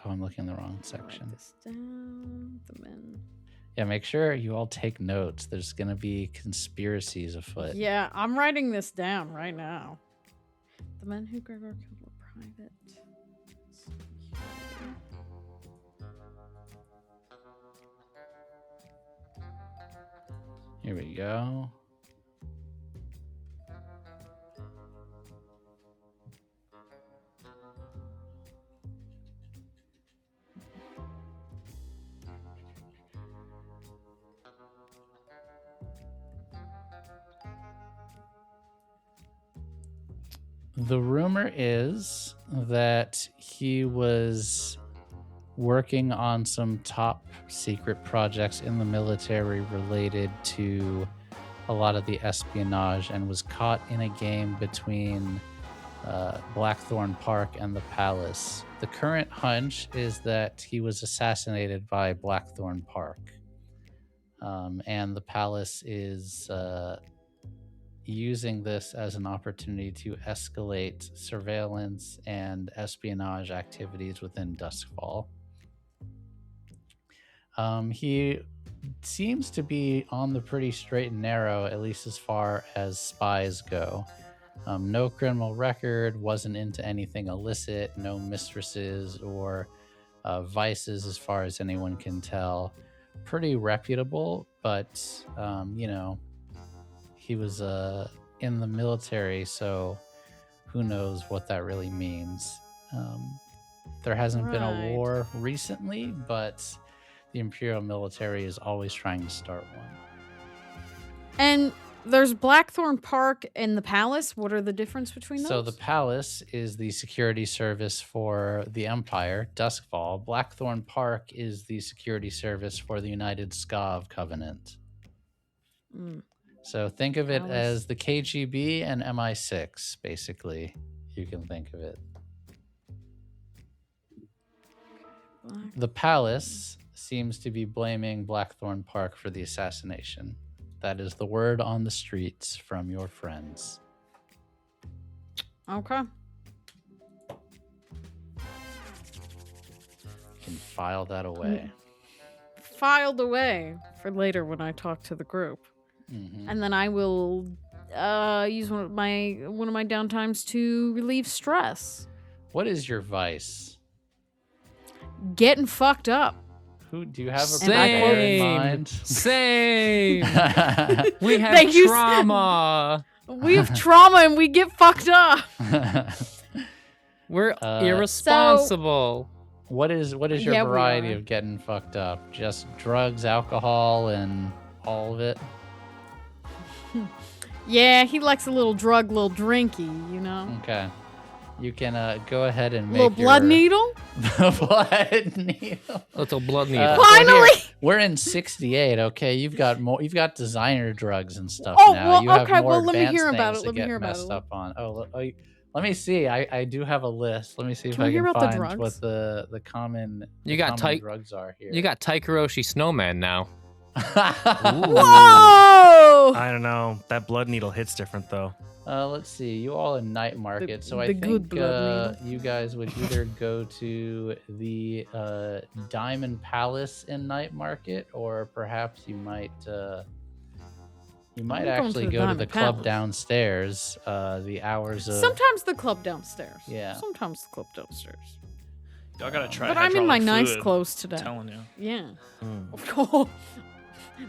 [SPEAKER 1] Oh, I'm looking in the wrong section.
[SPEAKER 5] This down, the men.
[SPEAKER 1] Yeah, make sure you all take notes. There's going to be conspiracies afoot.
[SPEAKER 5] Yeah, I'm writing this down right now. The men who Gregor killed were private.
[SPEAKER 1] Here we go. The rumor is that he was working on some top secret projects in the military related to a lot of the espionage and was caught in a game between Blackthorn Park and the Palace. The current hunch is that he was assassinated by Blackthorn Park. And the Palace is using this as an opportunity to escalate surveillance and espionage activities within Duskfall. He seems to be on the pretty straight and narrow, at least as far as spies go. No criminal record, wasn't into anything illicit, no mistresses or vices as far as anyone can tell. Pretty reputable, but, he was in the military, so who knows what that really means. There hasn't been a war recently, but the Imperial military is always trying to start one.
[SPEAKER 5] And there's Blackthorn Park and the Palace. What are the difference between those?
[SPEAKER 1] So the Palace is the security service for the Empire, Duskfall. Blackthorn Park is the security service for the United Skav Covenant. So think of it
[SPEAKER 5] Palace.
[SPEAKER 1] as the KGB and MI6, basically. You can think of it. The palace seems to be blaming Blackthorn Park for the assassination. That is the word on the streets from your friends.
[SPEAKER 5] Okay.
[SPEAKER 1] You can file that away.
[SPEAKER 5] Filed away for later when I talk to the group.
[SPEAKER 1] Mhm.
[SPEAKER 5] And then I will use one of my downtimes to relieve stress.
[SPEAKER 1] What is your vice?
[SPEAKER 5] Getting fucked up.
[SPEAKER 1] Who do you have a
[SPEAKER 5] Same.
[SPEAKER 1] predator in mind?
[SPEAKER 4] Same. We have
[SPEAKER 5] Thank you.
[SPEAKER 4] trauma.
[SPEAKER 5] We have trauma and we get fucked up.
[SPEAKER 4] We're irresponsible.
[SPEAKER 1] What is your
[SPEAKER 5] Yeah, we
[SPEAKER 1] variety
[SPEAKER 5] are.
[SPEAKER 1] of getting fucked up? Just drugs, alcohol, and all of it?
[SPEAKER 5] Yeah, he likes a little drug, little drinky, you know?
[SPEAKER 1] Okay. You can go ahead and
[SPEAKER 5] A
[SPEAKER 1] make
[SPEAKER 5] little blood needle?
[SPEAKER 1] blood needle.
[SPEAKER 4] Little blood needle.
[SPEAKER 1] Well,
[SPEAKER 5] Finally!
[SPEAKER 1] here, we're in 68. Okay, you've got more. You've got designer drugs and stuff
[SPEAKER 5] Oh,
[SPEAKER 1] now.
[SPEAKER 5] well,
[SPEAKER 1] you have
[SPEAKER 5] okay,
[SPEAKER 1] more
[SPEAKER 5] well, let me
[SPEAKER 1] advanced
[SPEAKER 5] hear about
[SPEAKER 1] things
[SPEAKER 5] it,
[SPEAKER 1] to
[SPEAKER 5] let me
[SPEAKER 1] get
[SPEAKER 5] hear about
[SPEAKER 1] messed
[SPEAKER 5] it.
[SPEAKER 1] up on. Let me see. I do have a list. Let me see if
[SPEAKER 5] Can
[SPEAKER 1] I
[SPEAKER 5] we hear
[SPEAKER 1] can
[SPEAKER 5] about the
[SPEAKER 1] find what
[SPEAKER 5] drugs?
[SPEAKER 1] the common
[SPEAKER 4] You got
[SPEAKER 1] common
[SPEAKER 4] tight.
[SPEAKER 1] drugs are here.
[SPEAKER 4] You got Taikaroshi Snowman now.
[SPEAKER 5] Whoa!
[SPEAKER 2] I don't know. That blood needle hits different though.
[SPEAKER 1] Let's see. You all in night market, so I
[SPEAKER 5] the good
[SPEAKER 1] think
[SPEAKER 5] blood
[SPEAKER 1] you guys would either go to the Diamond Palace in night market, or perhaps you might
[SPEAKER 5] going to
[SPEAKER 1] actually
[SPEAKER 5] the
[SPEAKER 1] go to
[SPEAKER 5] Diamond
[SPEAKER 1] the club
[SPEAKER 5] Palace.
[SPEAKER 1] downstairs. The hours of
[SPEAKER 5] Sometimes the club downstairs.
[SPEAKER 1] Yeah.
[SPEAKER 5] Sometimes the club downstairs.
[SPEAKER 3] Y'all gotta try.
[SPEAKER 5] But I'm in my
[SPEAKER 3] hydraulic
[SPEAKER 5] nice
[SPEAKER 3] fluid,
[SPEAKER 5] clothes today.
[SPEAKER 3] I'm telling you.
[SPEAKER 5] Yeah.
[SPEAKER 2] Mm.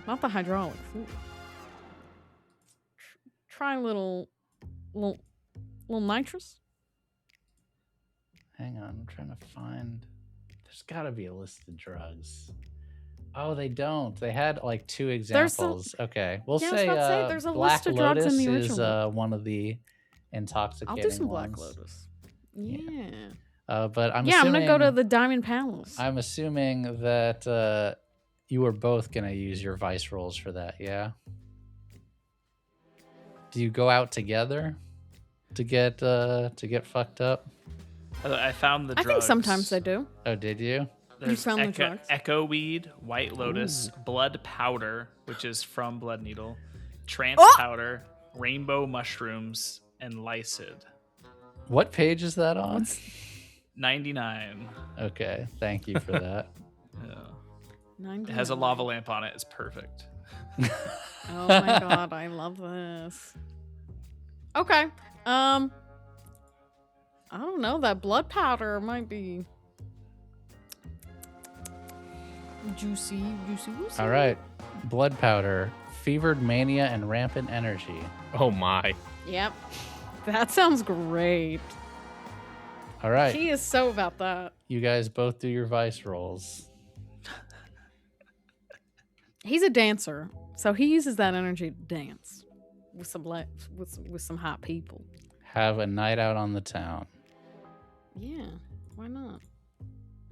[SPEAKER 5] Not the hydraulic fluid. Try a little nitrous.
[SPEAKER 1] Hang on, I'm trying to find. There's got to be a list of drugs. Oh, they don't. They had like two examples. Okay, we'll
[SPEAKER 5] Yeah, I was
[SPEAKER 1] say,
[SPEAKER 5] about to say, there's a
[SPEAKER 1] Black
[SPEAKER 5] list of drugs
[SPEAKER 1] Lotus
[SPEAKER 5] in the
[SPEAKER 1] is
[SPEAKER 5] original.
[SPEAKER 1] one of the intoxicating
[SPEAKER 5] I'll do some Black
[SPEAKER 1] ones.
[SPEAKER 5] Lotus.
[SPEAKER 1] Yeah.
[SPEAKER 5] Yeah.
[SPEAKER 1] But I'm
[SPEAKER 5] Yeah, I'm
[SPEAKER 1] assuming,
[SPEAKER 5] gonna go to the Diamond Palace.
[SPEAKER 1] I'm assuming that you are both gonna use your vice rolls for that. Yeah. Do you go out together to get fucked up?
[SPEAKER 3] I found the
[SPEAKER 5] I
[SPEAKER 3] drugs.
[SPEAKER 5] think sometimes I do.
[SPEAKER 1] Oh, did you?
[SPEAKER 3] There's
[SPEAKER 5] found the drugs?
[SPEAKER 3] Echo Weed, White Lotus, Blood Powder, which is from Blood Needle, Trance
[SPEAKER 5] Oh!
[SPEAKER 3] Powder, Rainbow Mushrooms, and Lycid.
[SPEAKER 1] What page is that on?
[SPEAKER 3] 99.
[SPEAKER 1] Okay, thank you for that.
[SPEAKER 3] Yeah. It has a lava lamp on it. It's perfect.
[SPEAKER 5] Oh my god, I love this. Okay. I don't know. That blood powder might be juicy.
[SPEAKER 1] All right, blood powder, fevered mania, and rampant energy.
[SPEAKER 4] Oh my.
[SPEAKER 5] Yep. That sounds great.
[SPEAKER 1] All right,
[SPEAKER 5] He is so about that.
[SPEAKER 1] you guys both do your vice rolls.
[SPEAKER 5] He's a dancer, so he uses that energy to dance with some hot people.
[SPEAKER 1] Have a night out on the town.
[SPEAKER 5] Yeah, why not?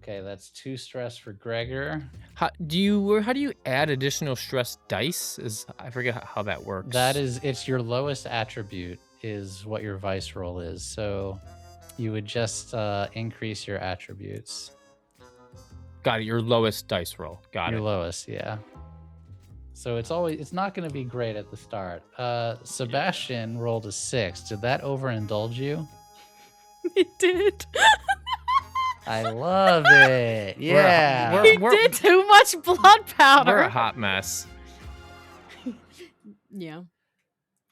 [SPEAKER 1] Okay, that's 2 stress for Gregor.
[SPEAKER 4] How do you add additional stress dice? I forget how that works.
[SPEAKER 1] It's your lowest attribute is what your vice roll is. So you would just increase your attributes.
[SPEAKER 4] Got it. Your lowest dice roll. Got
[SPEAKER 1] Your
[SPEAKER 4] it.
[SPEAKER 1] lowest, yeah. So it's not going to be great at the start. Sebastian rolled a 6. Did that overindulge you?
[SPEAKER 5] He did.
[SPEAKER 1] I love it. Yeah.
[SPEAKER 5] He did too much blood powder.
[SPEAKER 4] We're a hot mess.
[SPEAKER 5] Yeah.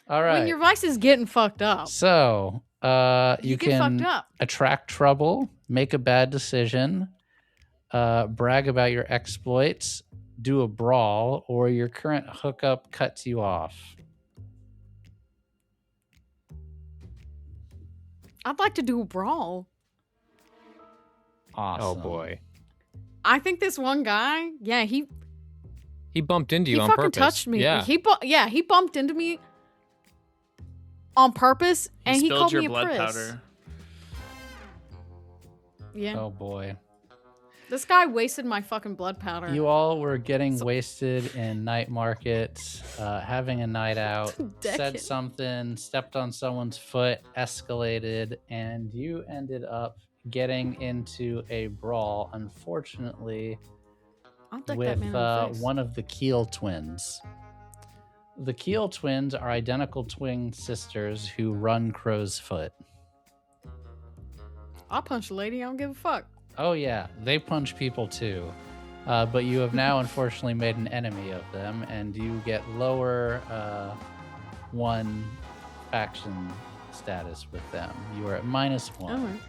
[SPEAKER 1] All right.
[SPEAKER 5] When your vice is getting fucked up,
[SPEAKER 1] So you
[SPEAKER 5] get fucked
[SPEAKER 1] can
[SPEAKER 5] up.
[SPEAKER 1] attract trouble, make a bad decision, brag about your exploits, do a brawl, or your current hookup cuts you off.
[SPEAKER 5] I'd like to do a brawl.
[SPEAKER 1] Awesome.
[SPEAKER 4] Oh boy.
[SPEAKER 5] I think this one guy, yeah, he
[SPEAKER 4] bumped into you on
[SPEAKER 5] fucking
[SPEAKER 4] purpose.
[SPEAKER 5] touched me.
[SPEAKER 4] Yeah.
[SPEAKER 5] He bumped into me on purpose, and he
[SPEAKER 3] spilled
[SPEAKER 5] called
[SPEAKER 3] your
[SPEAKER 5] me a
[SPEAKER 3] blood
[SPEAKER 5] priss.
[SPEAKER 3] powder.
[SPEAKER 5] Yeah.
[SPEAKER 1] Oh boy.
[SPEAKER 5] This guy wasted my fucking blood powder.
[SPEAKER 1] You all were getting wasted in night market, having a night out, said
[SPEAKER 5] Decade.
[SPEAKER 1] something, stepped on someone's foot, escalated, and you ended up getting into a brawl, unfortunately,
[SPEAKER 5] I'll deck that
[SPEAKER 1] with
[SPEAKER 5] man in the face.
[SPEAKER 1] one of the Keel twins. The Keel twins are identical twin sisters who run Crow's Foot.
[SPEAKER 5] I'll punch a lady. I don't give a fuck.
[SPEAKER 1] Oh yeah, they punch people too. But you have now unfortunately made an enemy of them, and you get lower 1 faction status with them. You are at -1.
[SPEAKER 5] All right.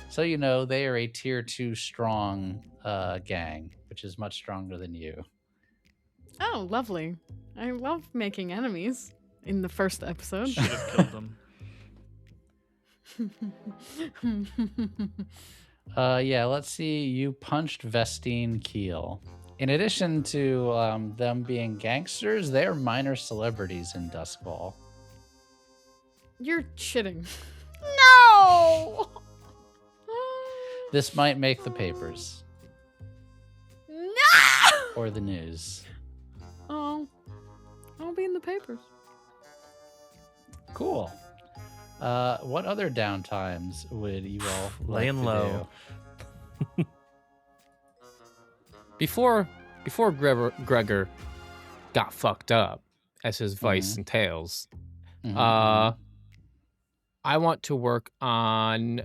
[SPEAKER 1] So you know they are a tier 2 strong gang, which is much stronger than you.
[SPEAKER 5] Oh, lovely. I love making enemies in the first episode.
[SPEAKER 3] Should have killed them.
[SPEAKER 1] Yeah, let's see. You punched Vestine Keel. In addition to them being gangsters, they are minor celebrities in Duskfall.
[SPEAKER 5] You're shitting. No!
[SPEAKER 1] This might make the papers
[SPEAKER 5] No!
[SPEAKER 1] or the news.
[SPEAKER 5] Oh, I'll be in the papers.
[SPEAKER 1] Cool. What other downtimes would you all like
[SPEAKER 2] Laying
[SPEAKER 1] to
[SPEAKER 2] low.
[SPEAKER 1] do?
[SPEAKER 4] Before Gregor got fucked up, as his vice entails,
[SPEAKER 1] Mhm.
[SPEAKER 4] I want to work on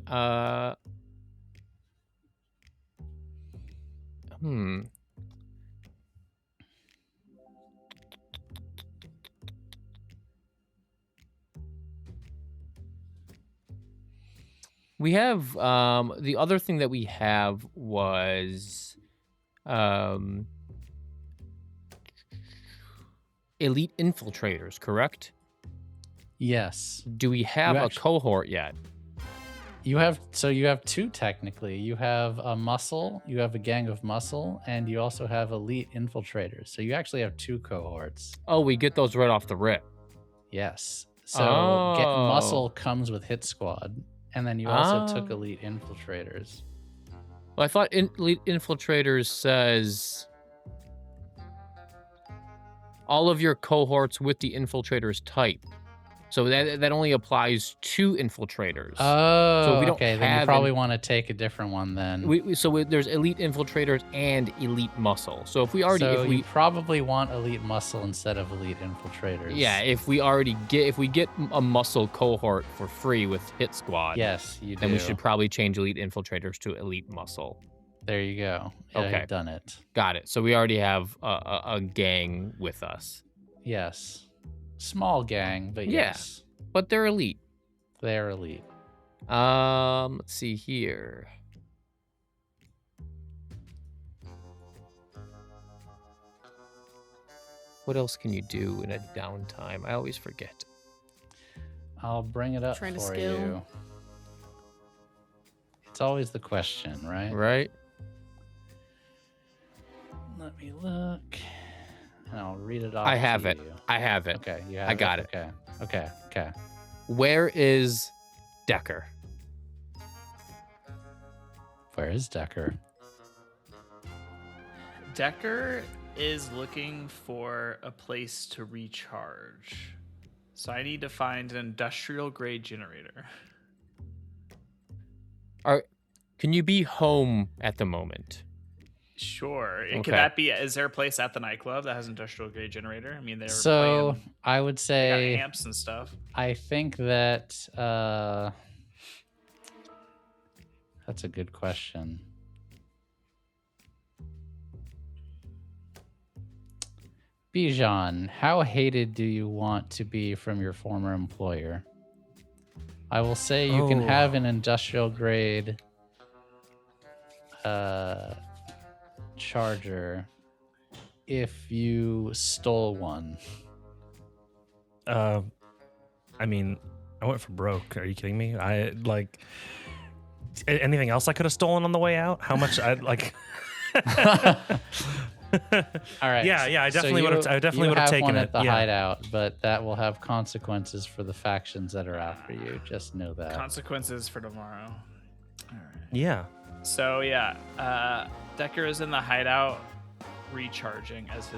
[SPEAKER 4] We have the other thing that we have was elite infiltrators, correct?
[SPEAKER 1] Yes.
[SPEAKER 4] Do we have a cohort yet?
[SPEAKER 1] You have 2 technically. You have a muscle, you have a gang of muscle, and you also have elite infiltrators. So you actually have 2 cohorts.
[SPEAKER 4] Oh, we get those right off the rip.
[SPEAKER 1] Yes. So
[SPEAKER 4] Oh.
[SPEAKER 1] muscle comes with hit squad, and then you also took elite infiltrators.
[SPEAKER 4] Well, I thought elite infiltrators says all of your cohorts with the infiltrators type. So that only applies to infiltrators.
[SPEAKER 1] Oh,
[SPEAKER 4] So we don't
[SPEAKER 1] okay. Then you
[SPEAKER 4] have
[SPEAKER 1] probably want to take a different one then.
[SPEAKER 4] There's elite infiltrators and elite muscle. So if we
[SPEAKER 1] you probably want elite muscle instead of elite infiltrators.
[SPEAKER 4] if we get a muscle cohort for free with Hit Squad,
[SPEAKER 1] Yes, you do.
[SPEAKER 4] then we should probably change elite infiltrators to elite muscle.
[SPEAKER 1] There you go. Yeah,
[SPEAKER 4] Okay.
[SPEAKER 1] you've done it.
[SPEAKER 4] Got it. So we already have a gang with us.
[SPEAKER 1] Yes. Small gang, but
[SPEAKER 4] Yeah.
[SPEAKER 1] yes.
[SPEAKER 4] But they're elite.
[SPEAKER 1] They're elite.
[SPEAKER 4] Let's see here. What else can you do in a downtime? I always forget.
[SPEAKER 1] I'll bring it up
[SPEAKER 5] Trying to
[SPEAKER 1] for
[SPEAKER 5] skill.
[SPEAKER 1] you. It's always the question, right?
[SPEAKER 4] Right?
[SPEAKER 1] Let me look. And I'll read it off.
[SPEAKER 4] I have
[SPEAKER 1] to
[SPEAKER 4] it.
[SPEAKER 1] you.
[SPEAKER 4] I have it.
[SPEAKER 1] Okay, you
[SPEAKER 4] I
[SPEAKER 1] have
[SPEAKER 4] got it.
[SPEAKER 1] Okay.
[SPEAKER 4] Where is Decker?
[SPEAKER 1] Where is Decker?
[SPEAKER 3] Decker is looking for a place to recharge. So I need to find an industrial grade generator.
[SPEAKER 4] Can you be home at the moment?
[SPEAKER 3] Sure.
[SPEAKER 4] Okay.
[SPEAKER 3] Could that be? Is there a place at the nightclub that has an industrial grade generator? I mean, they're
[SPEAKER 1] So
[SPEAKER 3] playing,
[SPEAKER 1] I would
[SPEAKER 3] they
[SPEAKER 1] say
[SPEAKER 3] got amps and stuff.
[SPEAKER 1] I think that that's a good question. Bijan, how hated do you want to be from your former employer? I will say you can
[SPEAKER 2] Oh.
[SPEAKER 1] have an industrial grade charger if you stole one.
[SPEAKER 2] I mean, I went for broke. Are you kidding me? Anything else I could have stolen on the way out? How much I'd like.
[SPEAKER 1] All right.
[SPEAKER 2] Yeah, I definitely
[SPEAKER 1] you-
[SPEAKER 2] would have. I definitely
[SPEAKER 1] you
[SPEAKER 2] would have
[SPEAKER 1] have
[SPEAKER 2] taken
[SPEAKER 1] one
[SPEAKER 2] it.
[SPEAKER 1] at the
[SPEAKER 2] Yeah.
[SPEAKER 1] hideout, but that will have consequences for the factions that are after you. Just know that.
[SPEAKER 3] Consequences for tomorrow. All right.
[SPEAKER 2] Yeah.
[SPEAKER 3] So yeah, Decker is in the hideout, recharging as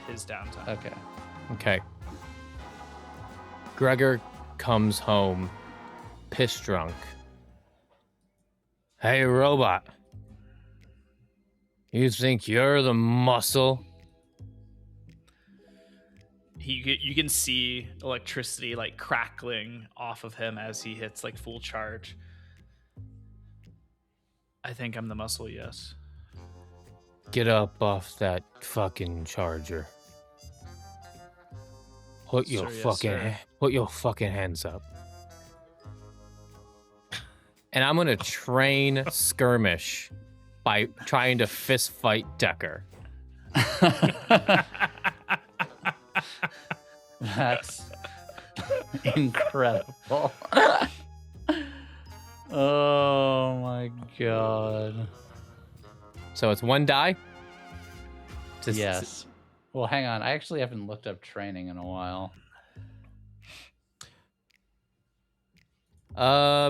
[SPEAKER 3] his downtime.
[SPEAKER 1] Okay.
[SPEAKER 4] Okay. Gregor comes home, piss drunk. Hey, robot. You think you're the muscle?
[SPEAKER 3] You can see electricity like crackling off of him as he hits like full charge. I think I'm the muscle, yes.
[SPEAKER 4] Get up off that fucking charger. Put your fucking hands up. And I'm gonna train skirmish by trying to fist fight Decker.
[SPEAKER 1] That's incredible. Oh my god.
[SPEAKER 4] So it's one die?
[SPEAKER 1] Yes. Well, hang on. I actually haven't looked up training in a while.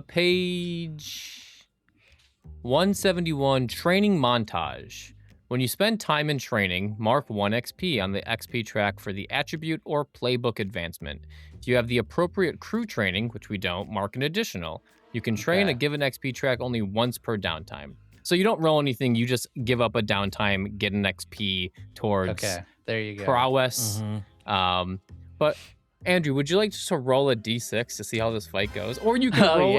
[SPEAKER 4] Page 171, training montage. When you spend time in training, mark 1 XP on the XP track for the attribute or playbook advancement. If you have the appropriate crew training, which we don't, mark an additional. You can train a given XP track only once per downtime. So you don't roll anything, you just give up a downtime, get an XP towards
[SPEAKER 1] there you go.
[SPEAKER 4] prowess. But Andrew, would you like to roll a d6 to see how this fight goes? Or you can roll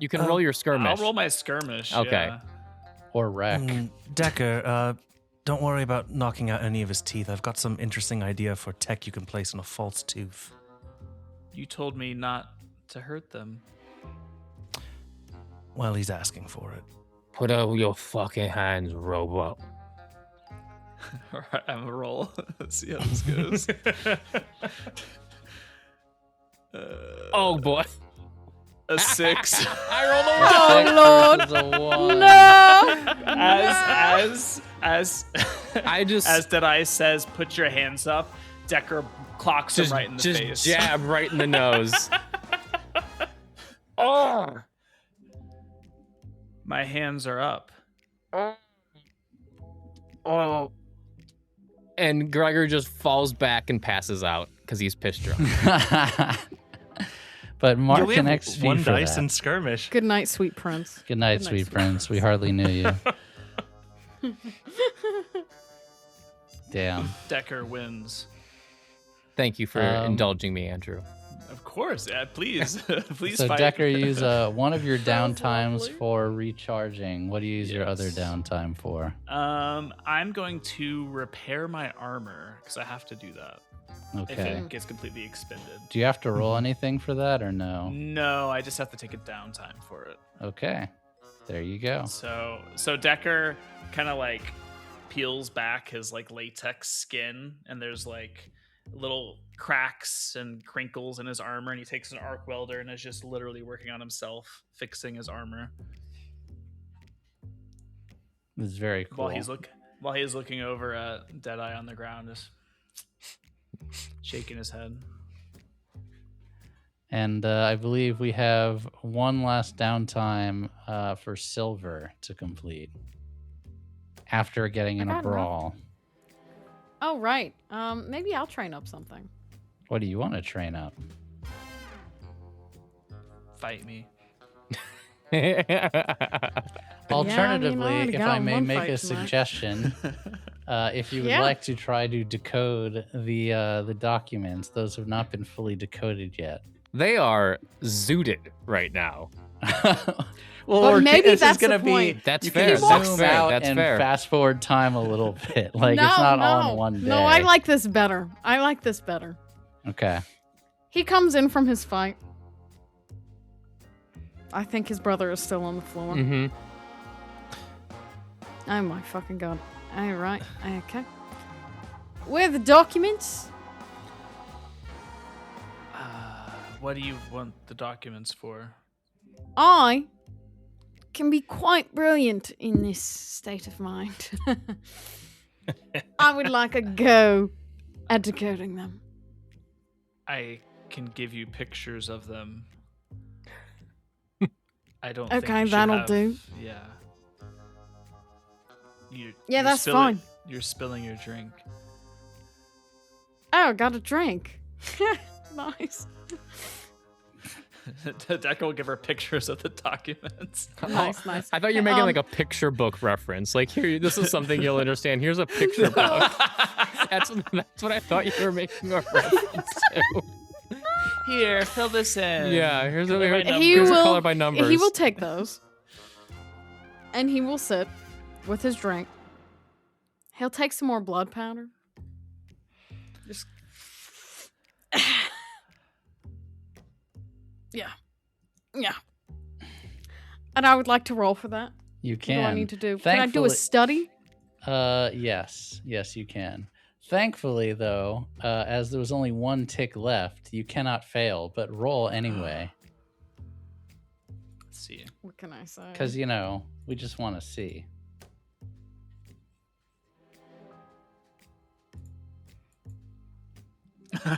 [SPEAKER 4] you can roll your skirmish.
[SPEAKER 3] I'll roll my skirmish.
[SPEAKER 4] Okay.
[SPEAKER 3] Yeah.
[SPEAKER 1] Or wreck.
[SPEAKER 6] Decker, don't worry about knocking out any of his teeth. I've got some interesting idea for tech you can place on a false tooth.
[SPEAKER 3] You told me not to hurt them.
[SPEAKER 6] Well, he's asking for it.
[SPEAKER 4] Put up your fucking hands, robot.
[SPEAKER 3] All right, I'm gonna roll. Let's see how this goes.
[SPEAKER 4] Oh boy.
[SPEAKER 3] A 6.
[SPEAKER 4] I rolled a 1.
[SPEAKER 5] Oh Lord! No!
[SPEAKER 3] As Deadeye says, put your hands up. Decker clocks him right in the face.
[SPEAKER 4] Just jab right in the nose. Oh.
[SPEAKER 3] My hands are up.
[SPEAKER 4] Oh. And Gregor just falls back and passes out because he's pissed drunk.
[SPEAKER 1] But mark
[SPEAKER 6] we
[SPEAKER 1] an
[SPEAKER 6] have
[SPEAKER 1] XP
[SPEAKER 6] one
[SPEAKER 1] for
[SPEAKER 6] dice
[SPEAKER 1] that.
[SPEAKER 6] in skirmish.
[SPEAKER 5] Good night, sweet prince.
[SPEAKER 1] Good night, sweet prince. We hardly knew you. Damn.
[SPEAKER 3] Decker wins.
[SPEAKER 4] Thank you for indulging me, Andrew.
[SPEAKER 3] Of course, yeah, please. Please
[SPEAKER 1] So
[SPEAKER 3] fight.
[SPEAKER 1] Decker, use one of your downtimes for recharging. What do you use your other downtime for?
[SPEAKER 3] I'm going to repair my armor because I have to do that. If
[SPEAKER 1] Okay.
[SPEAKER 3] it gets completely expended.
[SPEAKER 1] Do you have to roll anything for that or no?
[SPEAKER 3] No, I just have to take a downtime for it.
[SPEAKER 1] Okay. There you go.
[SPEAKER 3] So Decker kind of like peels back his like latex skin, and there's like little cracks and crinkles in his armor, and he takes an arc welder and is just literally working on himself, fixing his armor.
[SPEAKER 1] This is very cool.
[SPEAKER 3] While he's looking over at Deadeye on the ground, just shaking his head.
[SPEAKER 1] And I believe we have one last downtime for Silver to complete after getting in a brawl.
[SPEAKER 5] Oh, right. Maybe I'll train up something.
[SPEAKER 1] What do you want to train up?
[SPEAKER 3] Fight me.
[SPEAKER 1] Alternatively,
[SPEAKER 5] already
[SPEAKER 1] if
[SPEAKER 5] got
[SPEAKER 1] I
[SPEAKER 5] in
[SPEAKER 1] may
[SPEAKER 5] one
[SPEAKER 1] make
[SPEAKER 5] fight
[SPEAKER 1] a
[SPEAKER 5] tonight.
[SPEAKER 1] suggestion, if you would
[SPEAKER 5] Yeah.
[SPEAKER 1] like to try to decode the documents, those have not been fully decoded yet.
[SPEAKER 4] They are zooted right now.
[SPEAKER 1] Well,
[SPEAKER 5] But maybe
[SPEAKER 1] this
[SPEAKER 5] that's
[SPEAKER 1] is gonna
[SPEAKER 5] the
[SPEAKER 1] be.
[SPEAKER 5] point.
[SPEAKER 4] That's
[SPEAKER 1] you
[SPEAKER 4] fair.
[SPEAKER 1] Can
[SPEAKER 4] That's
[SPEAKER 1] zoom
[SPEAKER 4] fair.
[SPEAKER 1] out
[SPEAKER 4] That's
[SPEAKER 1] and
[SPEAKER 4] fair.
[SPEAKER 1] fast forward time a little bit. Like
[SPEAKER 5] no,
[SPEAKER 1] it's not
[SPEAKER 5] no.
[SPEAKER 1] all in one day.
[SPEAKER 5] No, I like this better.
[SPEAKER 1] Okay.
[SPEAKER 5] He comes in from his fight. I think his brother is still on the floor.
[SPEAKER 4] Mm-hmm.
[SPEAKER 5] Oh my fucking god. Alright, okay. Where are the documents?
[SPEAKER 3] What do you want the documents for?
[SPEAKER 5] I can be quite brilliant in this state of mind. I would like a go at decoding them.
[SPEAKER 3] I can give you pictures of them. I don't
[SPEAKER 5] Okay,
[SPEAKER 3] think we should
[SPEAKER 5] that'll
[SPEAKER 3] have-
[SPEAKER 5] do.
[SPEAKER 3] Yeah.
[SPEAKER 5] Yeah, that's
[SPEAKER 3] spilling-
[SPEAKER 5] fine.
[SPEAKER 3] You're spilling your drink.
[SPEAKER 5] Oh, got a drink. Nice.
[SPEAKER 3] Decker will give her pictures of the documents.
[SPEAKER 5] Nice, nice.
[SPEAKER 4] I thought you were making like a picture book reference. Like, here, this is something you'll understand. Here's a picture book. That's what I thought you were making a reference to.
[SPEAKER 3] Here, fill this in.
[SPEAKER 4] Yeah, here's a,
[SPEAKER 3] Color by
[SPEAKER 4] here's
[SPEAKER 5] He
[SPEAKER 4] a
[SPEAKER 5] will-
[SPEAKER 4] color by numbers.
[SPEAKER 5] He will take those. And he will sit with his drink. He'll take some more blood powder. Just. Yeah. Yeah. And I would like to roll for that.
[SPEAKER 1] You
[SPEAKER 5] What
[SPEAKER 1] can.
[SPEAKER 5] do I need to do? Can I do a
[SPEAKER 1] Thankfully-
[SPEAKER 5] study?
[SPEAKER 1] Yes, you can. Thankfully, though, as there was only one tick left, you cannot fail, but roll anyway.
[SPEAKER 3] Let's see.
[SPEAKER 5] What can I say?
[SPEAKER 1] Because, we just want to see.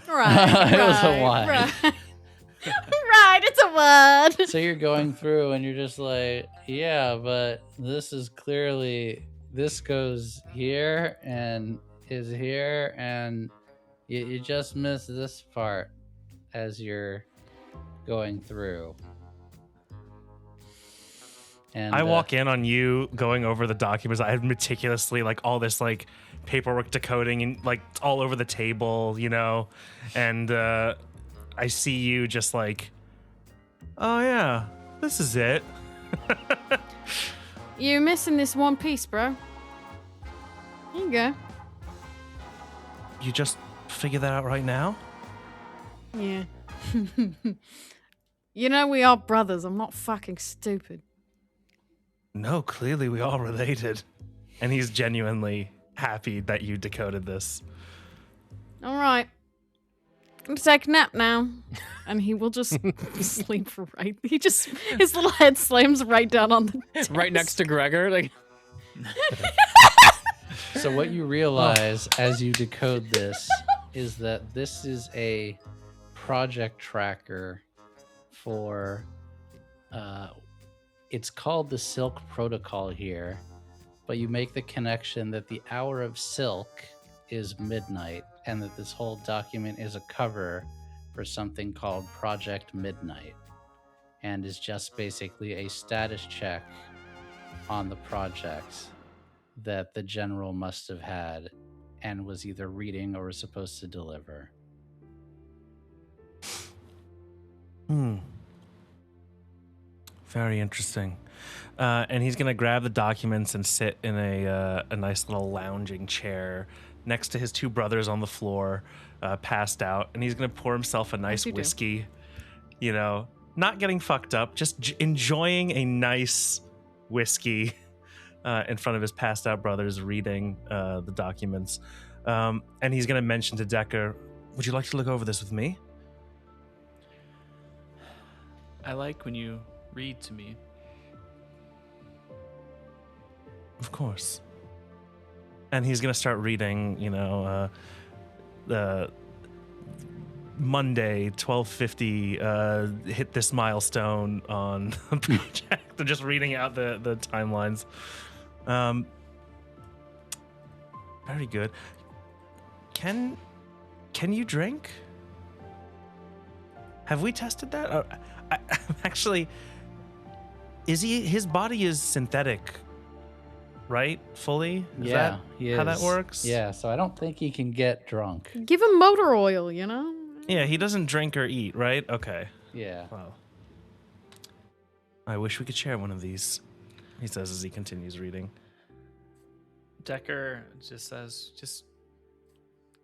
[SPEAKER 5] Right.
[SPEAKER 1] It was a
[SPEAKER 5] right,
[SPEAKER 1] one.
[SPEAKER 5] Right. Right, it's a one.
[SPEAKER 1] So you're going through and you're just like, yeah, but this is clearly, this goes here and is here, and you just miss this part as you're going through. And
[SPEAKER 6] I walk in on you going over the documents. I have meticulously like all this like paperwork decoding and like all over the table, and I see you just like, oh yeah, this is it.
[SPEAKER 5] You're missing this one piece, bro. Here you go.
[SPEAKER 6] You just figure that out right now?
[SPEAKER 5] Yeah. We are brothers. I'm not fucking stupid.
[SPEAKER 6] No, clearly we all related. And he's genuinely happy that you decoded this.
[SPEAKER 5] All right. I'm gonna take a nap now. And he will just sleep right. His little head slams right down on the desk.
[SPEAKER 4] right next to Gregor. Like,
[SPEAKER 1] So what you realize as you decode this is that this is a project tracker for it's called the Silk Protocol here, but you make the connection that the hour of Silk is midnight and that this whole document is a cover for something called Project Midnight and is just basically a status check on the projects that the general must have had and was either reading or was supposed to deliver.
[SPEAKER 6] Very interesting. And he's gonna grab the documents and sit in a nice little lounging chair next to his two brothers on the floor, passed out. And he's gonna pour himself a nice
[SPEAKER 5] you do.
[SPEAKER 6] whiskey. Not getting fucked up, just enjoying a nice whiskey in front of his passed out brothers, reading the documents. And he's gonna mention to Decker, "Would you like to look over this with me?"
[SPEAKER 3] I like when you read to me.
[SPEAKER 6] Of course. And he's gonna start reading, the Monday 12:50 hit this milestone on the project. They're just reading out the timelines. Very good. Can you drink? Have we tested that? Actually, his body is synthetic, right? Fully? Is that
[SPEAKER 1] he
[SPEAKER 6] how that
[SPEAKER 1] is.
[SPEAKER 6] works?
[SPEAKER 1] Yeah, so I don't think he can get drunk.
[SPEAKER 5] Give him motor oil,
[SPEAKER 6] Yeah, he doesn't drink or eat, right? Okay.
[SPEAKER 1] Yeah.
[SPEAKER 6] Wow. I wish we could share one of these, he says as he continues reading.
[SPEAKER 3] Decker just says, just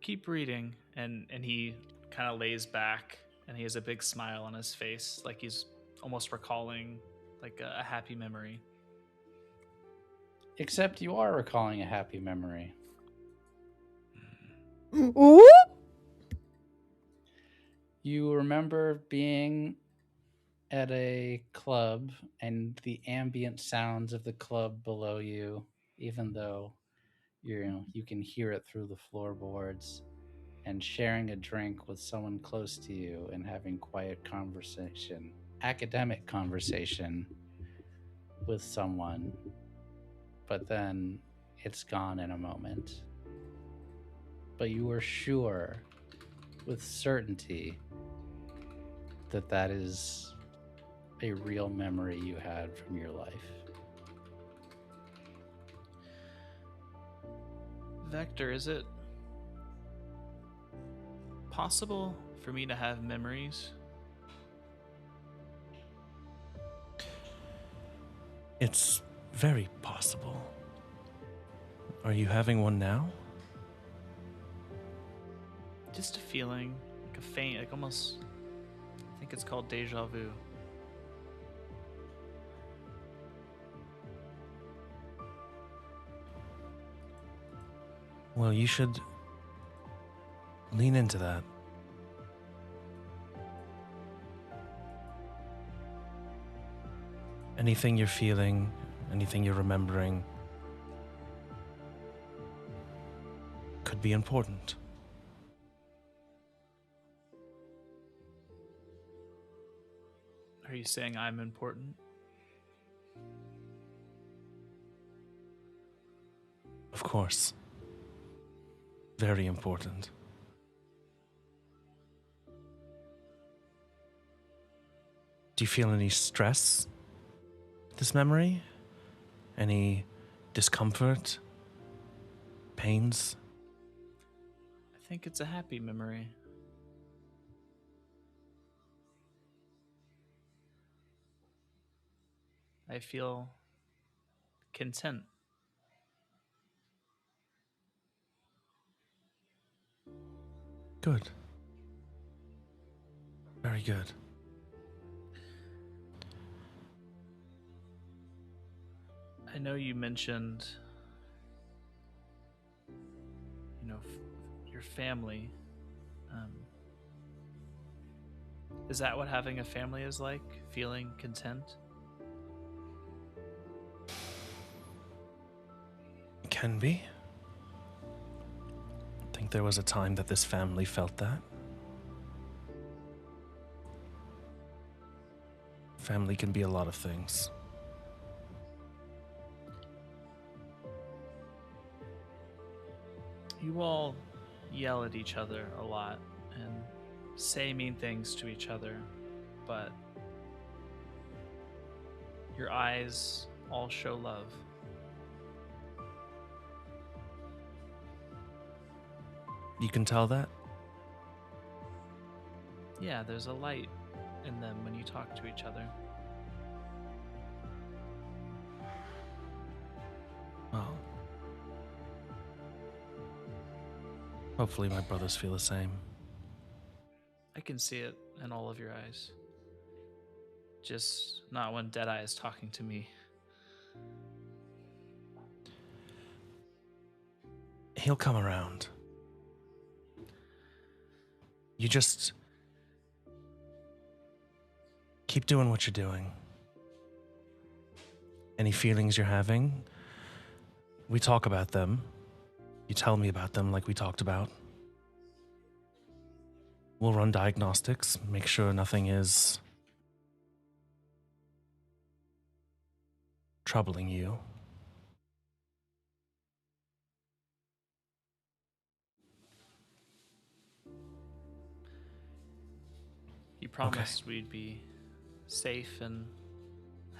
[SPEAKER 3] keep reading. And he kind of lays back and he has a big smile on his face, like he's almost recalling like a happy memory.
[SPEAKER 1] Except you are recalling a happy memory.
[SPEAKER 5] Ooh!
[SPEAKER 1] You remember being at a club and the ambient sounds of the club below you, even though you can hear it through the floorboards, and sharing a drink with someone close to you and having quiet conversation, academic conversation with someone. But then it's gone in a moment. But you are sure, with certainty, that that is a real memory you had from your life.
[SPEAKER 3] Vector, is it possible for me to have memories?
[SPEAKER 6] It's very possible. Are you having one now?
[SPEAKER 3] Just a feeling, like a faint, like almost, I think it's called deja vu.
[SPEAKER 6] Well, you should lean into that. Anything you're feeling, anything you're remembering, could be important.
[SPEAKER 3] Are you saying I'm important?
[SPEAKER 6] Of course. Very important. Do you feel any stress with this memory? Any discomfort? Pains?
[SPEAKER 3] I think it's a happy memory. I feel content.
[SPEAKER 6] Good. Very good.
[SPEAKER 3] I know you mentioned, your family. Is that what having a family is like? Feeling content?
[SPEAKER 6] Can be. I think there was a time that this family felt that. Family can be a lot of things.
[SPEAKER 3] You all yell at each other a lot and say mean things to each other, but your eyes all show love.
[SPEAKER 6] You can tell that?
[SPEAKER 3] Yeah, there's a light in them when you talk to each other.
[SPEAKER 6] Well, hopefully my brothers feel the same.
[SPEAKER 3] I can see it in all of your eyes. Just not when Deadeye is talking to me.
[SPEAKER 6] He'll come around. You just keep doing what you're doing. Any feelings you're having, we talk about them. You tell me about them like we talked about. We'll run diagnostics, make sure nothing is troubling you.
[SPEAKER 3] You promised we'd be safe and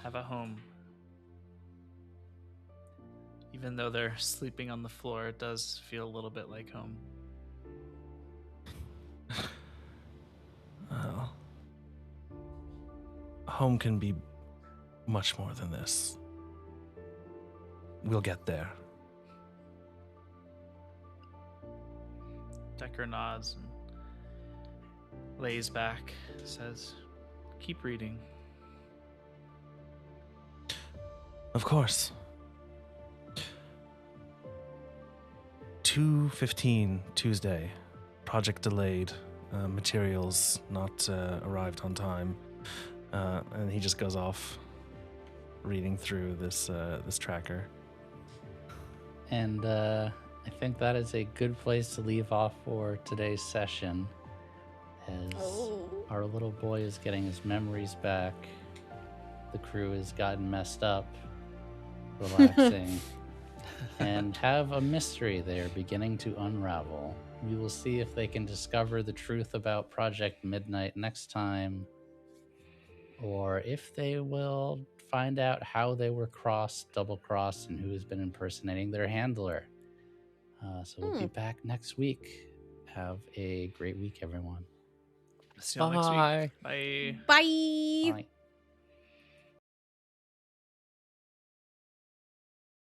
[SPEAKER 3] have a home. Even though they're sleeping on the floor, it does feel a little bit like home.
[SPEAKER 6] Well, home can be much more than this. We'll get there.
[SPEAKER 3] Decker nods and lays back, says, "Keep reading."
[SPEAKER 6] Of course. 2:15 Tuesday. Project delayed. Materials not arrived on time. And he just goes off reading through this tracker.
[SPEAKER 1] And I think that is a good place to leave off for today's session, as our little boy is getting his memories back. The crew has gotten messed up, relaxing. and have a mystery they're beginning to unravel. We will see if they can discover the truth about Project Midnight next time, or if they will find out how they were crossed, double-crossed, and who has been impersonating their handler. So we'll be back next week. Have a great week, everyone.
[SPEAKER 3] See you all next
[SPEAKER 4] Bye.
[SPEAKER 3] week. Bye.
[SPEAKER 5] Bye.
[SPEAKER 1] Bye.